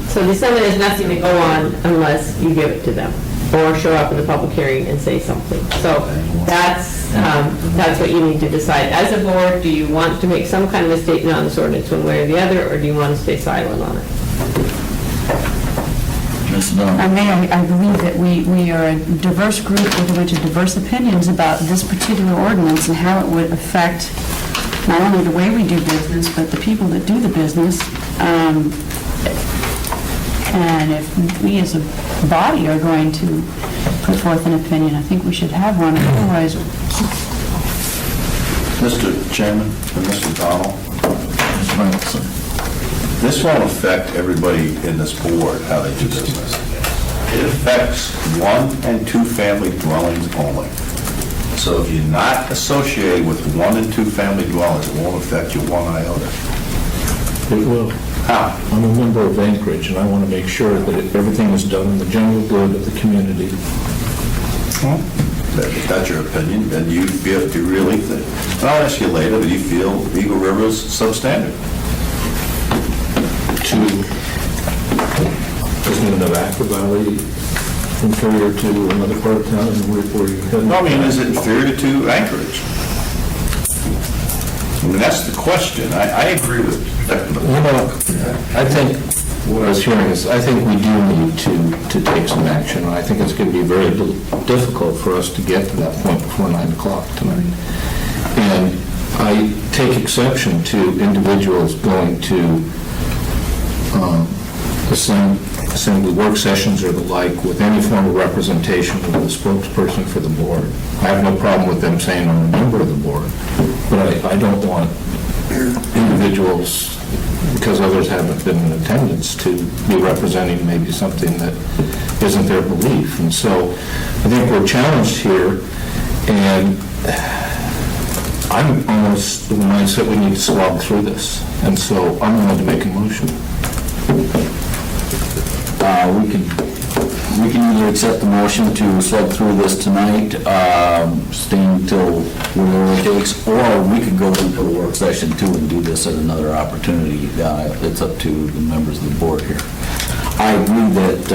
So the Assembly has nothing to go on unless you give it to them or show up in the public hearing and say something. So that's what you need to decide. As a board, do you want to make some kind of a statement on this ordinance one way or the other, or do you want to stay silent on it? Ms. Dunn. I believe that we are a diverse group with a bunch of diverse opinions about this particular ordinance and how it would affect not only the way we do business, but the people that do the business. And if we as a body are going to put forth an opinion, I think we should have one, otherwise... Mr. Chairman and Mr. Donald, Ms. Ransom. this won't affect everybody in this board, how they do business. It affects one and two family dwellings only. So if you're not associated with one and two family dwellings, it won't affect you one iota. It will. How? I'm a member of Anchorage, and I want to make sure that everything is done in the general good of the community. If that's your opinion, then you feel, do you really think, and I'll ask you later, but you feel Eagle River is substandard? Isn't the Navajo Valley inferior to another part of town where you head? No, I mean, is it inferior to Anchorage? I mean, that's the question. I agree with that. I think, what I was hearing is, I think we do need to take some action, and I think it's going to be very difficult for us to get to that point before 9 o'clock tonight. And I take exception to individuals going to assembly work sessions or the like with any form of representation of the spokesperson for the board. I have no problem with them saying I'm a member of the board, but I don't want individuals, because others haven't been in attendance, to be representing maybe something that isn't their belief. And so I think we're challenged here, and I'm almost of the mindset we need to slog through this. And so I'm going to make a motion. We can either accept the motion to slug through this tonight, stay until whatever it takes, or we could go into the work session too and do this at another opportunity. It's up to the members of the board here. I agree that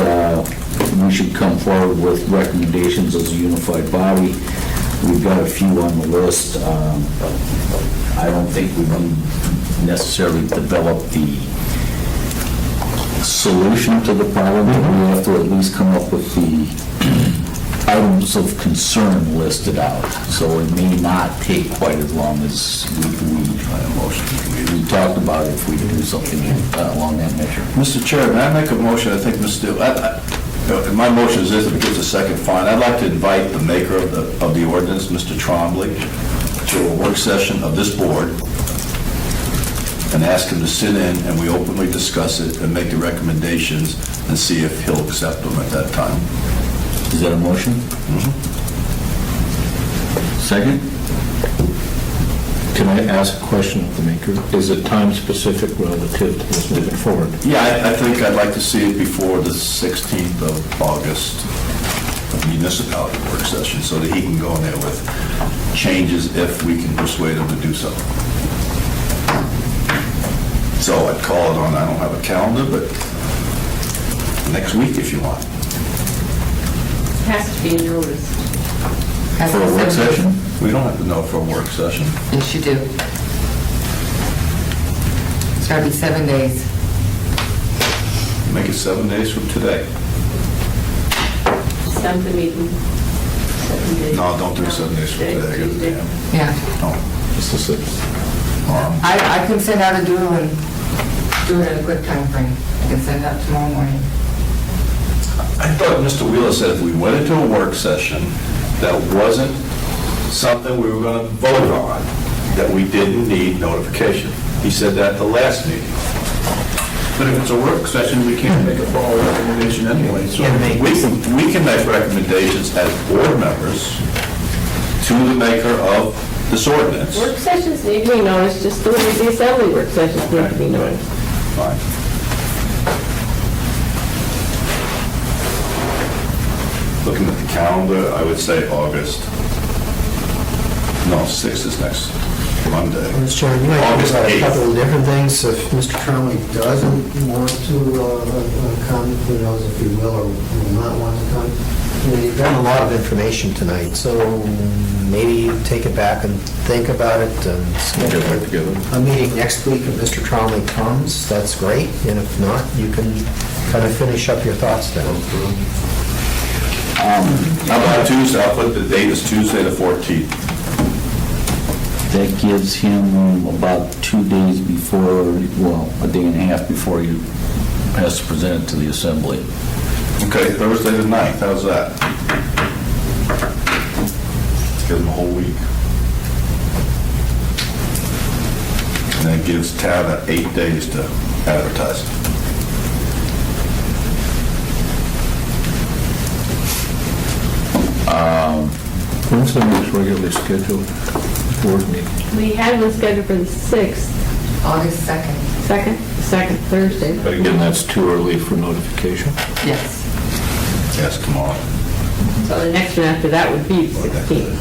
we should come forward with recommendations as a unified body. We've got a few on the list. I don't think we need necessarily develop the solution to the problem, but we have to at least come up with the items of concern listed out. So it may not take quite as long as we talked about if we do something along that measure. Mr. Chair, may I make a motion? I think my motion is this, if it gets a second, fine. I'd like to invite the maker of the ordinance, Mr. Trombley, to a work session of this board and ask him to sit in and we openly discuss it and make the recommendations and see if he'll accept them at that time. Is that a motion? Second? Can I ask a question of the maker? Is it time-specific relative to this moving forward? Yeah, I think I'd like to see it before the 16th of August municipality work session, so that he can go in there with changes if we can persuade him to do so. So I'd call it on, I don't have a calendar, but next week if you want. Has to be noticed. Has For a to work send- session? We don't have to know for a work session. Yes, you do. It's got to be 7 days. Make it 7 days from today. Send the meeting. 7 days. No, don't do 7 days from today. I got the damn- Yeah. No. It's the 6th. I can send out a doodle and do it in a quick time frame. I can send it out tomorrow morning. I thought Mr. Wheeler said if we went into a work session that wasn't something we were going to vote on, that we didn't need notification. He said that at the last meeting. But if it's a work session, we can't make a formal recommendation anyway, so. We can make recommendations as board members to the maker of this ordinance. Work sessions need to be noticed, just the way the assembly work sessions need to be noticed. Fine. Looking at the calendar, I would say August. No, 6th is next Monday. Mr. Chairman, you might think August about a 8th. couple of different things. If Mr. Tromley doesn't want to come, who knows if he will or will not want to come. You know, you've gotten a lot of information tonight, so maybe take it back and think about it and schedule a meeting next week. If Mr. Tromley comes, that's great, and if not, you can kind of finish up your thoughts then. How about Tuesday? I'll put the date as Tuesday the 14th. That gives him about 2 days before, well, a day and a half before he has to present it to the assembly. Okay, Thursday the 9th, how's that? Give him a whole week. And then gives Tad 8 days to advertise. When's the next regularly scheduled board meeting? We had one scheduled for the 6th, August 2nd. second Thursday. But again, that's too early for notification. Yes. Yes, tomorrow. So the next one after that would be 16th.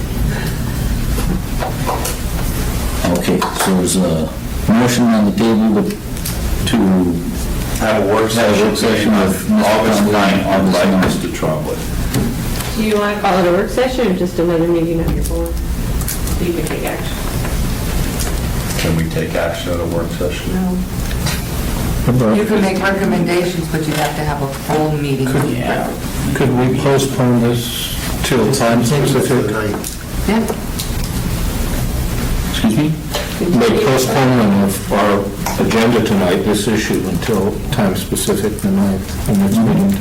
Okay, so there's a motion on the table to Have a work session with on August 9th, August unlike 9th. Mr. Trombley. Do you want to call it a work session or just another meeting of your board? So you can take action. Can we take action at a work session? No. You can make recommendations, but you have to have a full meeting. Could we postpone this till time specific? Yeah. Excuse me? Make postponement of our agenda tonight, this issue, until time specific, the next meeting.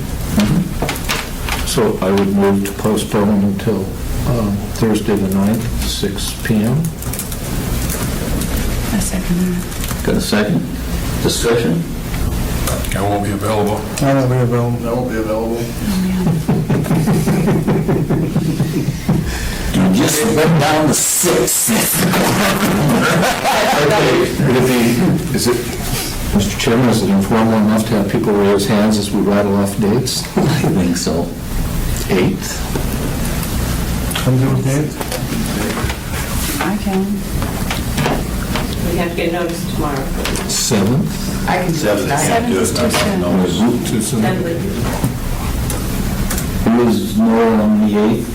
So I would move to postpone until Thursday the 9th, 6 PM. I second that. Got a second? Discussion? I won't be available. I won't be available. I won't be available. You just went down to 6. Would it be, is it, Mr. Chairman, is it informal enough to have people raise hands as we rattle off dates? I think so. 8th? I'm good with Dave. I can. We have to get notice tomorrow. 7th? I can do it 7th, tonight. can't do it. Seventh is too soon. No, Too soon? Assembly. Who is no on the 8th?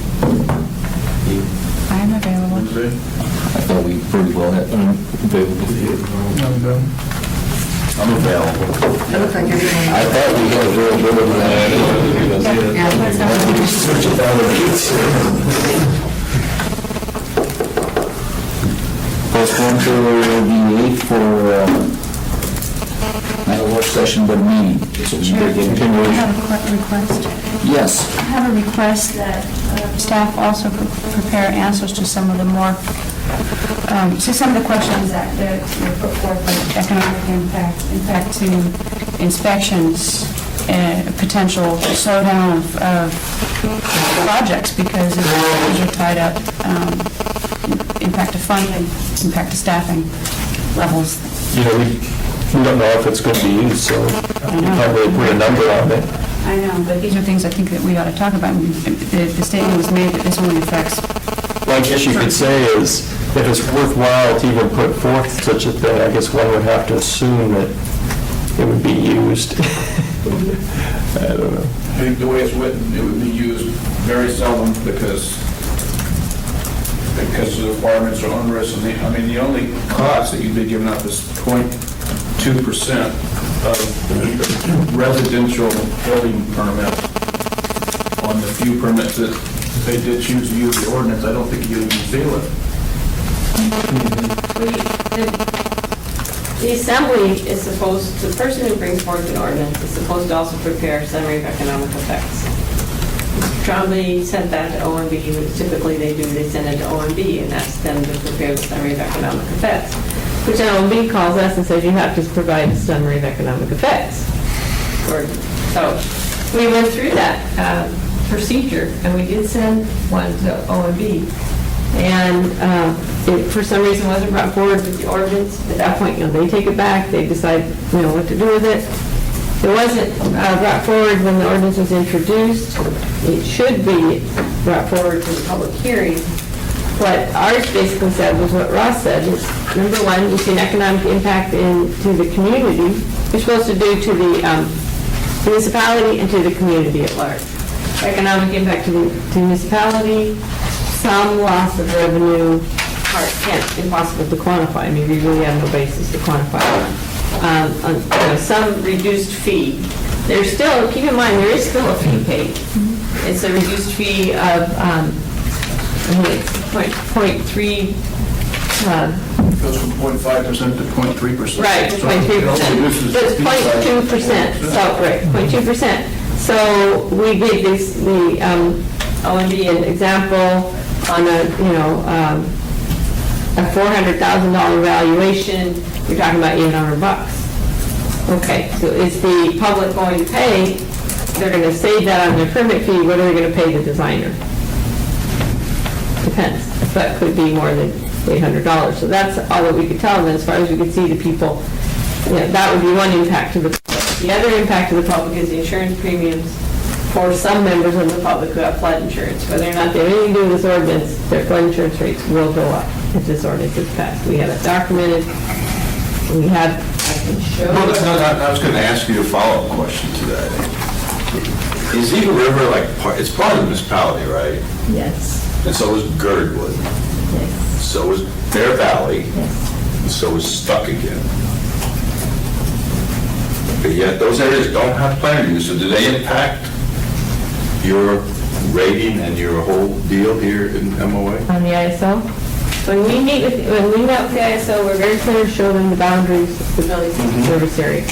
I am available. Wednesday? I thought we pretty well had, Available. I'm available. It looks like everyone. I thought we had availability. Yeah, that's not- Postpone to the 8th for, not a work session, but a meeting. So we Chair, could I continue. have a quick request. Yes. I have a request that staff also prepare answers to some of the more, to some of the questions that were put forth, like economic impact to inspections, a potential slowdown of projects because these are tied up, impact to funding, impact to staffing levels. You know, we don't know if it's going to be used, so we can't really put a number on it. I know, but these are things I think that we ought to talk about. The statement was made that this only affects. Well, I guess you could say is, if it's worthwhile to even put forth such a thing, I guess one would have to assume that it would be used. I don't know. I think the way it's written, it would be used very seldom because the requirements are onerous, and the only cost that you'd be giving up is 0.2% of residential building permit on the few permits that they did choose to use the ordinance. I don't think you'd even feel it. The assembly is supposed, the person who brings forth an ordinance is supposed to also prepare a summary of economic effects. Trombley sent that to OMB, which typically they do, they send it to OMB and ask them to prepare the summary of economic effects, which OMB calls us and says you have to provide a summary of economic effects. So we went through that procedure and we did send one to OMB. And it, for some reason, wasn't brought forward with the ordinance. At that point, they take it back, they decide, what to do with it. It wasn't brought forward when the ordinance was introduced. It should be brought forward to the public hearing. What ours basically said was what Ross said, is number one, you see an economic impact to the community. You're supposed to do to the municipality and to the community at large. Economic impact to the municipality, some loss of revenue, impossible to quantify. I mean, we really have no basis to quantify that. Some reduced fee. There's still, keep in mind, there is still a fee paid. It's a reduced fee of, I think it's 0.3. It goes from 0.5% to 0.3%. Right, 0.3%. But it's 0.2%, so, right, 0.2%. So we gave the OMB an example on a $400,000 valuation, you're talking about $800. Okay, so is the public going to pay, they're going to save that on their permit fee, what are they going to pay the designer? Depends, but could be more than $800. So that's all that we could tell them as far as we could see the people. That would be one impact to the public. The other impact to the public is the insurance premiums for some members of the public who have flood insurance. Whether or not they have anything to do with this ordinance, their flood insurance rates will go up if this ordinance is passed. We have it documented. We have, I can show Well, you. I was going to ask you a follow-up question to that. Is Eagle River it's part of the municipality, right? Yes. And so is Girdwood. Yes. So is Bear Valley. Yes. And so is Stuck again. But yet those areas don't have plan reviews, so do they impact your rating and your whole deal here in MOA? On the ISO. When we met with the ISO, we're very clear to show them the boundaries of the building safety service area.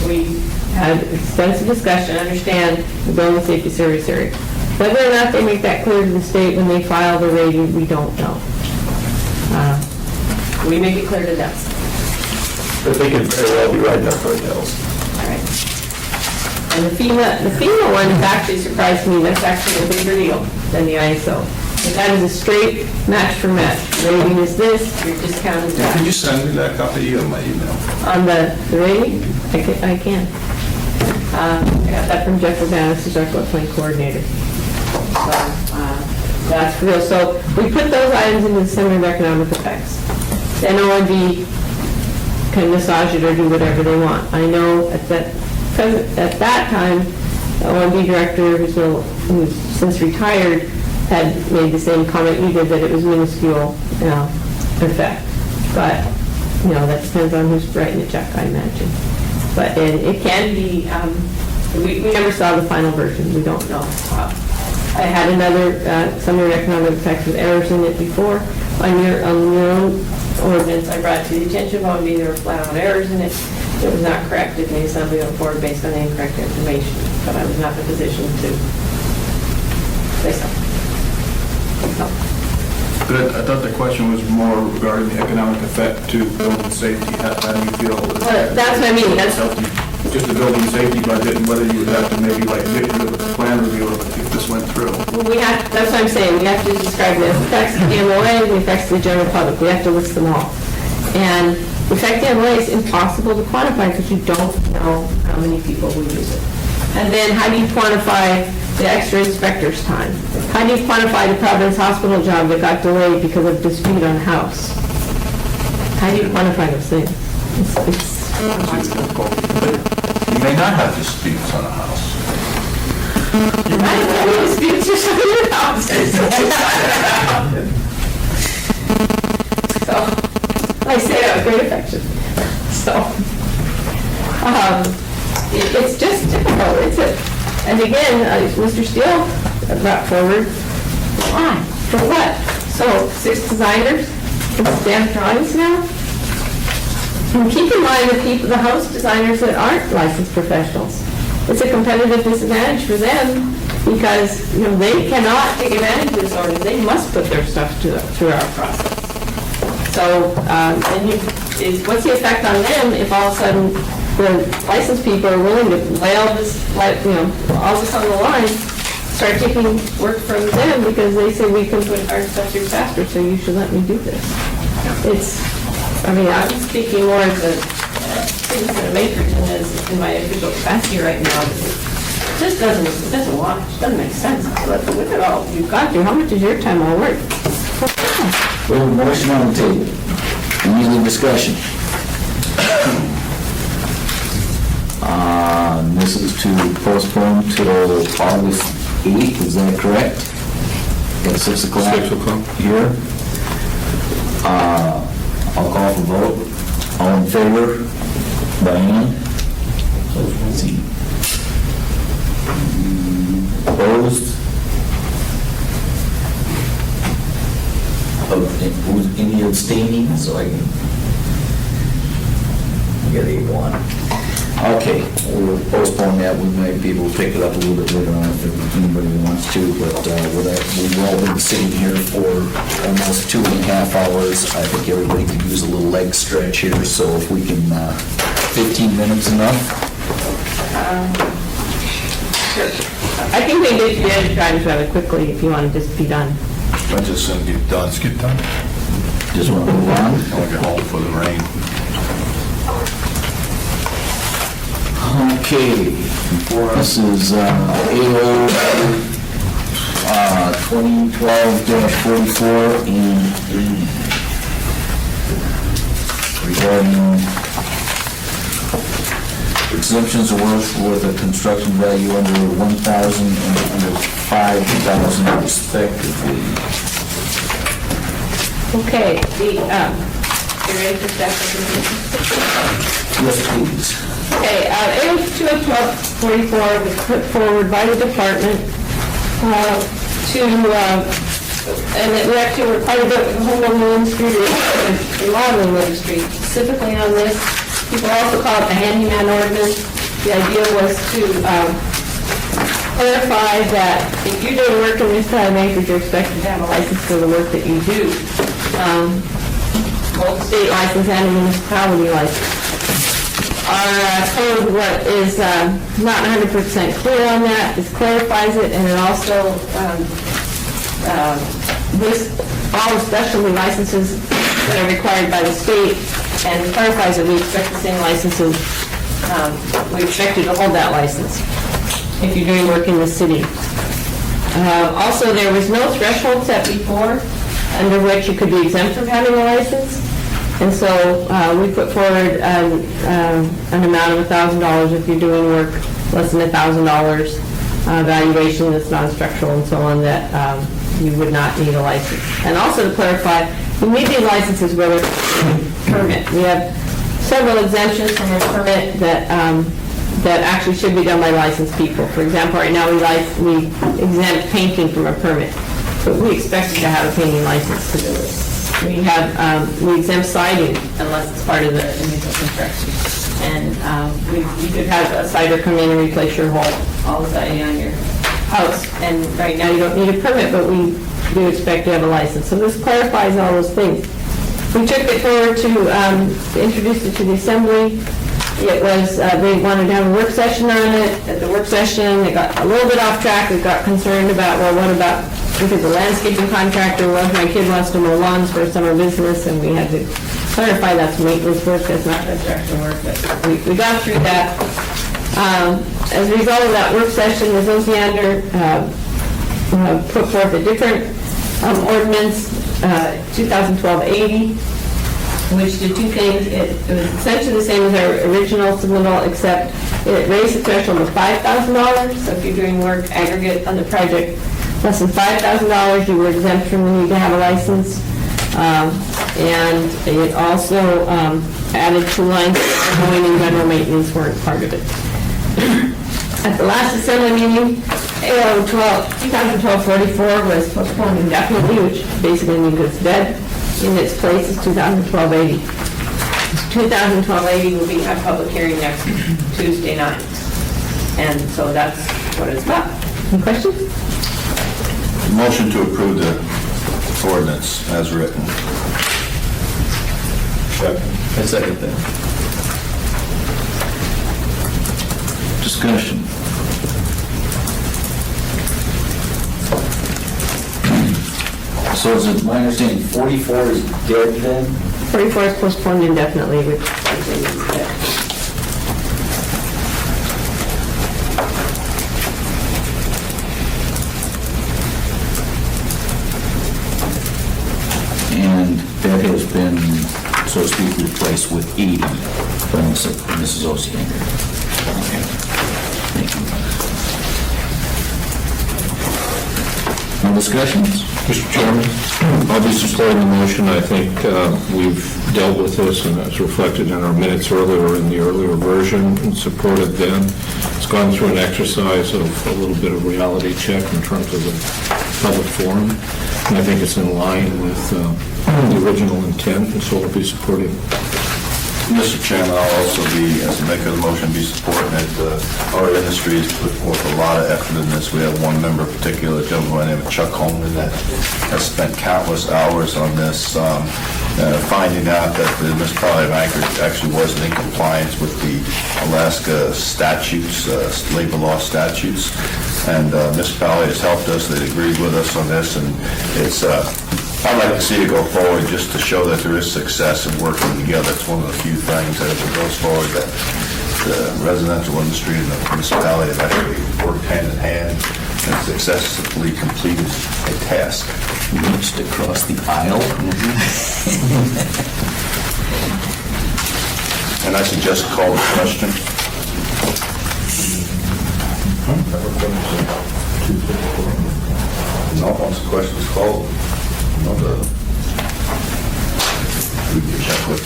We had extensive discussion, understand the building safety service area. Whether or not they make that clear to the state when they file the rating, we don't know. We make it clear to them. But they could very well be riding our coattails. All right. And the FEMA one has actually surprised me. That's actually a bigger deal than the ISO. And that is a straight match for match. Rating is this, your discount is that. Can you send me that copy on my email? On the rating, I can. I got that from Jeff Urbanus, who's our floodplain coordinator. So that's real. So we put those items into the summary of economic effects. Then OMB can massage it or do whatever they want. I know at that time, the OMB director, who's since retired, had made the same comment you did, that it was minuscule effect. But, that depends on who's writing the check, I imagine. But it can be, we never saw the final version, we don't know. I had another summary of economic effects with errors in it before. On your own ordinance, I brought to the attention of OMB, there were flat-out errors in it. It was not corrected, and the assembly went forward based on the incorrect information. But I was not in a position to say so. But I thought the question was more regarding the economic effect to building safety. How do you feel? Well, that's what I mean. That's just a building safety budget and whether you would have to maybe like get rid of the plan review if this went through. Well, that's what I'm saying, we have to describe the effects of the MOA, the effects of the general public, we have to list them all. And the effect of the MOA is impossible to quantify because you don't know how many people will use it. And then how do you quantify the extra inspector's time? How do you quantify the Providence Hospital job that got delayed because of dispute on a house? How do you quantify those things? It's You may not have disputes on a house. I don't know what disputes are on your houses. So, I say that with great affection. So, it's just difficult, and again, Mr. Steele brought forward, why? For what? So, 6 designers, and staff drawings now? And keep in mind the house designers that aren't licensed professionals. It's a competitive disadvantage for them because, they cannot take advantage of this ordinance. They must put their stuff through our process. So, what's the effect on them if all of a sudden the licensed people are willing to lay all this, all this on the line, start taking work from them because they say we can put our stuff through faster, so you should let me do this. I'm speaking more as a citizen of Matrix than as in my official capacity right now. It just doesn't wash, doesn't make sense. Look at all you've got to. How much is your time all worth? We have a motion on the table. Any other discussion? This is to postpone till August 8th, is that correct? At 6 o'clock? 6 o'clock. Here. I'll call for vote. All in favor? Diane? Let's see. Opposed? Any abstaining, so I can get a 1. Okay, we'll postpone that. We might be able to pick it up a little bit later on if anybody wants to, but we've all been sitting here for almost 2.5 hours. I think everybody could use a little leg stretch here, so if we can, 15 minutes enough? Sure. I think we did the other times rather quickly if you want to just be done. I just soon get done. Let's get done. Just want to move on? I want to get home for the rain. Okay, this is AO 2012-44 and 80 regarding exemptions of work with a construction value under 1,000 and under 5,000 respectively. Okay, you ready for staff presentation? Yes, please. Okay, AO 2012-44 was put forward by the department and we actually were quite a bit with the home building industry, the remodeling industry, specifically on this. People also call it the handyman ordinance. The idea was to clarify that if you're doing work in this town of Anchorage, you're expected to have a license for the work that you do. Both state license and a municipality license. Our code is not 100% clear on that. This clarifies it, and it also lists all the specialty licenses that are required by the state, and clarifies that we expect the same licenses. We expect you to hold that license if you're doing work in the city. Also, there was no threshold set before under which you could be exempt from having a license. And so we put forward an amount of $1,000 if you're doing work less than $1,000, valuation that's non-structural and so on, that you would not need a license. And also to clarify, you need these licenses whether permit. We have several exemptions from a permit that actually should be done by licensed people. For example, right now we exempt painting from a permit, but we expect you to have a painting license to do it. We exempt siding unless it's part of the initial construction. And you could have a cider come in and replace your all the siding on your house. And right now you don't need a permit, but we do expect to have a license. So this clarifies all those things. We took it forward to introduce it to the assembly it was, they wanted to have a work session on it. At the work session, they got a little bit off track. They got concerned about, well, what about, because the landscaping contractor was, my kid wants to mow lawns for summer business, and we had to clarify that's maintenance work, that's not construction work. But we got through that. As a result of that work session, Ms. Osiander put forth a different ordinance, 2012-80, which did two things. It was essentially the same as our original submittal, except it raised the threshold of $5,000. So if you're doing work aggregate on the project less than $5,000, you were exempt from the need to have a license. And it also added 2 lines that mowing and general maintenance weren't part of it. At the last assembly meeting, AO 2012-44 was postponed indefinitely, which basically means it's dead. In its place is 2012-80. 2012-80 will be a public hearing next Tuesday night. And so that's what it's about. Any questions? Motion to approve the ordinance as written. I second that. Discussion. So is it my understanding 44 is dead then? 44 is postponed indefinitely, which basically means dead. And that has been, so to speak, replaced with 80 from Mrs. Osiander. Okay. Thank you. No discussions? Mr. Chairman, I'll be supporting the motion. I think we've dealt with this, and it's reflected in our minutes earlier, in the earlier version, and supported them. It's gone through an exercise of a little bit of reality check in terms of the public forum, and I think it's in line with the original intent, and so I'll be supporting. Mr. Chairman, I'll also be, as a maker of the motion, be supporting it. Our industry has put forth a lot of effort in this. We have one member in particular, a gentleman by the name of Chuck Holman, that has spent countless hours on this, finding out that the municipality of Anchorage actually wasn't in compliance with the Alaska statutes, labor law statutes. And municipality has helped us. They agreed with us on this, and it's I'd like to see it go forward just to show that there is success in working together. It's one of the few things that if it goes forward that the residential industry and the municipality have actually worked hand in hand and successfully completed a task. Reached across the aisle. And I suggest call the question. No, once the question is called, we can check with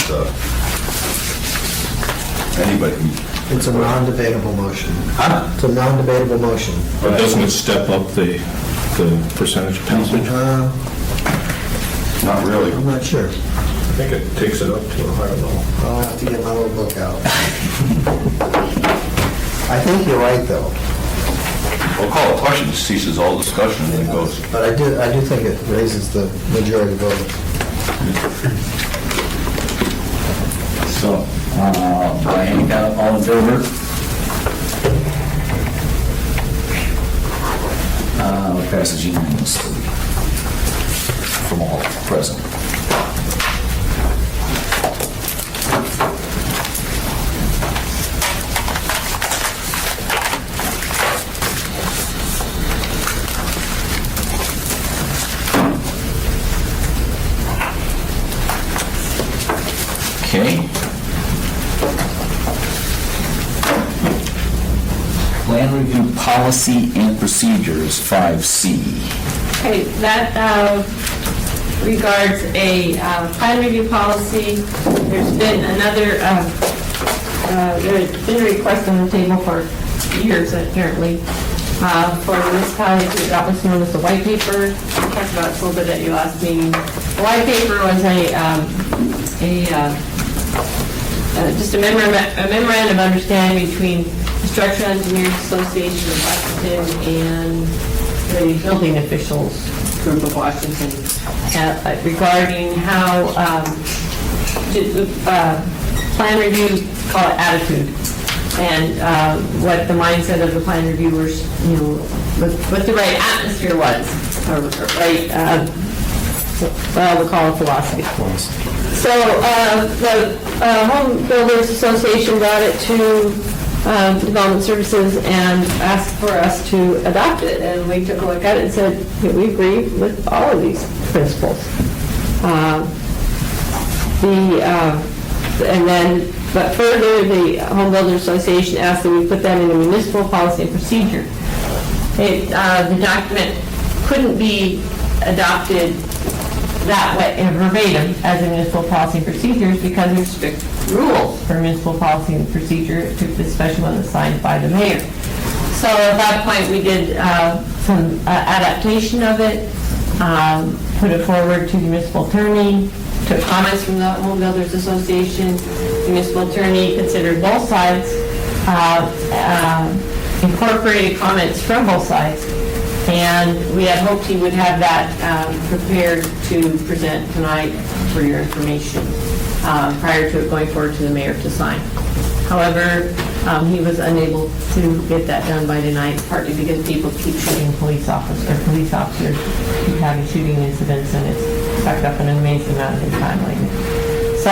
anybody. It's a non-debatable motion. It's a non-debatable motion. But doesn't it step up the percentage passage? Not really. I'm not sure. I think it takes it up to a higher level. I'll have to get my little book out. I think you're right, though. We'll call a question, it ceases all discussion, and it goes. But I do think it raises the majority vote. So, by any count, all in favor? Passes unanimously from all present. Okay. Plan review policy and procedures, 5C. Okay, that regards a plan review policy. There's been another, there's been a request on the table for years, apparently, for the municipality to adopt what's known as the white paper. We talked about it a little bit at your last meeting. The white paper was just a memorandum of understanding between the Structural Engineers Association of Washington and the building officials group of Washington regarding how plan review, call it attitude, and what the mindset of the plan reviewers, what the right atmosphere was, or right, well, we'll call it philosophy. So the Home Builders Association brought it to Development Services and asked for us to adopt it, and we took a look at it and said, "Yeah, we agree with all of these principles." But further, the Home Builders Association asked that we put that in a municipal policy and procedure. The document couldn't be adopted that way, verbatim, as a municipal policy and procedures, because there's strict rules for municipal policy and procedure, especially when it's signed by the mayor. So at that point, we did some adaptation of it, put it forward to the municipal attorney, took comments from the Home Builders Association. The municipal attorney considered both sides, incorporated comments from both sides, and we had hoped he would have that prepared to present tonight for your information prior to it going forward to the mayor to sign. However, he was unable to get that done by tonight, partly because people keep shooting police officers keep having shooting incidents, and it's sucked up an amazing amount of his time lately. So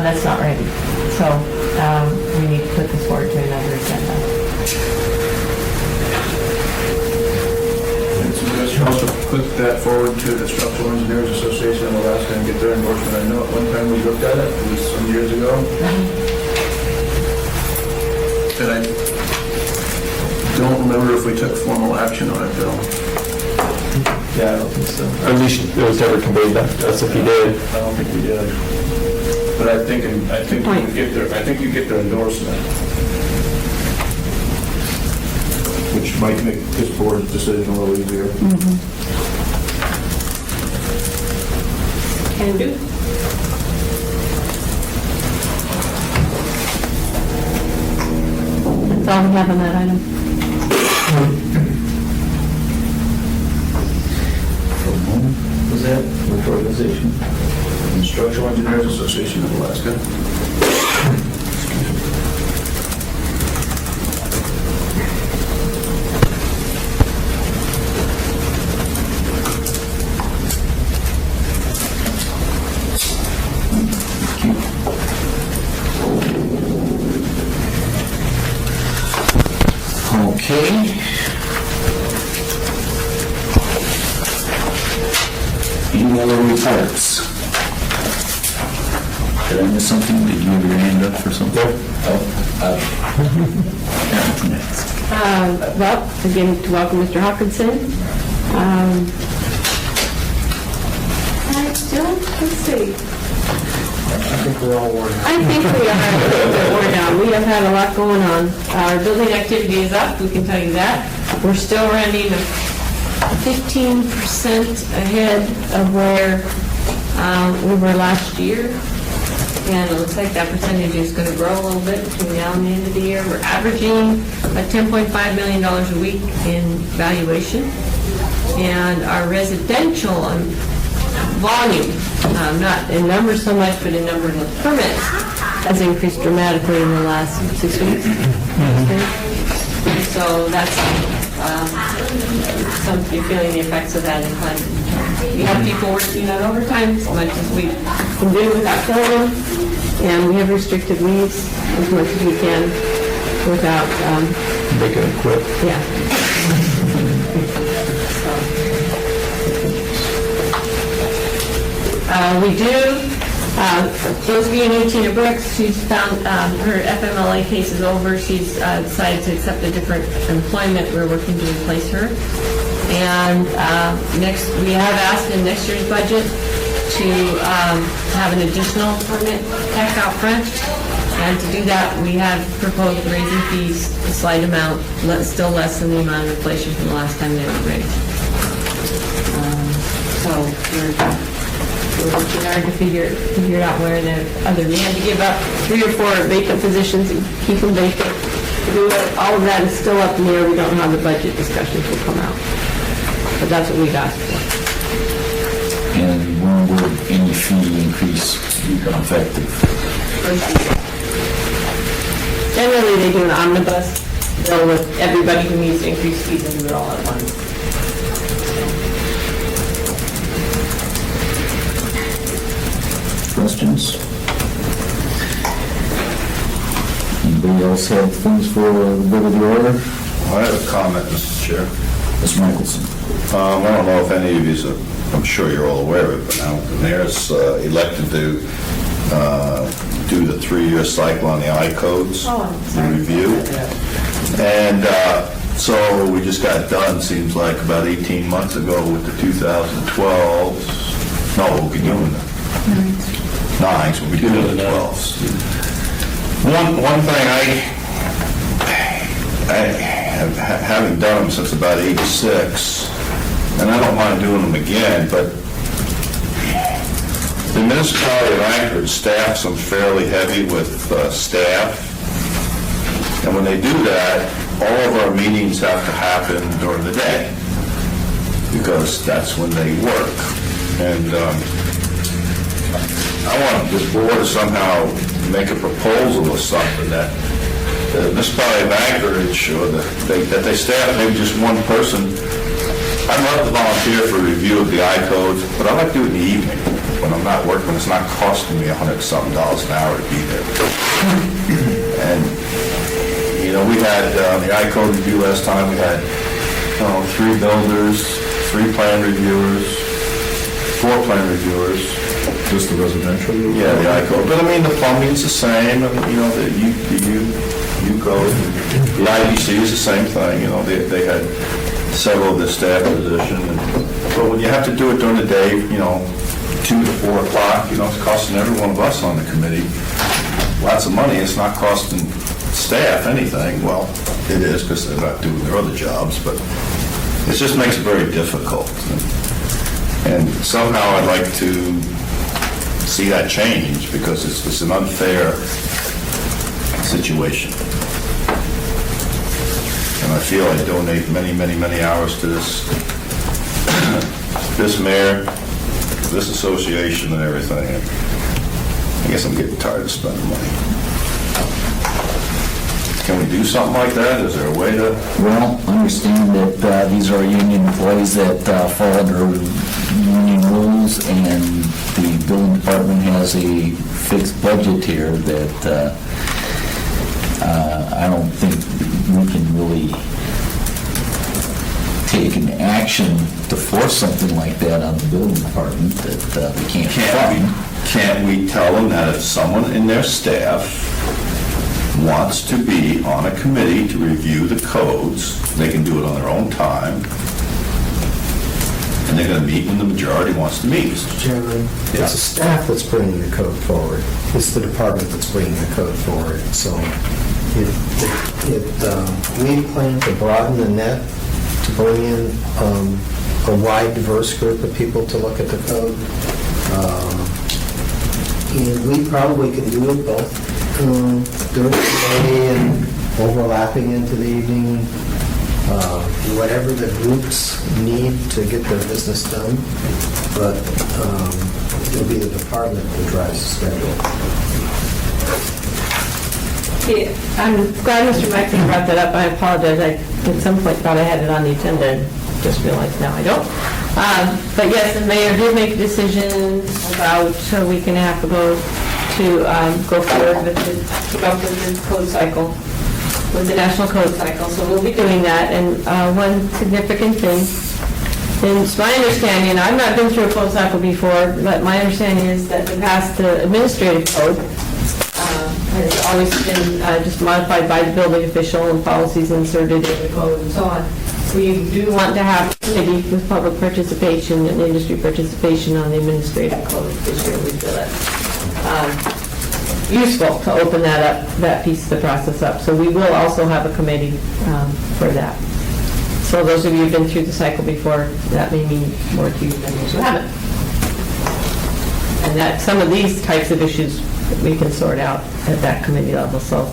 that's not ready. So we need to put this forward to another agenda. We should also put that forward to the Structural Engineers Association of Alaska and get their endorsement. I know at one time we looked at it was some years ago. And I don't remember if we took formal action on it, Bill. Yeah, I don't think so. At least it was never conveyed to us if you did. I don't think we did. But I think you get their endorsement, which might make this board's decision a little easier. Can do. That's all we have on that item. Was that which organization? Structural Engineers Association of Alaska. Okay. Any other reports? Did I miss something? Did you have your hand up for something? Well, again, to welcome Mr. Hawkinson. Let's see. I think we're all worn out. I think we are a little bit worn down. We have had a lot going on. Our building activity is up, we can tell you that. We're still running 15% ahead of where we were last year. And it looks like that percentage is going to grow a little bit between now and the end of the year. We're averaging about $10.5 million a week in valuation. And our residential volume, not in numbers so much, but in number of permits, has increased dramatically in the last 6 weeks. So that's you're feeling the effects of that in climate. We have people working on overtime as much as we can do without killing them, and we have restricted leaves as much as we can without Making it quit. yeah. We do, those of you who know Tina Brooks, she's found her FMLA case is over. She's decided to accept a different employment. We're working to replace her. And we have asked in next year's budget to have an additional permit tech out front. And to do that, we have proposed raising fees a slight amount, still less than the amount of inflation from the last time they were raised. So we're working hard to figure out where the we had to give up 3 or 4 vacant positions and keep them vacant. To do it, all of that is still up in the air. We don't know how the budget discussions will come out. But that's what we've asked for. And when would any fee increase become effective? First, Generally, they do an omnibus bill with everybody who needs increased fees and do it all at once. Questions? Anybody else have things for the good of the order? I have a comment, Mr. Chair. Mr. Michelson. I don't know if any of you, I'm sure you're all aware of it, but now the mayor's elected to do the 3-year cycle on the I-codes, the review. And so we just got done, seems like about 18 months ago with the 2012s. No, we'll be doing the 9s, we'll be doing the 12s. One thing having done them since about 86, and I don't mind doing them again, but the municipality of Anchorage staffs them fairly heavy with staff, and when they do that, all of our meetings have to happen during the day, because that's when they work. And I want this board to somehow make a proposal or something that the municipality of Anchorage, or that they staff maybe just one person. I'd love to volunteer for a review of the I-codes, but I like to do it in the evening when I'm not working, when it's not costing me $100-something an hour to be there. And, you know, we had the I-code review last time. We had 3 builders, 3 plan reviewers, 4 plan reviewers. Just the residential? Yeah, the I-code. But I mean, the plumbing's the same, and, you know, the U-code, the IBC is the same thing, you know, they had several of the staff positions. But when you have to do it during the day, you know, 2 to 4 o'clock, you know, it's costing every one of us on the committee lots of money. It's not costing staff anything. Well, it is, because they're not doing their other jobs, but it just makes it very difficult. And somehow I'd like to see that change, because it's an unfair situation. And I feel I donate many, many, many hours to this mayor, this association and everything. And I guess I'm getting tired of spending money. Can we do something like that? Is there a way to? Well, understand that these are union employees that fall under union rules, and the building department has a fixed budget here that I don't think we can really take an action to force something like that on the building department that we can't fund. Can't we tell them that if someone in their staff wants to be on a committee to review the codes, they can do it on their own time, and they're going to meet when the majority wants to meet? Mr. Chairman, it's the staff that's bringing the code forward. It's the department that's bringing the code forward. So we plan to broaden the net, to bring in a wide, diverse group of people to look at the code. And we probably can do it both during the day and overlapping into the evening, whatever the groups need to get their business done. But it'll be the department that drives the schedule. Yeah, I'm glad Mr. Mike brought that up. I apologize. I at some point thought I had it on the agenda and just realized now I don't. But yes, the mayor did make a decision about a week and a half ago to go forward with the code cycle, with the national code cycle. So we'll be doing that. And one significant thing, and it's my understanding, and I've not been through a code cycle before, but my understanding is that the past administrative code has always been just modified by the building official and policies inserted in the code and so on. We do want to have a committee with public participation and industry participation on the administrative code this year. We feel that useful to open that up, that piece of the process up. So we will also have a committee for that. So those of you who've been through the cycle before, that may mean more to you than those who haven't. And that some of these types of issues we can sort out at that committee level. So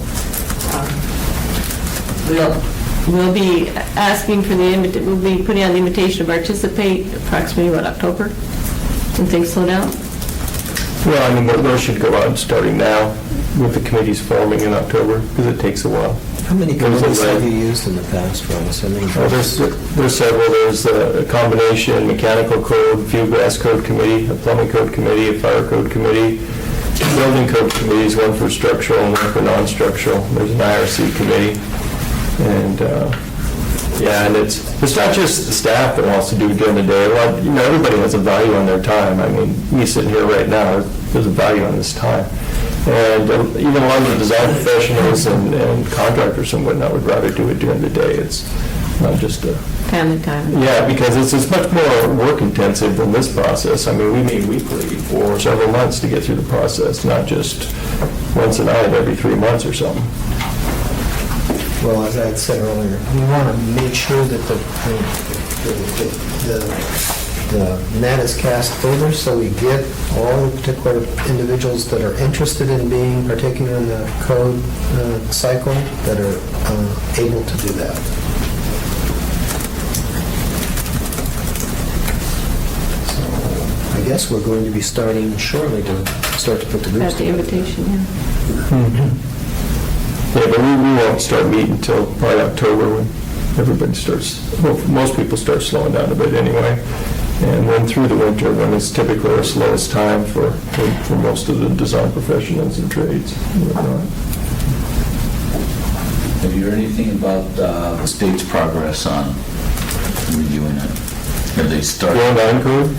we'll be asking for we'll be putting on the invitation to participate approximately, October, when things slow down? Well, I mean, those should go out starting now. with the committees forming in October, because it takes a while. How many There's a committees way. have you used in the past, Ron? So many- There's several. There's a combination, mechanical code, field gas code committee, a plumbing code committee, a fire code committee, building code committees, one for structural and one for non-structural. There's an IRC committee. And, and it's not just the staff that wants to do it during the day. Everybody has a value on their time. I mean, me sitting here right now, there's a value on this time. And even a lot of the design professionals and contractors and whatnot would rather do it during the day. It's not just a... Family time. Yeah, because it's much more work intensive than this process. I mean, we meet weekly for several months to get through the process, not just once a night every 3 months or something. Well, as I had said earlier, we want to make sure that the net is cast further, so we get all the particular individuals that are interested in being particular in the code cycle that are able to do that. So I guess we're going to be starting shortly to start to put the groups That's the together. invitation, yeah. Yeah, but we won't start meeting until probably October when everybody starts, well, most people start slowing down a bit anyway. And then through the winter, when it's typically our slowest time for most of the design professionals and trades and whatnot. Have you heard anything about the state's progress on reviewing it? Have they started? The 09 code?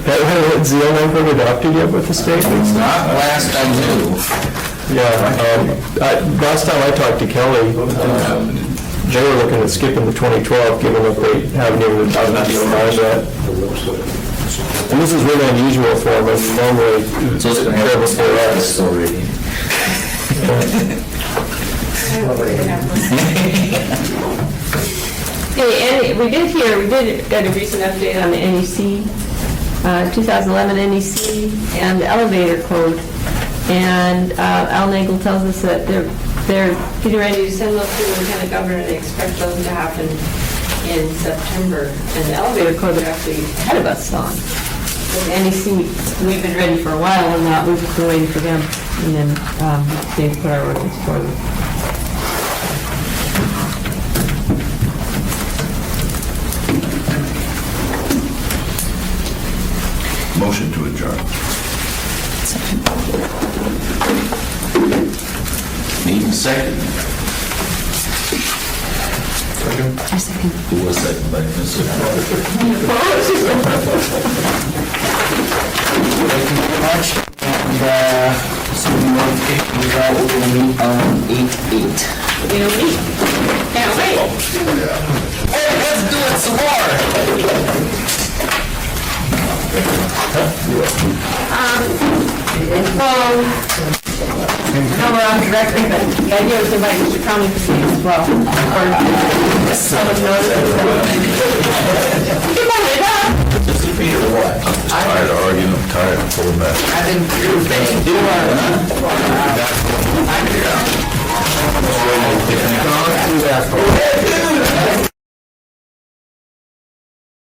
Has the 09 code adopted yet with the state? Not last I knew. Yeah, last time I talked to Kelly, they were looking at skipping the 2012, given that they haven't even adopted the 09 yet. And this is really unusual for them, and normally it's So it's going to have for us. already. Hey, we did get a recent update on the NEC, 2011 NEC and the elevator code. And Al Nagel tells us that they're getting ready to send those to the Lieutenant Governor, and they expect those to happen in September. And the elevator code are actually ahead of us on. With NEC, we've been ready for a while, and we've been waiting for them. And then they put our ordinance forward. Motion to adjourn. Need a second. I second. Who was second by Mr. Thank you very much. And so we will meet on 8/8. You know me? Can't wait. Hey, let's do it some more. Well, no, we're on directly, but the idea was to invite Mr. Conley to speak as well. Or someone knows it. Come on, it up. Tired of arguing, I'm tired of pulling back. I've been through things.